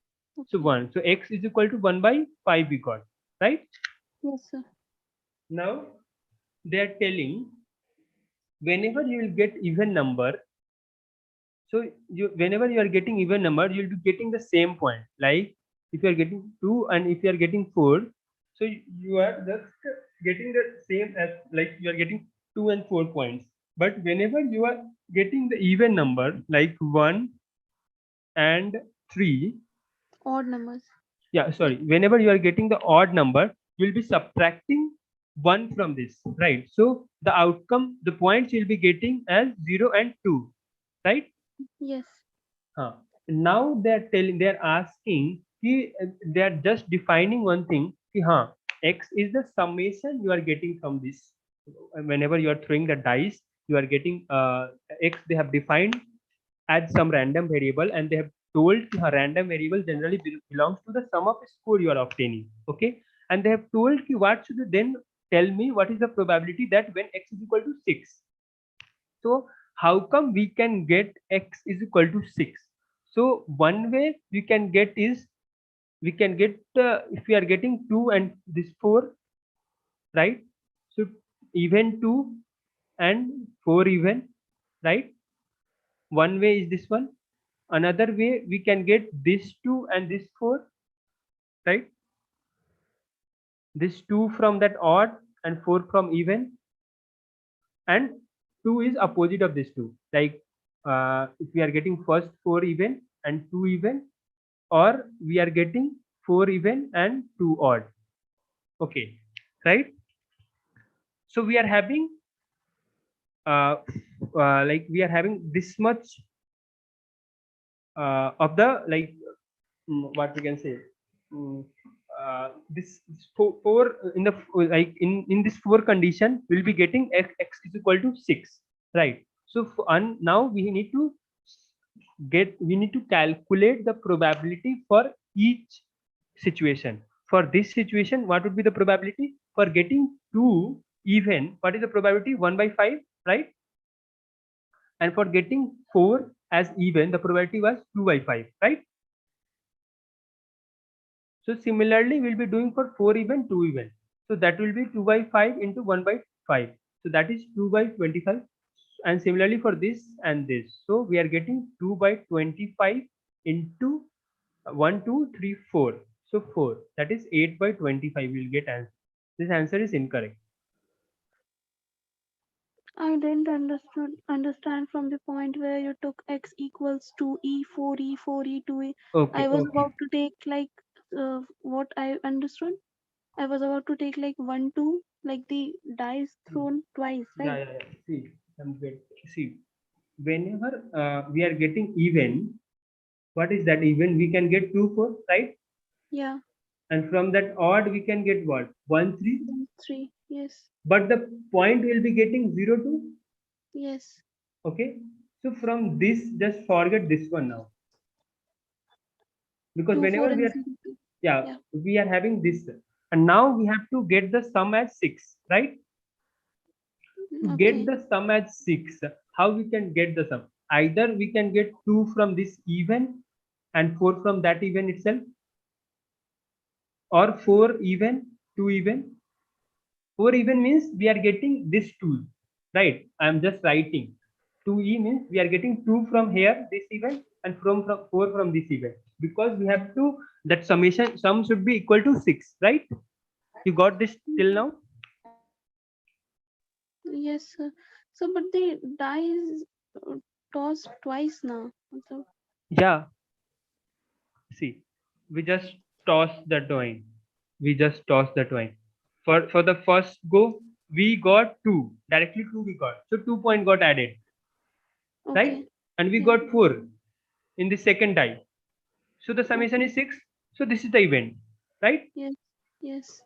So 1, so x is equal to 1 by 5 we got, right? Yes, sir. Now they are telling whenever you will get even number, so whenever you are getting even number, you'll be getting the same point. Like if you are getting 2 and if you are getting 4, so you are just getting the same as, like you are getting 2 and 4 points. But whenever you are getting the even number like 1 and 3, Odd numbers. yeah, sorry, whenever you are getting the odd number, you'll be subtracting 1 from this, right? So the outcome, the points you'll be getting as 0 and 2, right? Yes. Now they're asking, they are just defining one thing, x is the summation you are getting from this. Whenever you are throwing the dice, you are getting x, they have defined as some random variable, and they have told a random variable generally belongs to the sum of score you are obtaining. Okay, and they have told what should you then tell me what is the probability that when x is equal to 6. So how come we can get x is equal to 6? So one way we can get is, we can get if we are getting 2 and this 4, right? So even 2 and 4 even, right? One way is this one. Another way we can get this 2 and this 4, right? This 2 from that odd and 4 from even, and 2 is opposite of this 2. Like if we are getting first 4 even and 2 even, or we are getting 4 even and 2 odd. Okay, right? So we are having like we are having this much of the like what we can say, mm, this four in the like in this 4 condition we'll be getting x is equal to 6, right? So now we need to calculate the probability for each situation. For this situation, what would be the probability for getting 2 even? What is the probability? 1/5, right? And for getting 4 as even, the probability was 2/5, right? So similarly, we'll be doing for 4 even, 2 even. So that will be 2/5 into 1/5. So that is 2/25. And similarly for this and this. So we are getting 2/25 into 1, 2, 3, 4. So 4. That is 8/25. We'll get answer. This answer is incorrect. I didn't understand from the point where you took x equals 2e, 4e, 4e, 2e. Okay. I was Okay. about to take like what I understood. I was about to take like 1, 2, like the dice thrown twice, Yeah, right? yeah, yeah. See, see, whenever we are getting even, what is that even? We can get 2, 4, right? Yeah. And from that odd, we can get what? 1, 3. 1, 3. Yes. But the point will be getting 0, 2. Yes. Okay. So from this, just forget this one now. Because 2, 4 whenever we and are, 0, 2. yeah, we are having this. And now we have to get the sum as 6, right? To get the sum as 6, how we can get the sum? Either we can get 2 from this even and 4 from that even itself, or 4 even, 2 even. 4 even means we are getting this 2, right? I am just writing. 2e means we are getting 2 from here, this even, and from 4 from this even. Because we have to, that sum should be equal to 6, right? You got this till now? Yes, sir. So, but the die is tossed twice now. So, Yeah. See, we just toss the coin. We just toss the coin. For the first go, we got 2. Directly 2 we got. So 2 point got added. Right? And we got 4 in the second die. So the summation is 6. So this is the event. Right? yes, yes.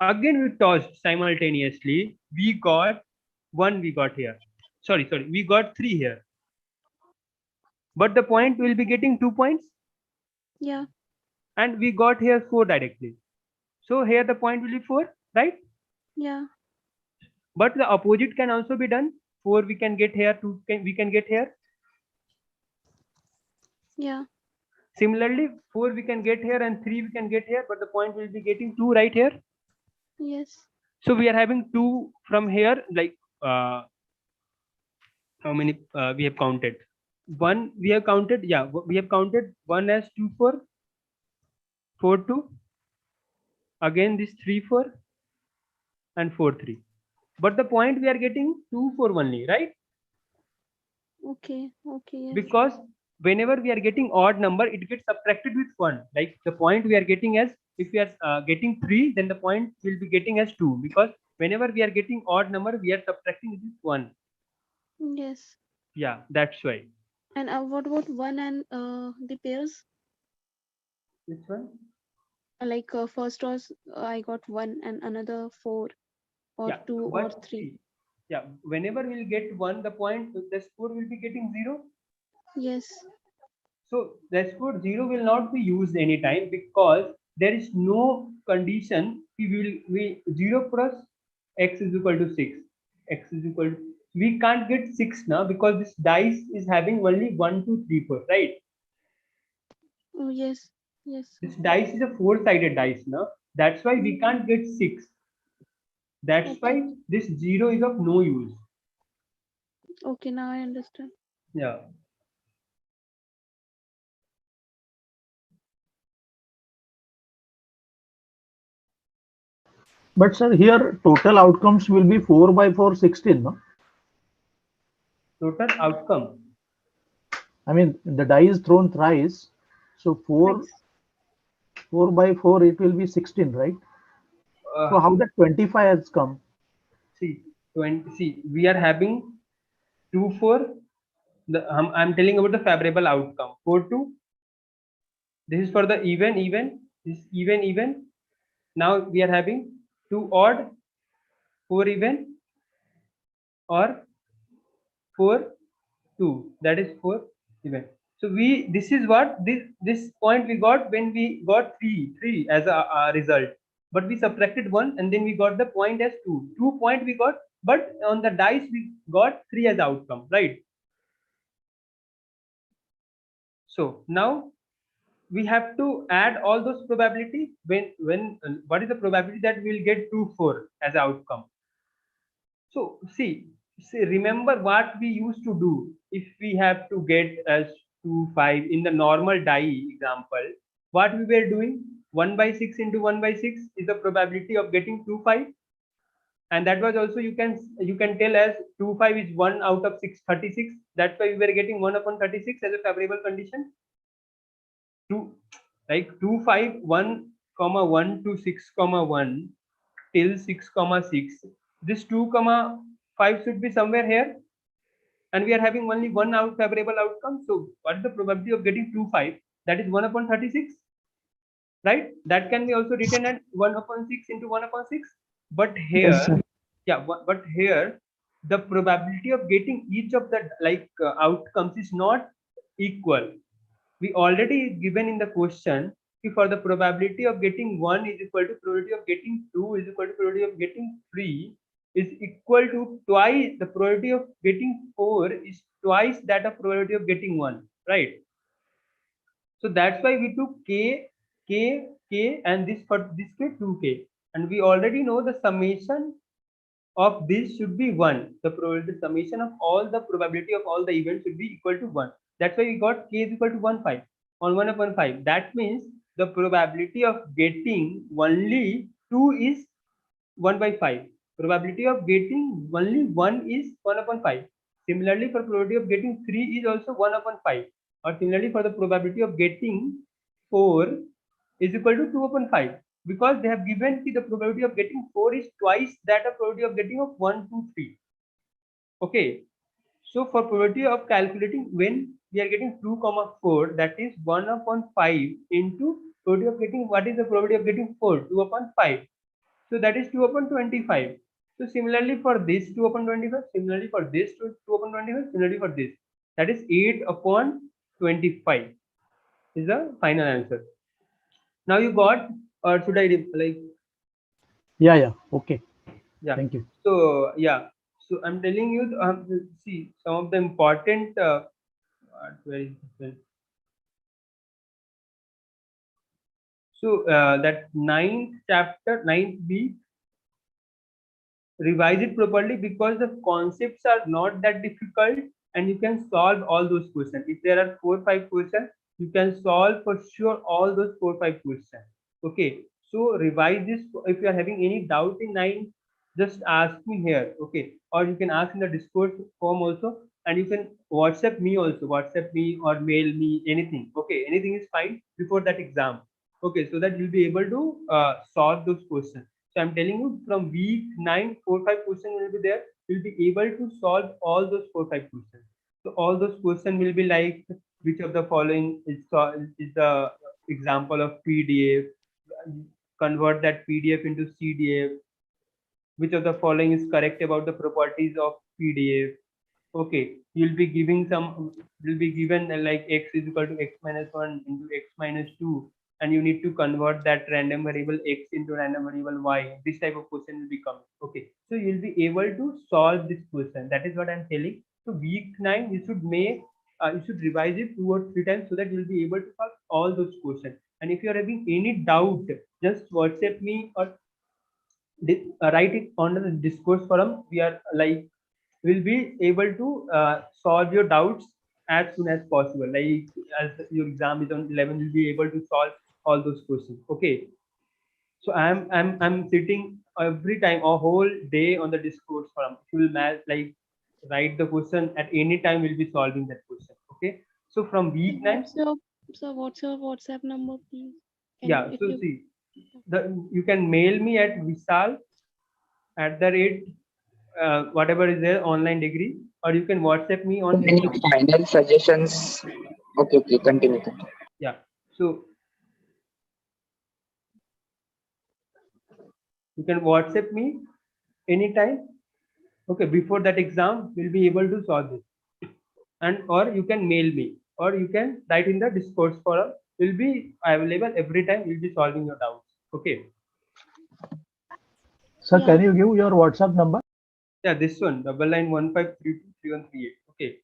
Again we tossed simultaneously. We got 1 we got here. Sorry. We got 3 here. But the point will be getting 2 points. Yeah. And we got here 4 directly. So here the point will be 4, right? Yeah. But the opposite can also be done. 4 we can get here, 2 we can get here. Yeah. Similarly, 4 we can get here and 3 we can get here, but the point will be getting 2 right here. Yes. So we are having 2 from here, like how many we have counted? 1 we have counted, yeah, we have counted 1 as 2, 4, 4, 2. Again this 3, 4 and 4, 3. But the point we are getting 2, 4 only, right? Okay. Yes. Because whenever we are getting odd number, it gets subtracted with 1. Like the point we are getting as, if we are getting 3, then the point will be getting as 2, because whenever we are getting odd number, we are subtracting with 1. Yes. Yeah, that's why. And what about 1 and the pairs? Which one? Like first was I got 1 and another 4 or Yeah, 2 or 3. Yeah, whenever we'll get 1, the point, the score will be getting 0. Yes. So the score 0 will not be used anytime, because there is no condition we 0 plus x is equal to 6. X is equal to, we can't get 6 now, because this dice is having only 1, 2, 3, 4, right? Oh yes. Yes. This dice is a 4-sided dice now. That's why we can't get 6. That's why this 0 is of no use. Okay, now I understand. Yeah. But sir, here total outcomes will be 4 by 4, 16, no? Total outcome. I mean, the die is thrown thrice, so 4 by 4, it will be 16, right? So how that 25 has come? See, 20. See, we are having 2, 4. I'm telling about the favorable outcome. 4, 2. This is for the even. This is even. Now we are having 2 odd, 4 even, or 4, 2. That is 4 even. So this is what this point we got when we got 3 as a result. But we subtracted 1 and then we got the point as 2. 2 point we got, but on the dice we got 3 as outcome, right? So now we have to add all those probability when what is the probability that we'll get 2, 4 as outcome. So see, remember what we used to do if we have to get as 2, 5 in the normal die example. What we were doing, 1 by 6 into 1 by 6 is the probability of getting 2, 5, and that was also you can tell as 2, 5 is 1 out of 6, 36. That's why we were getting 1 upon 36 as a favorable condition. 2 like 2, 5, 1 comma 1 to 6 comma 1 till 6 comma 6. This 2 comma 5 should be somewhere here, and we are having only one favorable outcome. So what is the probability of getting 2, 5? That is 1 upon 36, right? That can be also written as 1 upon 6 into 1 upon 6. But here, Yes, sir. yeah, but here the probability of getting each of the outcomes is not equal. We already given in the question, for the probability of getting 1 is equal to probability of getting 2 is equal to probability of getting 3 is equal to twice the probability of getting 4 is twice that of probability of getting 1, right? So that's why we took k, and this for this k 2k, and we already know the summation of this should be 1. The probability summation of all the probability of all the events should be equal to 1. That's why we got k is equal to 1, 5 on 1 upon 5. That means the probability of getting only 2 is 1 by 5. Probability of getting only 1 is 1 upon 5. Similarly, for probability of getting 3 is also 1 upon 5. Or similarly, for the probability of getting 4 is equal to 2 upon 5. Because they have given the probability of getting 4 is twice that of probability of getting of 1, 2, 3. Okay. So for probability of calculating when we are getting 2 comma 4, that is 1 upon 5 into probability of getting, what is the probability of getting 4? 2 upon 5. So that is 2 upon 25. So similarly for this 2 upon 25, similarly for this 2 upon 25, similarly for this, that is 8 upon 25 is the final answer. Now you got, or should I like? Yeah. Okay. Yeah. Thank you. So yeah. So I'm telling you, see some of the important. Where is this? So that ninth chapter, ninth week, revise it properly because the concepts are not that difficult and you can solve all those questions. If there are 4-5 questions, you can solve for sure all those 4-5 questions. Okay, so revise this. If you are having any doubt in 9, just ask me here. Okay, or you can ask in the Discord form also, and you can WhatsApp me also. WhatsApp me or mail me, anything. Okay, anything is fine before that exam. Okay, so that you'll be able to solve those questions. So I'm telling you, from week 9, 4-5 questions will be there. You'll be able to solve all those 4-5 questions. So all those questions will be like, which of the following is the example of PDF? Convert that PDF into CDF. Which of the following is correct about the properties of PDF? Okay, you'll be giving some. Will be given like x is equal to x minus 1 into x minus 2, and you need to convert that random variable x into random variable y. This type of question will be coming. Okay, so you'll be able to solve this question. That is what I'm telling. So week 9 you should make, you should revise it 2 or 3 times so that you'll be able to solve all those questions. And if you are having any doubt, just WhatsApp me or write it on the discourse forum. We are like, will be able to solve your doubts as soon as possible. Like as your exam is on 11, you'll be able to solve all those questions. Okay. So I'm sitting every time a whole day on the discourse forum. If you will like write the question at any time, we'll be solving that question. Okay. So from week 9. What's your WhatsApp number, please? Yeah. So see, you can mail me at Vishal @ whatever is there online degree, or you can WhatsApp me on. Any final suggestions? Okay, continue. Yeah. So you can WhatsApp me anytime. Okay, before that exam, we'll be able to solve this. And or you can mail me, or you can write in the discourse forum. Will be available every time. We'll be solving your doubts. Okay. Sir, can you give your WhatsApp number? Yeah, this one, 9915323138. Okay.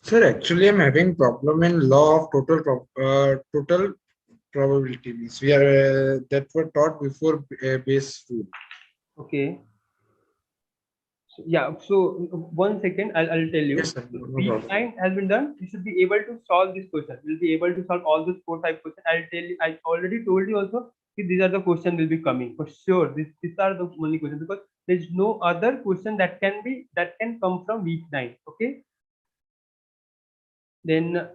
Sir, actually, I'm having problem in law of total probability. Means we are that were taught before base rule. Okay. So, yeah. So 1 second, I'll tell you. Yes, sir. No Week problem. 9 has been done. You should be able to solve this question. We'll be able to solve all those 4-5 questions. I'll tell you. I already told you also. These are the questions will be coming for sure. These are the only questions, because there's no other question that can come from week 9. Okay. Then.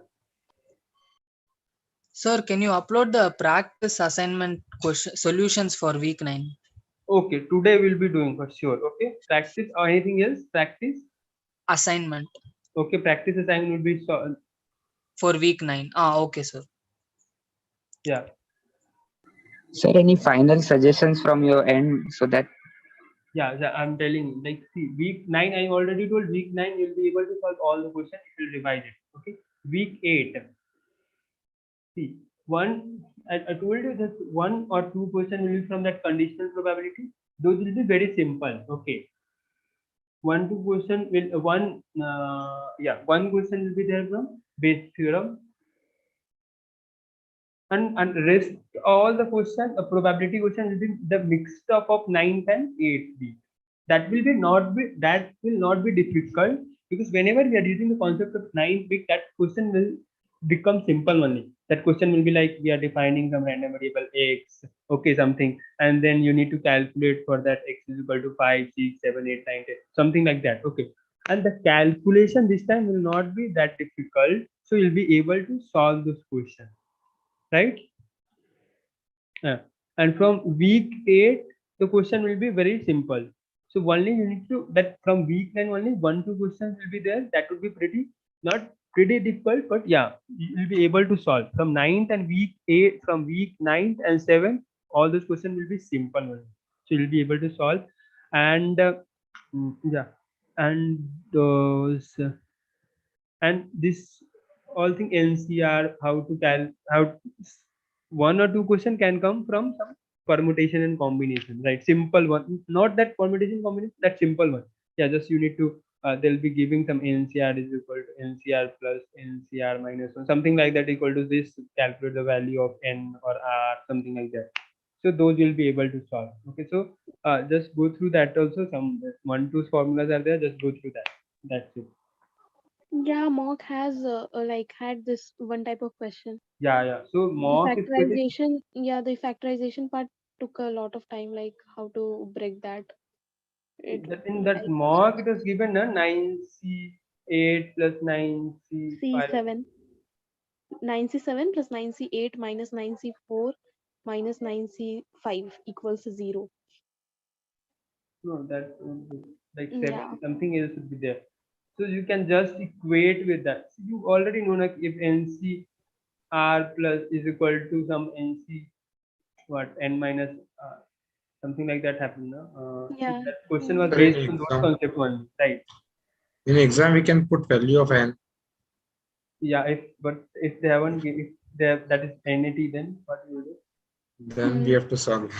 Sir, can you upload the practice assignment question solutions for week 9? Okay, today we'll be doing for sure. Okay, practice or anything else? Practice assignment. Okay, practice assignment will be for week 9. Okay, sir. Yeah. Sir, any final suggestions from your end so that? Yeah, I'm telling you. Like, see, week 9, I already told week 9 you'll be able to solve all the questions. It will revise it. Okay. Week 8. See, I told you that 1 or 2 questions will be from that conditional probability. Those will be very simple. Okay. 1-2 question will one question will be there from Bayes theorem, and rest all the question, the probability question will be the mixed up of 9th and 8th week. That will not be difficult, because whenever we are using the concept of 9th week, that question will become simple only. That question will be like, we are defining some random variable x, okay, something, and then you need to calculate for that x is equal to 5, 6, 7, 8, 9, 10, something like that. Okay, and the calculation this time will not be that difficult, so you'll be able to solve this question, right? And from week 8 the question will be very simple. So only you need to, that from week 9 only 1-2 questions will be there. That would be not pretty difficult, but yeah, you will be able to solve from 9th and week 8. From week 9th and 7th, all those questions will be simple only. So you'll be able to solve. And yeah, and those and this all thing NCR, how 1 or 2 question can come from some permutation and combination, right? Simple one, not that permutation combination, that simple one. Yeah, just you need to they'll be giving some NCR is equal to NCR plus NCR minus 1, something like that, equal to this, calculate the value of N or R, something like that. So those you'll be able to solve. Okay, so just go through that also. Some 1-2 formulas are there, just go through that. That's it. Yeah, mock has like had this one type of question. Yeah. So mock the factorization part took a lot of time, like how to break that. In that mock, it was given 9C8 plus 9C5. C7. 9C7 plus 9C8 minus 9C4 minus 9C5 equals 0. No, that like 7, something else would be there. So you can just equate with that. So you already know, like, if NCR plus is equal to some NC N minus something like that happened. That question was based on those concept only, right? In exam, we can put value of N. Yeah, if they haven't given, if that is NAT, then what do you do? Then we have to solve.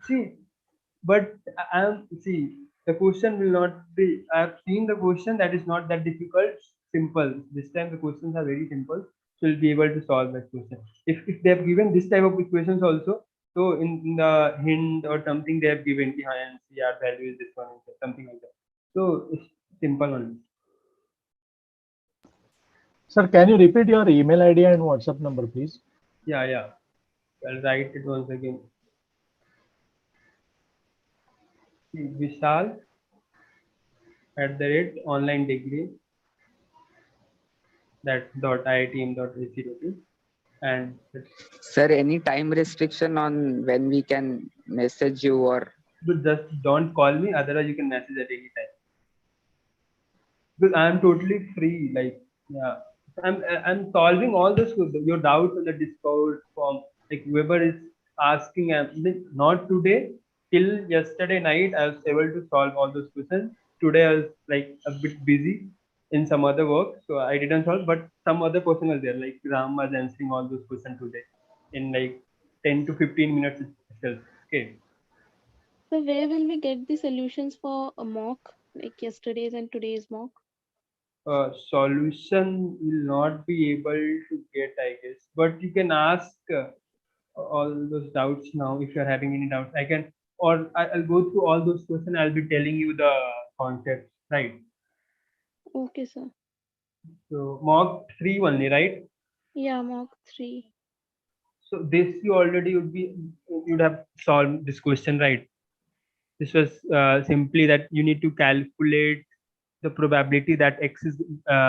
See, but the question will not be. I've seen the question that is not that difficult, simple. This time the questions are very simple, so you'll be able to solve that question. If they have given this type of equations also, So in the hint or something they have given the NCR value is this one, something like that. So it's simple only. Sir, can you repeat your email ID and WhatsApp number, please? Yeah. I'll write it once again. Vishal @online degree .iitm.ac.in and Sir, any time restriction on when we can message you or? just don't call me, otherwise you can message at any time. Because I'm totally free. Like, yeah, I'm solving all this your doubts on the Discord form. Like whoever is asking, not today. Till yesterday night, I was able to solve all those questions. Today I was like a bit busy in some other work, so I didn't solve. But some other person was there. Like Ram was answering all those questions today in like 10 to 15 minutes itself. Okay. So where will we get the solutions for a mock, like yesterday's and today's mock? Solution will not be able to get, I guess, but you can ask all those doubts now if you're having any doubts. I can, or I'll go through all those questions. I'll be telling you the concepts, right? Okay, sir. So mock 3 only, right? Yeah, mock 3. So this you already you'd have solved this question, right? This was simply that you need to calculate the probability that x is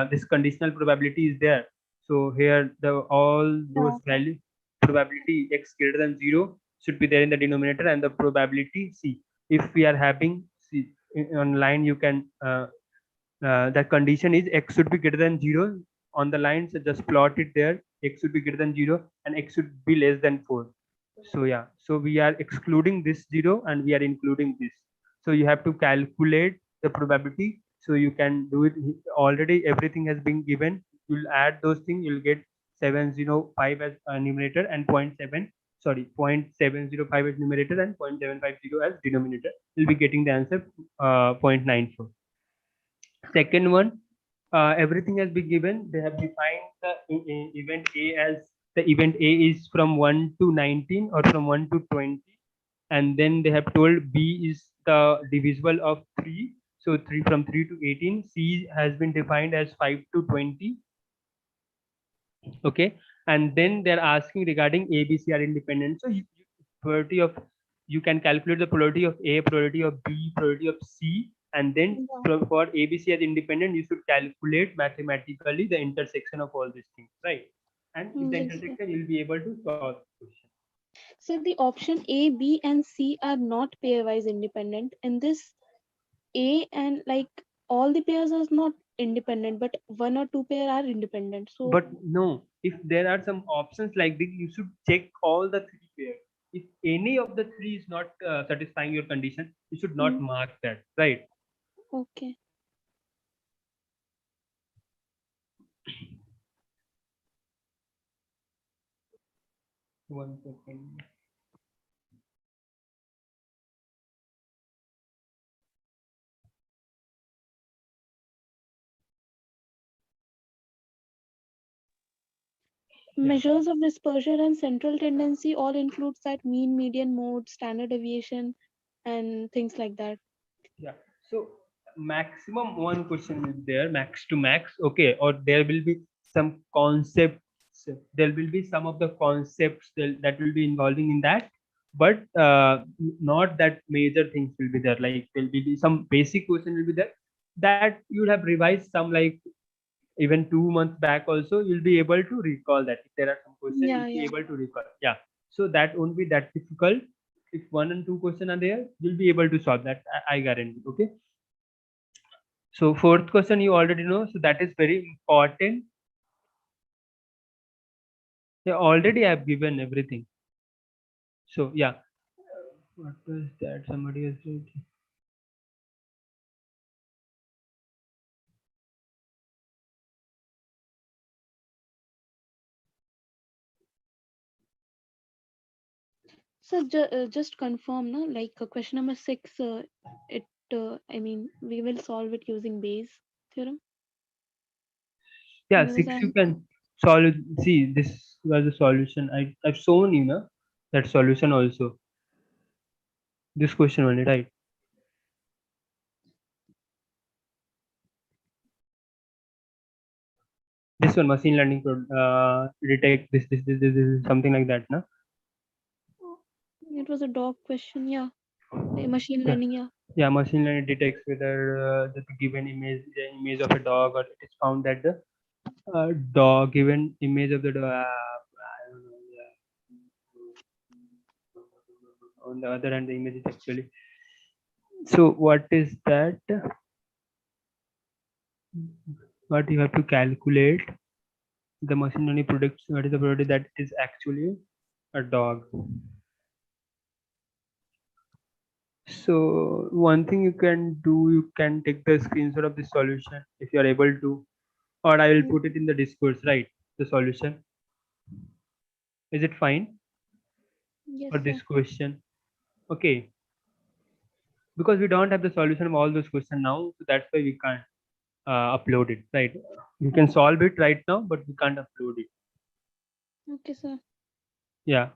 this conditional probability is there. So here all those value probability x greater than 0 should be there in the denominator, and the probability c. If we are having c on line, you can the condition is x should be greater than 0 on the line, so just plot it there. X should be greater than 0 and x should be less than 4. So yeah, so we are excluding this 0 and we are including this. So you have to calculate the probability. So you can do it already. Everything has been given. You'll add those things. You'll get 705 as numerator and 0.705 as numerator and 0.750 as denominator. You'll be getting the answer 0.94. Second one, everything has been given. They have defined the event A as the event A is from 1 to 19 or from 1 to 20. And then they have told B is the divisible of 3. So 3 from 3 to 18. C has been defined as 5 to 20. Okay. And then they're asking regarding A, B, C are independent. So probability of, you can calculate the probability of A, probability of B, probability of C, and then for ABC as independent, you should calculate mathematically the intersection of all these things, right? And with the intersection, you'll be able to solve the question. So the option A, B, and C are not pairwise independent. In this, A and like all the pairs are not independent, but one or two pair are independent. So but no, if there are some options like this, you should check all the 3 pairs. If any of the 3 is not satisfying your condition, you should not mark that, right? Okay. One second. Measures of dispersion and central tendency all includes that mean, median, mode, standard deviation, and things like that. Yeah. So maximum one question is there, max to max. Okay. Or there will be some concepts. There will be some of the concepts that will be involving in that, but not that major things will be there. Like there will be some basic question will be there that you'll have revised some, like even 2 months back also. You'll be able to recall that. If there are some questions, you'll be able to recall. Yeah. So that won't be that difficult. If 1 and 2 questions are there, you'll be able to solve that. I guarantee. Okay. So fourth question you already know. So that is very important. Yeah, already I've given everything. So yeah. What was that? Somebody else said. So just confirm, no? Like question number 6, I mean, we will solve it using Bayes theorem. Yeah, Because 6 you can solve. See, this was the solution. I've shown you, know. that solution also. This question only, right? This one, machine learning detect this, something like that, no? It was a dog question. Yeah. Machine Yeah. learning. Yeah. Yeah, machine learning detects whether the given image of a dog, or it is found that the dog given image of the dog. I don't know. Yeah. On the other hand, the image is actually. So what is that? What you have to calculate? The machine learning predicts what is the probability that it is actually a dog. So one thing you can do, you can take the screenshot of the solution if you are able to, or I will put it in the discourse, right? The solution. Is it fine Yes, for sir. this question? Okay. Because we don't have the solution of all those questions now, so that's why we can't upload it, right? We can solve it right now, but we can't upload it. Okay, sir. Yeah.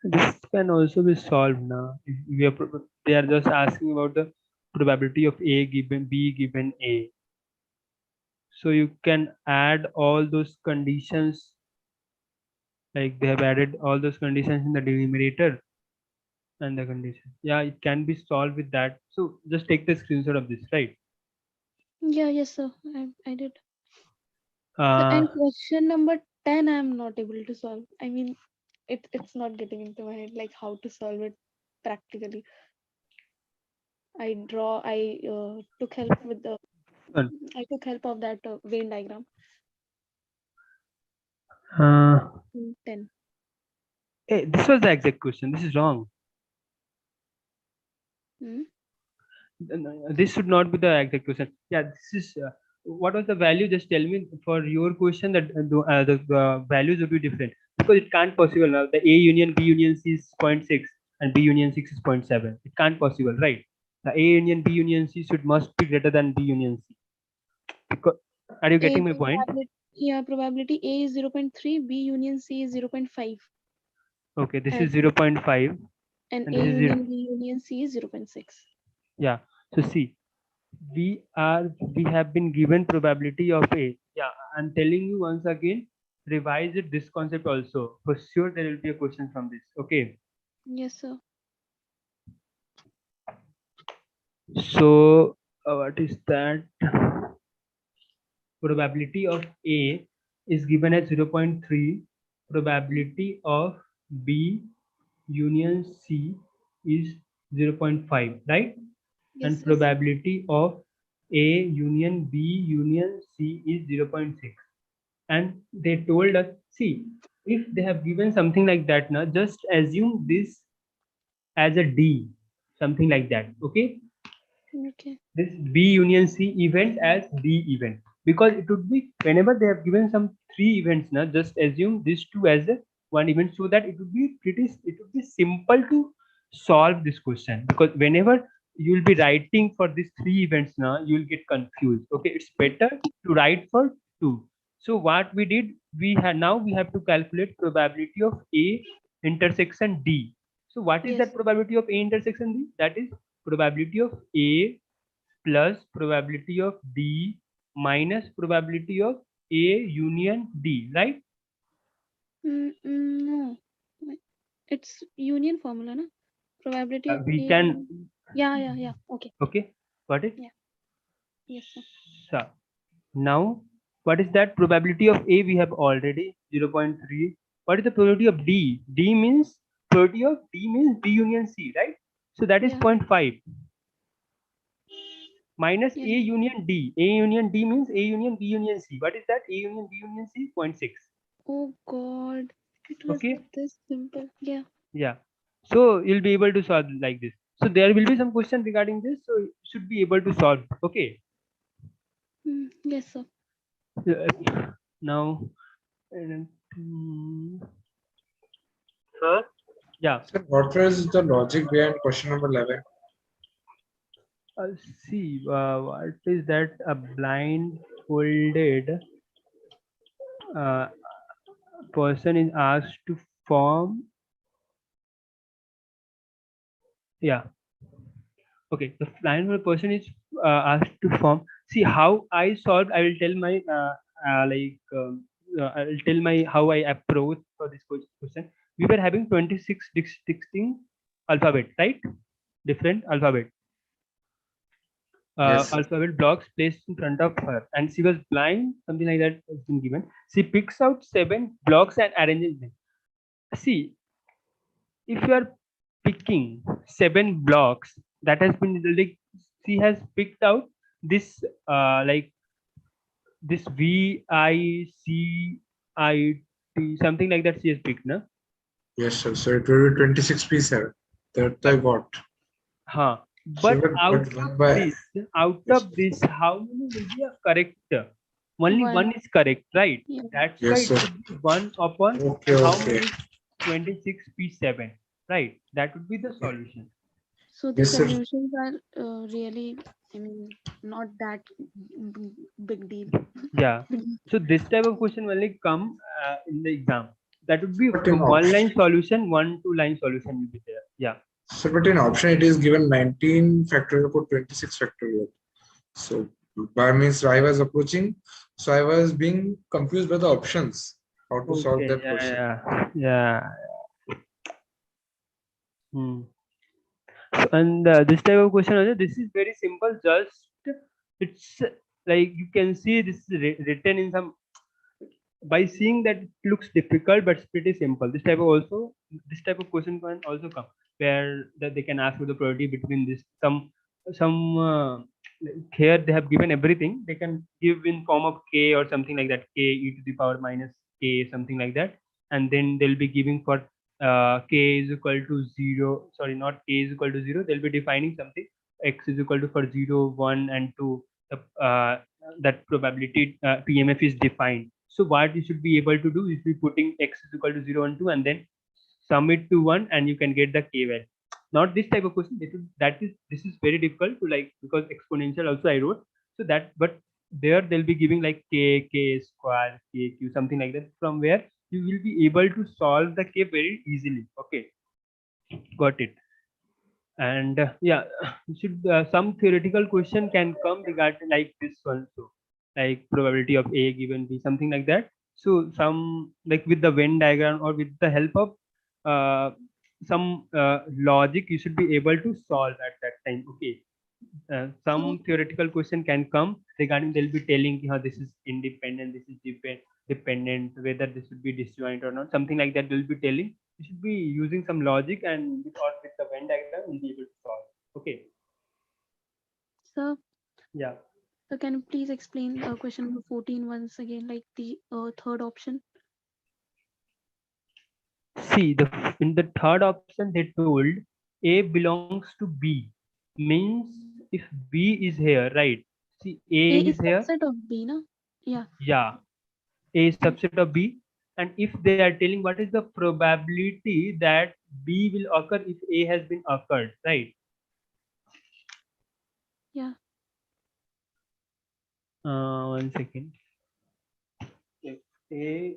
This can also be solved now. If we are, they are just asking about the probability of A given B given A. So you can add all those conditions, like they have added all those conditions in the denominator and the condition. Yeah, it can be solved with that. So just take the screenshot of this, right? Yeah, yes, sir. I did. So, Uh, and question number 10, I'm not able to solve. I mean, it's not getting into my head like how to solve it practically. I took help with the Fun. I took help of that Venn diagram. uh, 10. hey, this was the exact question. This is wrong. Hmm? This should not be the exact question. Yeah, this is what was the value? Just tell me for your question that the values will be different, because it can't possible now. The A union B union C is 0.6 and B union 6 is 0.7. It can't possible, right? The A union B union C should must be greater than B union C. Because, are you getting my point? Probability A is 0.3, B union C is 0.5, Okay, this and is 0.5 and and A this is 0. union B union C is 0.6. Yeah. So see, we have been given probability of A. Yeah, I'm telling you once again, revise it, this concept also. For sure there will be a question from this. Okay. Yes, sir. So what is that? Probability of A is given as 0.3. Probability of B union C is 0.5, right? Yes, And yes. probability of A union B union C is 0.6. And they told us, see, if they have given something like that, now just assume this as a D, something like that. Okay, Okay. this B union C event as D event, because it would be whenever they have given some three events, now just assume these two as a one event, so that it would be simple to solve this question. Because whenever you will be writing for these three events, now you will get confused. Okay, it's better to write for two. So what we did, we have to calculate probability of A intersection D. So what is that probability of A intersection D? That is probability of A plus probability of D minus probability of A union D, right? No, it's union formula, na? Probability of We A. can, Yeah. Okay. okay, got it? Yeah. Yes, sir. So now what is that probability of A? We have already 0.3. What is the probability of D? Probability of D means D union C, right? So that is 0.5 minus A union D. A union D means A union B union C. What is that? A union B union C, 0.6. Oh God, it was Okay. this simple. Yeah. Yeah. So you'll be able to solve like this. So there will be some question regarding this. So you should be able to solve. Okay. Yes, sir. Now, sir. Yeah. Sir, what was the logic behind question number 11? See, what is that? A blindfolded person is asked to form. Yeah. Okay. The final person is asked to form. See how I solved. I will tell my I will tell my how I approach for this question. We were having 26 distinct alphabet, right? Different alphabet. Yes. Alphabet blocks placed in front of her, and she was blind. Something like that has been given. She picks out 7 blocks and arranges them. See, if you are picking 7 blocks, that has been like she has picked out this this VICIT, something like that she has picked, no? Yes, sir. So it will be 26 P7. That I got. Huh. So But out one of by this, how many will be a correct? Only one is correct, right? Yeah. That's Yes, why it sir. should be 1 upon Okay, how okay. many? 26 P7, right? That would be the solution. So the Yes, sir. solutions are really, I mean, not that big deal. Yeah. So this type of question only come in the exam. That would be But in one line solution, 1-2 line solution will be there. Yeah. So, but in option it is given 19 factorial for 26 factorial. So by means I was approaching, so I was being confused by the options, how to solve Okay. that Yeah. question. Yeah. Hmm. So, and this type of question also, this is very simple. Just it's like you can see this is written in some, by seeing that it looks difficult, but it's pretty simple. This type of question can also come where that they can ask for the probability between this some here they have given everything. They can give in form of k or something like that, k e to the power minus k, something like that, and then they'll be giving for k is equal to 0. Sorry, not k is equal to 0. They'll be defining something x is equal to for 0, 1, and 2. That probability PMF is defined. So what you should be able to do is be putting x is equal to 0 and 2 and then sum it to 1 and you can get the k value. Not this type of question. This is very difficult to like, because exponential also I wrote. So that, but there they'll be giving like k square, k q, something like that, from where you will be able to solve the k very easily. Okay, got it. And yeah, should some theoretical question can come regarding like this one, so like probability of a given b, something like that. So some like with the Venn diagram or with the help of some logic, you should be able to solve at that time. Okay, some theoretical question can come regarding, they'll be telling how this is independent, this is dependent, whether this should be disjoint or not, something like that. They'll be telling, you should be using some logic, and with the Venn diagram you'll be able to solve. Okay. So Yeah. so can you please explain question number 14 once again, like the third option? See, in the third option they told a belongs to b, means if b is here, right? See, a A is is here. subset of B, no? Yeah. Yeah, a is subset of b, and if they are telling what is the probability that b will occur if a has been occurred, right? Yeah. 1 second. If a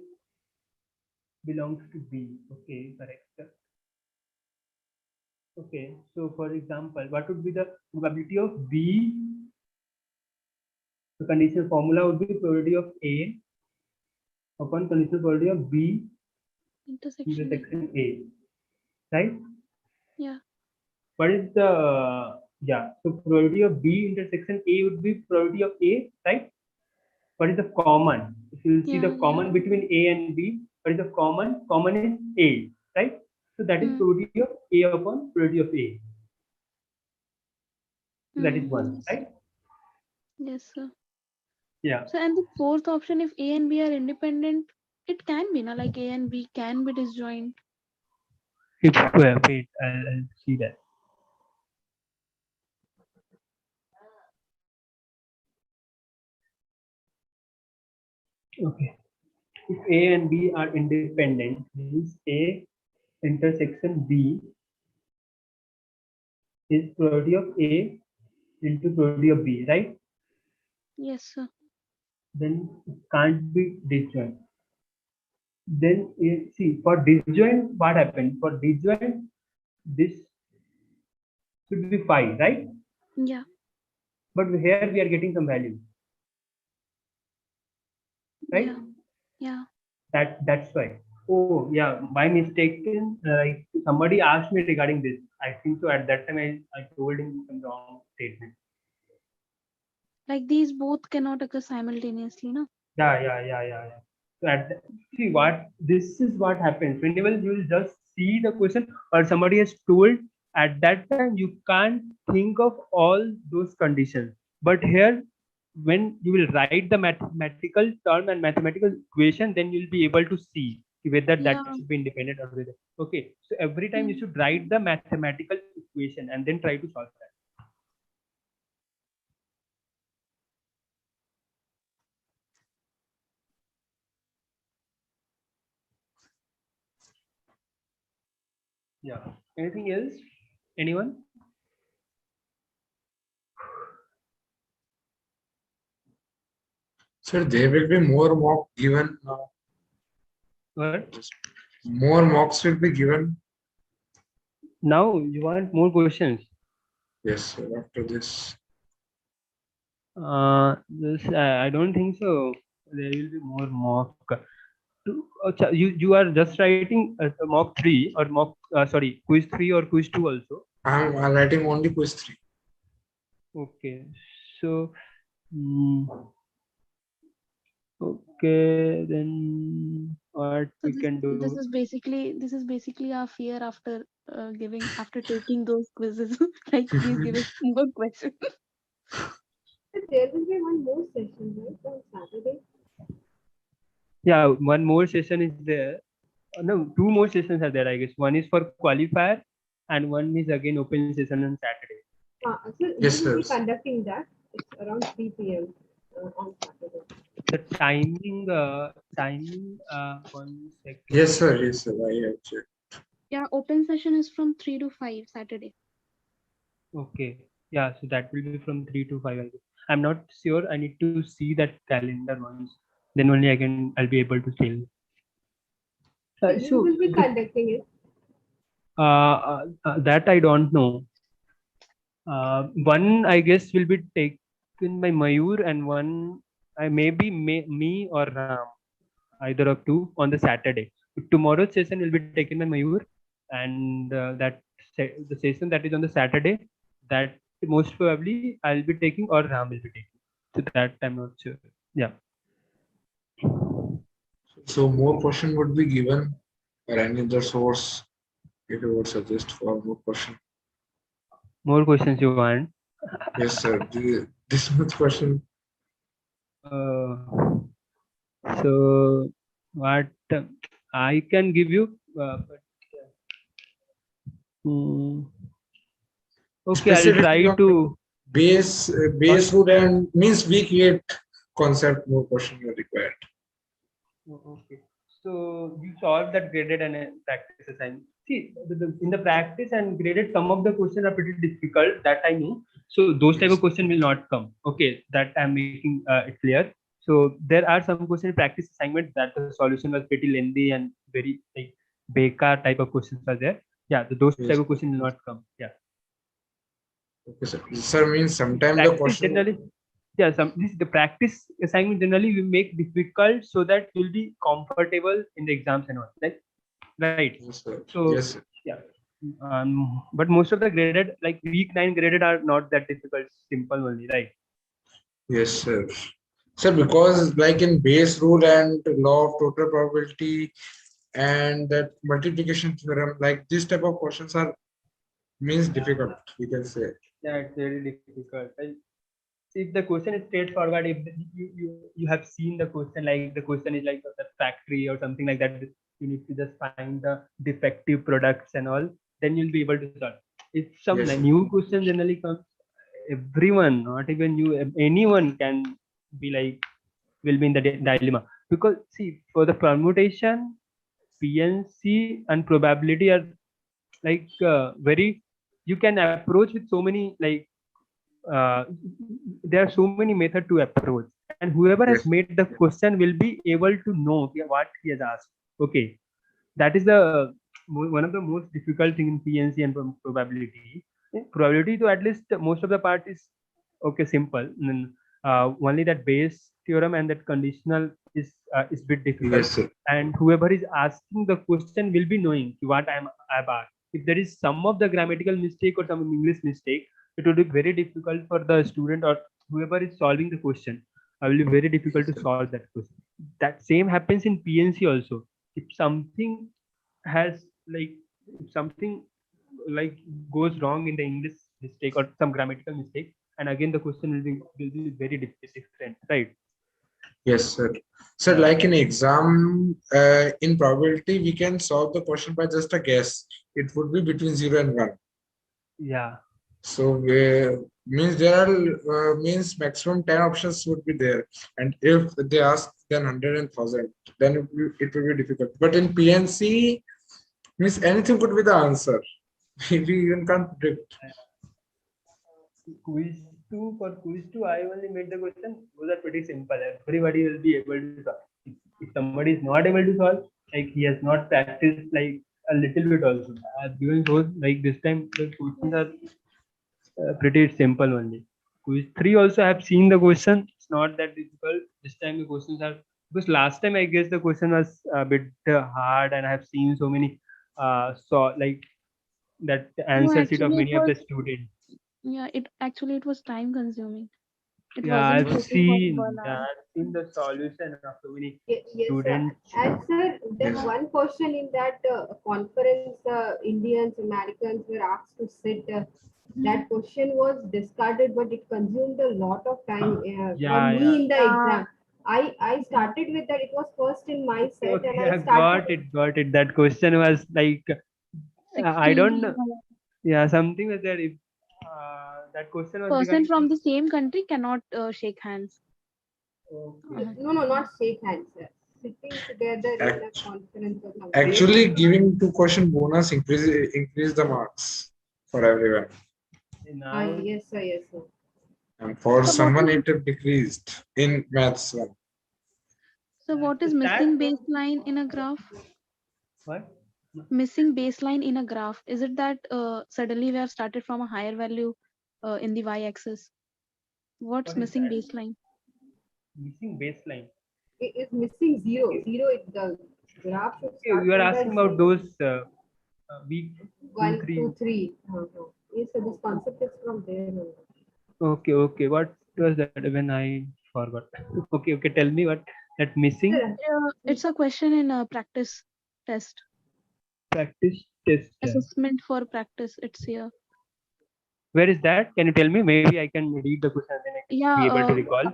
belongs to b, okay, correct. Okay, so for example, what would be the probability of b? The conditional formula would be probability of a upon conditional probability of b intersection a, right? Yeah. What is the, yeah, so probability of b intersection a would be probability of a, right? What is the common? If you see the common between a and b, what is the common? Common is a, right? So that is probability of a upon probability of a. So that is 1, Yes. right? Yes, sir. Yeah. So and the fourth option, if A and B are independent, it can be, na, like A and B can be disjoint. Wait, I'll see that. Okay. If A and B are independent, means A intersection B is probability of A into probability of B, right? Yes, sir. Then it can't be disjoint. then see for disjoint, what happened? For disjoint, this should be 5, right? Yeah. But here we are getting some value, right? Yeah. Yeah. That's why. Oh yeah, my mistaken. Like somebody asked me regarding this. I think so. At that time, I told him some wrong statement. Like these both cannot occur simultaneously, no? Yeah. So see what this is what happens whenever you will just see the question or somebody has told, at that time you can't think of all those conditions. But here, when you will write the mathematical term and mathematical equation, then you'll be able to see whether that Yeah. should be independent or whether. Okay, so every time you Yeah. should write the mathematical equation and then try to solve that. Yeah. Anything else? Anyone? Sir, there will be more mock given now. What? More mocks will be given. Now you want more questions? Yes, sir, after this. This I don't think so. There will be more mock. You are just writing mock 3 or mock sorry, quiz 3 or quiz 2 also. I'm writing only quiz 3. Okay, so okay, then what So we can do? this is basically our fear after after taking those quizzes. Like please give us more questions. There will be one more session, right, on Saturday? Yeah, one more session is there. No, two more sessions are there, I guess. One is for qualifier and one is again open session on Saturday. So Yes, you will be sir. conducting that. It's around 3 p.m. On Saturday. The timing, 1 second. Yes, sir. Yes, sir. I have checked. Yeah, open session is from 3 to 5 Saturday. Okay. Yeah, so that will be from 3 to 5, I guess. I'm not sure. I need to see that calendar once. Then only I'll be able to tell. So you will be conducting it. That I don't know. One I guess will be taken by Mayur and one maybe me or Ram, either of two on the Saturday. Tomorrow's session will be taken by Mayur, and the session that is on the Saturday, that most probably I'll be taking or Ram will be taking. So that I'm not sure. Yeah. So more question would be given or any other source if you would suggest for more question. More questions you want? Yes, sir. This much question. So what I can give you, okay, I'll try to base rule and means we create concept more question are required. Okay, so you solve that graded and practice assignment. See, in the practice and graded, some of the questions are pretty difficult, that I know. So those type of questions will not come. Okay, that I'm making it clear. So there are some questions in practice assignment that the solution was pretty lengthy and very like bekar type of questions are there. Yeah, those type of questions will not come. Yeah. Okay, sir. Sir means sometimes Practice the question. Generally, yeah, the practice assignment generally we make difficult so that you'll be comfortable in the exams and all. Right. Yes, sir. So Yes, sir. yeah. But most of the graded, like week 9 graded, are not that difficult. Simple only, right? Yes, sir. Sir, because like in base rule and law of total probability and that multiplication theorem, like this type of questions are means difficult, we can say. Yeah, it's very difficult. If the question is straightforward, if you have seen the question, like the question is like the factory or something like that, you need to just find the defective products and all, then you'll be able to solve. If some Yes, new question generally comes, everyone, not even you, anyone can be like, will be in the dilemma. Because see, for the permutation, PNC and probability are like very, you can approach with so many like there are so many methods to approach, and whoever has yes, made the question will be able to know what he has asked. Okay, that is the one of the most difficult thing in PNC and probability. Probability to at least most of the part is okay, simple. Only that base theorem and that conditional is bit difficult. Yes, sir. And whoever is asking the question will be knowing what I've asked. If there is some of the grammatical mistake or some English mistake, it will be very difficult for the student or whoever is solving the question. It will be very difficult to solve that question. That same happens in PNC also. If something has like if something like goes wrong in the English mistake or some grammatical mistake, and again the question will be very different, right? Yes, sir. Sir, Yeah. like in exam, in probability, we can solve the question by just a guess. It would be between 0 and 1. Yeah. So means there are means maximum 10 options would be there, and if they ask then 100 and 1000, then it will be difficult. But in PNC, means anything could be the answer. We even can't predict. quiz 2, I only made the question. Those are pretty simple. Everybody will be able to solve. If somebody is not able to solve, like he has not practiced like a little bit also. Doing those like this time the questions are pretty simple only. Quiz 3 also I have seen the question. It's not that difficult. This time the questions are because last time I guess the question was a bit hard, and I have seen so many so like that No, answer sheet of actually it many of was, the students. yeah, it was time consuming. It Yeah, wasn't I've taking for 1 seen. Yeah, hour. I've seen the solution of so many Yes, sir. students. And sir, there's Yes. one question in that conference, Indians, Americans were asked to sit. That question was discarded, but it consumed a lot of time Yeah, from me yeah. in the Yeah. exam. I started with that. It was first in my Okay, set, okay, and I I started. got it. That question was like, I 16 don't know. Yeah, something like that. If that question was person regarding. from the same country cannot shake hands. Okay. No, not shake hands, sir. Sitting together in a Act- conference or something. Actually, giving 2 question bonus increase the marks for everyone, Now, Yes, sir. Yes, sir. and for So what someone is it decreased in maths one. what is the missing stats. baseline in a graph? What? Missing baseline in a graph. Is it that suddenly we have started from a higher value in the y-axis? What's What is missing that? baseline? Missing baseline. It is missing zero. Zero. The graph should Okay, start you are from asking that about zero. those week 2, 1, 3. 2, 3. Yes, so this concept is from there only. Okay. What was that? When I forgot. Okay. Tell me what that missing Sir, It's a question in a practice test. practice test. Assessment for practice. It's here. Where is that? Can you tell me? Maybe I can read the question and then I can Yeah, be able to recall.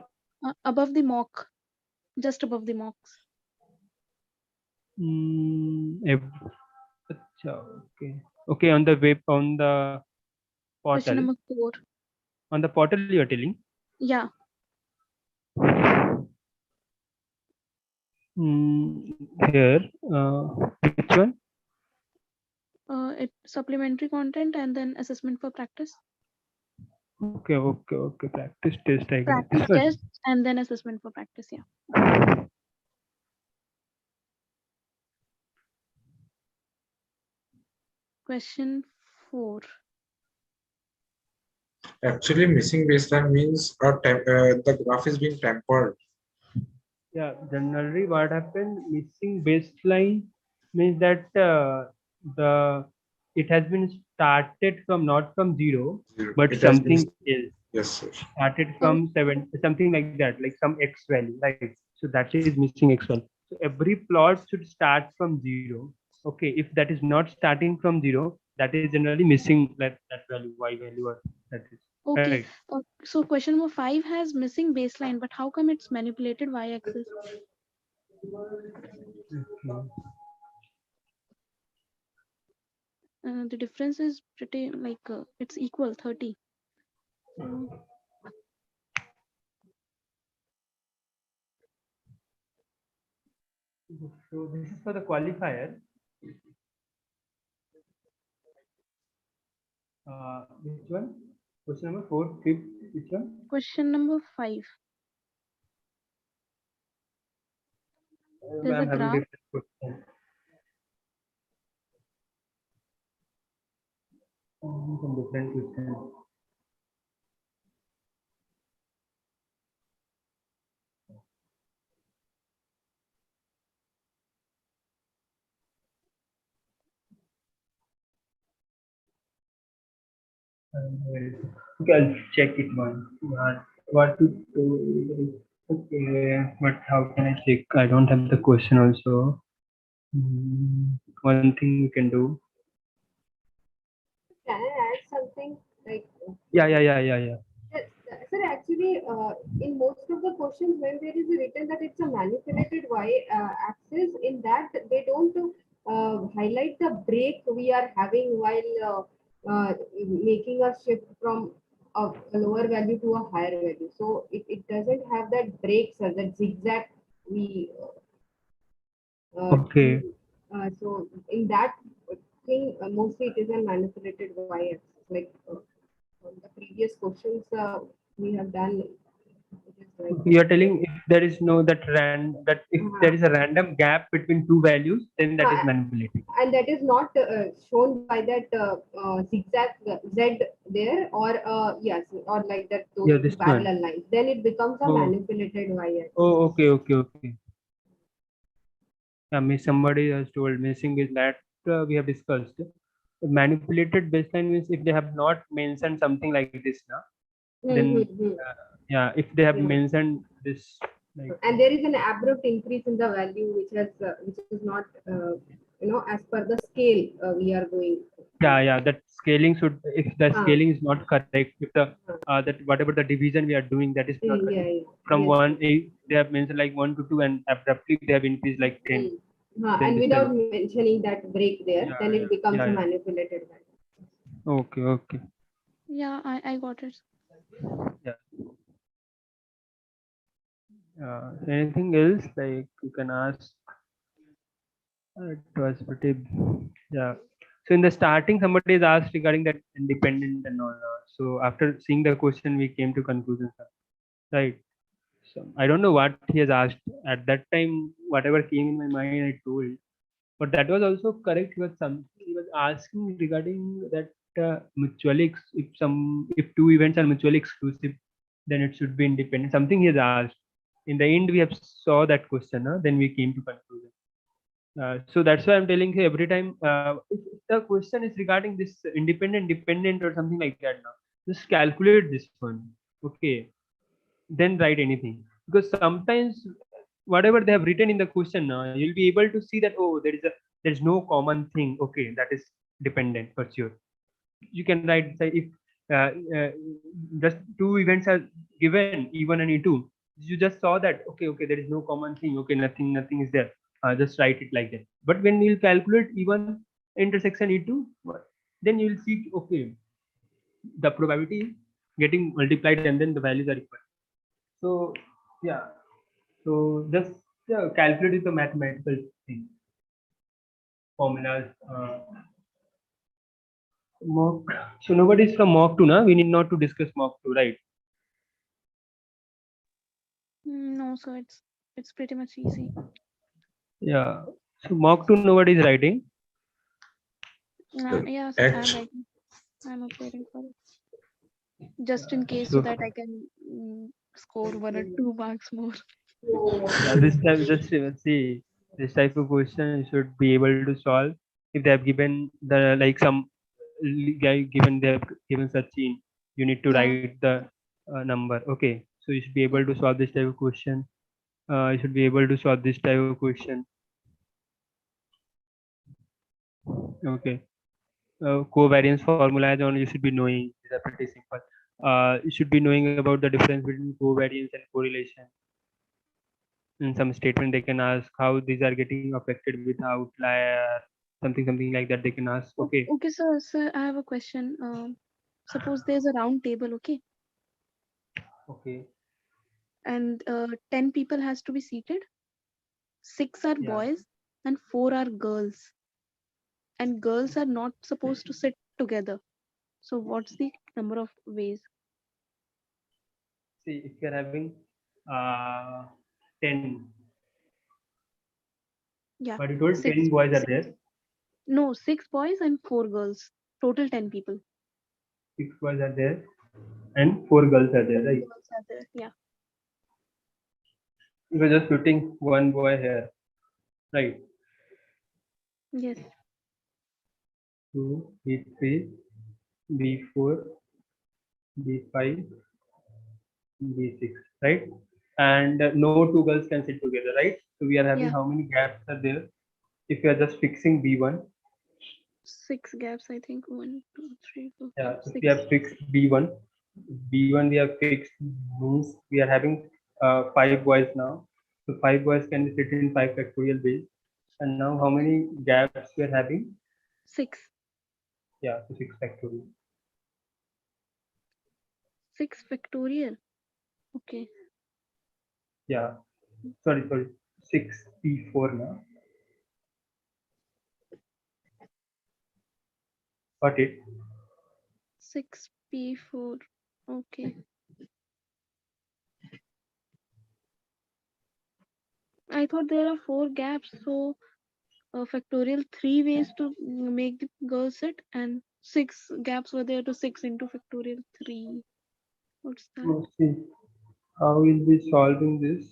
above the mock, just above the mocks. Acha, okay. On the web, on the Question portal. number 4. On the portal, you are telling. Yeah. Here, which one? It supplementary content and then assessment for practice. Okay. Practice test. I guess. Practice This one. test and then assessment for practice. Yeah. Question 4. Actually, missing baseline means the graph is being tempered. Yeah, generally what happened, missing baseline means that the it has been started from not from zero, but It has been, something else. yes, sir. Started from 7, something like that, like some x value, right? So that is missing x value. So every plot should start from zero. Okay, if that is not starting from zero, that is generally missing that value, y value, or that is Okay. right. So question number 5 has missing baseline, but how come it's manipulated y-axis? Okay. The difference is pretty like it's equal 30. So, So this is for the qualifier. Which one? Question number 4, 5th. Which one? question number 5. There's a I'm having graph. different question. Some different questions. Okay, I'll check it once. What to do? Okay, but how can I check? I don't have the question also. One thing you can do. Can I add something? Like, Yeah. yes, sir, actually, in most of the questions, when there is written that it's a manipulated y-axis, in that they don't highlight the break we are having while making a shift from a lower value to a higher value. So it doesn't have that break, sir, that zigzag we Okay. do. So in that thing, mostly it is a manipulated y-axis. Like on the previous questions we have done, it is like You are telling if there is no that if there is a random gap between two values, then that is manipulated. and that is not shown by that zigzag z there, or yes, or like that those Yeah, two this one. parallel lines. Then it becomes a Oh. manipulated y-axis. Oh, okay. Yeah, somebody has told missing is that we have discussed. Manipulated baseline means if they have not mentioned something like this now, then yeah, if they have Yeah. mentioned this like And there is an abrupt increase in the value which is not as per the scale we are going. yeah, that scaling should, if the Ah. scaling is not correct, if the that whatever the division we are doing, that is not correct. Yeah. From Yes. 1 8 they have mentioned like 1 to 2 and abruptly they have increased like 10. Then And this without time. mentioning that break there, then it becomes a Yeah. manipulated value. Okay. Yeah, I got it. Yeah. Anything else like you can ask? It was pretty, yeah. So in the starting, somebody is asked regarding that independent and all. So after seeing the question, we came to conclusion, right? So I don't know what he has asked at that time. Whatever came in my mind, I told. But that was also correct. He was asking regarding that if two events are mutually exclusive, then it should be independent. Something he has asked. In the end, we have saw that question. Then we came to conclusion. So that's why I'm telling you every time if the question is regarding this independent, dependent, or something like that. Now, just calculate this one. Okay, then write anything, because sometimes whatever they have written in the question, you'll be able to see that there's no common thing. Okay, that is dependent for sure. You can write, say, if uh, uh, just two events are given, E1 and E2, you just saw that okay, there is no common thing. Okay, nothing is there. Just write it like that. But when you'll calculate E1 intersection E2, then you'll see okay, the probability is getting multiplied and then the values are equal. So yeah, so just calculate is the mathematical thing, formulas. Mock. So nobody is from mock 2, na? We need not to discuss mock 2, right? No, so it's pretty much easy. Yeah. So mock 2 nobody is writing. Yeah, so I'm writing. I'm updating for it. Just in case so that I can score 1 or 2 marks more. This time just see this type of question you should be able to solve if they have given the like some guy given they have given such in, you need to write the number. Okay, so you should be able to solve this type of question. You should be able to solve this type of question. Okay. Covariance formulas only you should be knowing. These are pretty simple. You should be knowing about the difference between covariance and correlation. In some statement, they can ask how these are getting affected with outlier, something like that. They can ask. Okay. Okay, sir, I have a question. Suppose there's a round table, okay? Okay. And 10 people has to be seated. 6 are boys and 4 are girls. And girls are not supposed to sit together. So what's the number of ways? See, if you're having 10, Yeah. but you told 10 boys are there. No, 6 boys and 4 girls. Total 10 people. 6 boys are there, and 4 girls are there, right? Yeah. You are just putting one boy here, right? Yes. 2, B3, B4, B5, B6, right? And no two girls can sit together, right? So we are having Yeah. how many gaps are there? If you are just fixing B1, 6 gaps, I think. 1, 2, 3, 4, yeah, 5, if 6. we have fixed B1 we have fixed means we are having 5 boys now. So 5 boys can be sit in 5 factorial base. And now how many gaps we are having? 6. Yeah, so 6 factorial. 6 factorial. Okay. Yeah, sorry, 6 P4 now. Got it. 6P4. Okay. I thought there are 4 gaps, so factorial 3 ways to make the girl sit, and 6 gaps were there to 6 into factorial 3. What's that? So see how we'll be solving this.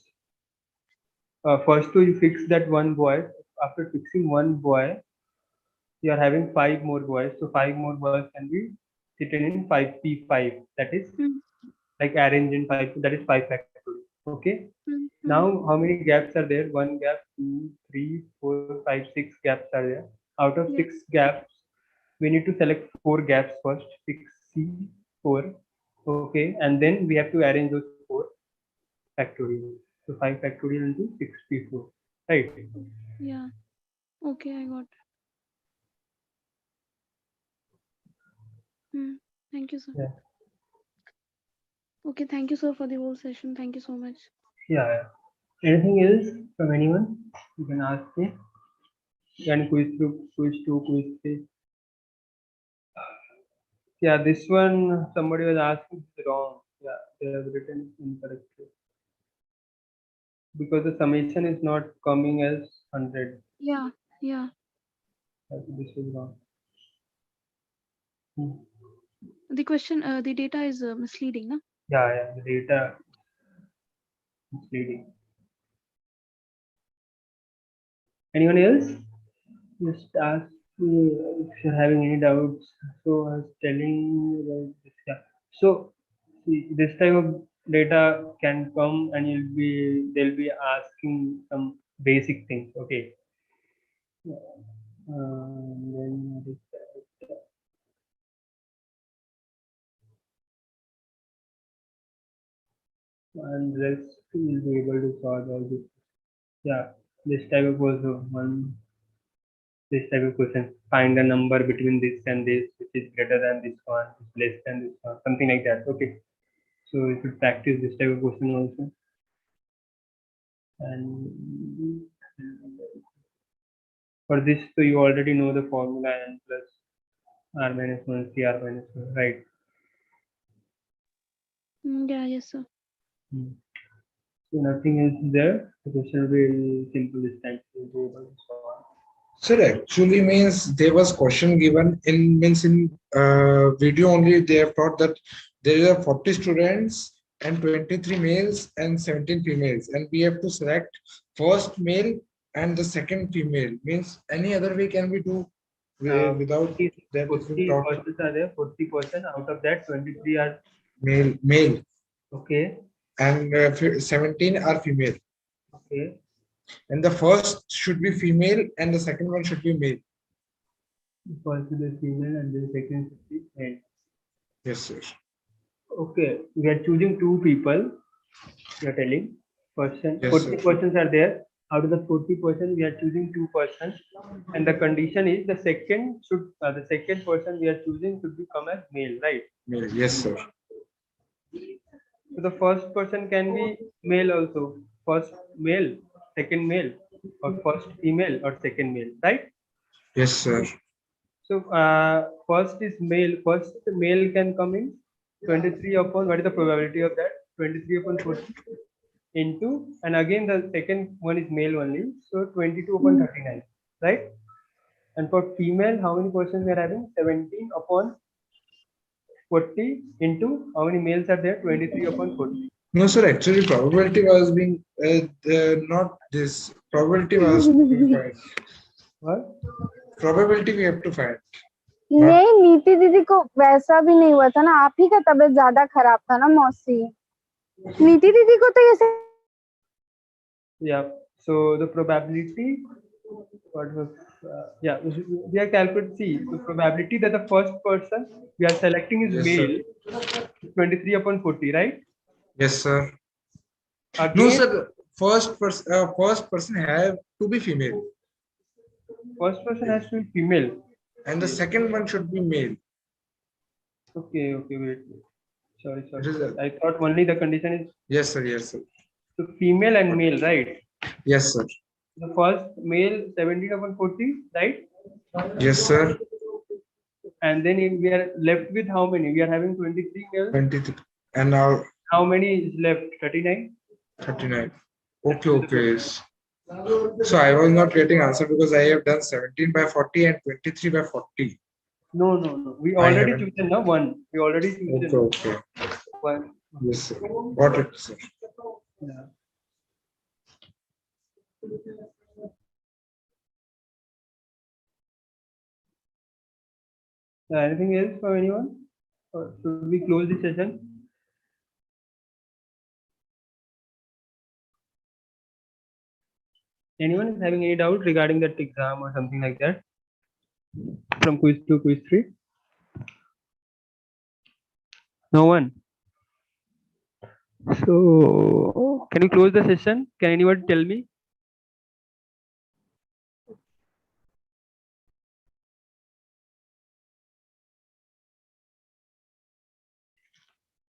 First you fix that one boy. After fixing one boy, you are having 5 more boys. So 5 more boys can be sitting in 5P5. That is like arranged in 5. That is 5 factorial. Okay. Now how many gaps are there? 1 gap, 2, 3, 4, 5, 6 gaps are there. Out of 6 gaps, we need to select 4 gaps first. 6C4. Okay, and then we have to arrange those 4 factorial. So 5 factorial into 6P4. Right. Yeah. Okay, I got it. Thank you, sir. Yeah. Okay, thank you, sir, for the whole session. Thank you so much. Yeah. Anything else from anyone? You can ask me. And quiz 2, quiz 3. Yeah, this one somebody was asking wrong. Yeah, they have written incorrectly. Because the summation is not coming as 100. Yeah, yeah. This is wrong. The question, the data is misleading, no? Yeah, the data is misleading. Anyone else? Just ask me if you're having any doubts. So I was telling you about this. Yeah. So see, this type of data can come and they'll be asking some basic things. Okay. Then what is that? And rest will be able to solve all this. Yeah, this type of also one. This type of question. Find a number between this and this, which is greater than this one, which is less than this one, something like that. Okay. So you should practice this type of question also. And for this, so you already know the formula n plus r minus 1 c r minus 1, right? Yeah, yes, sir. So nothing else there. The question will be simple this time. You'll be able to solve. Sir, actually means there was question given in video only. They have taught that there are 40 students and 23 males and 17 females, and we have to select first male and the second female. Means any other way can we do without that? 40% are there. 40% out of that 23 are male. Okay. And 17 are female. Okay. And the first should be female and the second one should be male. First is the female and then second should be male. Yes, sir. Okay, we are choosing 2 people. You are telling person. Yes, 40 persons are there. Out of the 40%, we are choosing 2 persons, and the condition is the second person we are choosing should become as male, right? Male. Yes, sir. So the first person can be male also. First male, second male, or first female or second male, right? Yes, sir. So first is male. First male can come in 23 upon, what is the probability of that? 23 upon 40 into, and again the second one is male only. So 22 upon 39, right? And for female, how many percent we are having? 17 upon 40 into how many males are there? 23 upon 40. No, sir. Actually, probability was being not this. Probability was being find. What? Probability we have to find. नहीं, नीति दीदी को वैसा भी नहीं हुआ था ना, आप ही का तबीयत ज्यादा खराब था ना मौसी। नीति दीदी को तो ये Yeah. So the probability, what was, yeah, we are calculating. See, the probability that the first person we are selecting is Yes, male, 23 upon 40, right? Yes, sir. Again, No, sir. First person have to be female. First person has to be female. And the second one should be male. Okay, wait. Sorry. I thought only the condition is. Yes, sir. Yes, sir. So female and male, right? Yes, sir. The first male 17 upon 40, right? Yes, sir. And then we are left with how many? We are having 23 males. 23. And now how many is left? 39? 39. Okay. So I was not getting answer because I have done 17 by 40 and 23 by 40. No. We already chosen now one. We already chosen. Okay. One. Yes, sir. Got it, sir. Yeah. Anything else for anyone? Or should we close the session? Anyone is having any doubt regarding that exam or something like that? From quiz 2, quiz 3? No one. So, can you close the session? Can anyone tell me?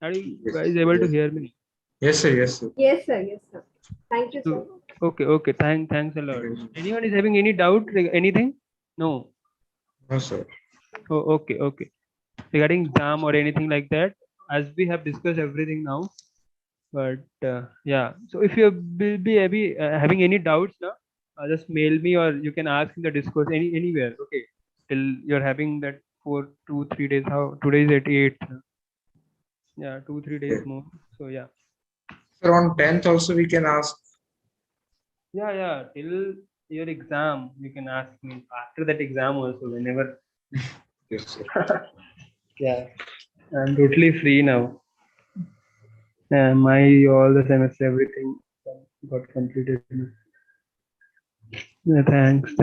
Are you guys able to hear me? Yes, sir. Yes, sir. Yes, sir. Yes, sir. Thank you, sir. Okay. Thanks a lot. Anyone is having any doubt? Anything? No. No, sir. Oh, okay. Regarding exam or anything like that, as we have discussed everything now. But yeah, so if you will be having any doubts now, just mail me or you can ask in the Discord anywhere. Okay, till you're having that 2-3 days. How today is at 8. Yeah, 2-3 days more. So yeah. Sir, on 10th also we can ask. Yeah. Till your exam, you can ask me. After that exam also, whenever. Yes, sir. Yeah, I'm totally free now. My all the semester, everything got completed. Yeah, thanks.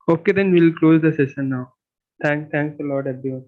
Okay, then we'll close the session now. Thanks a lot, everyone.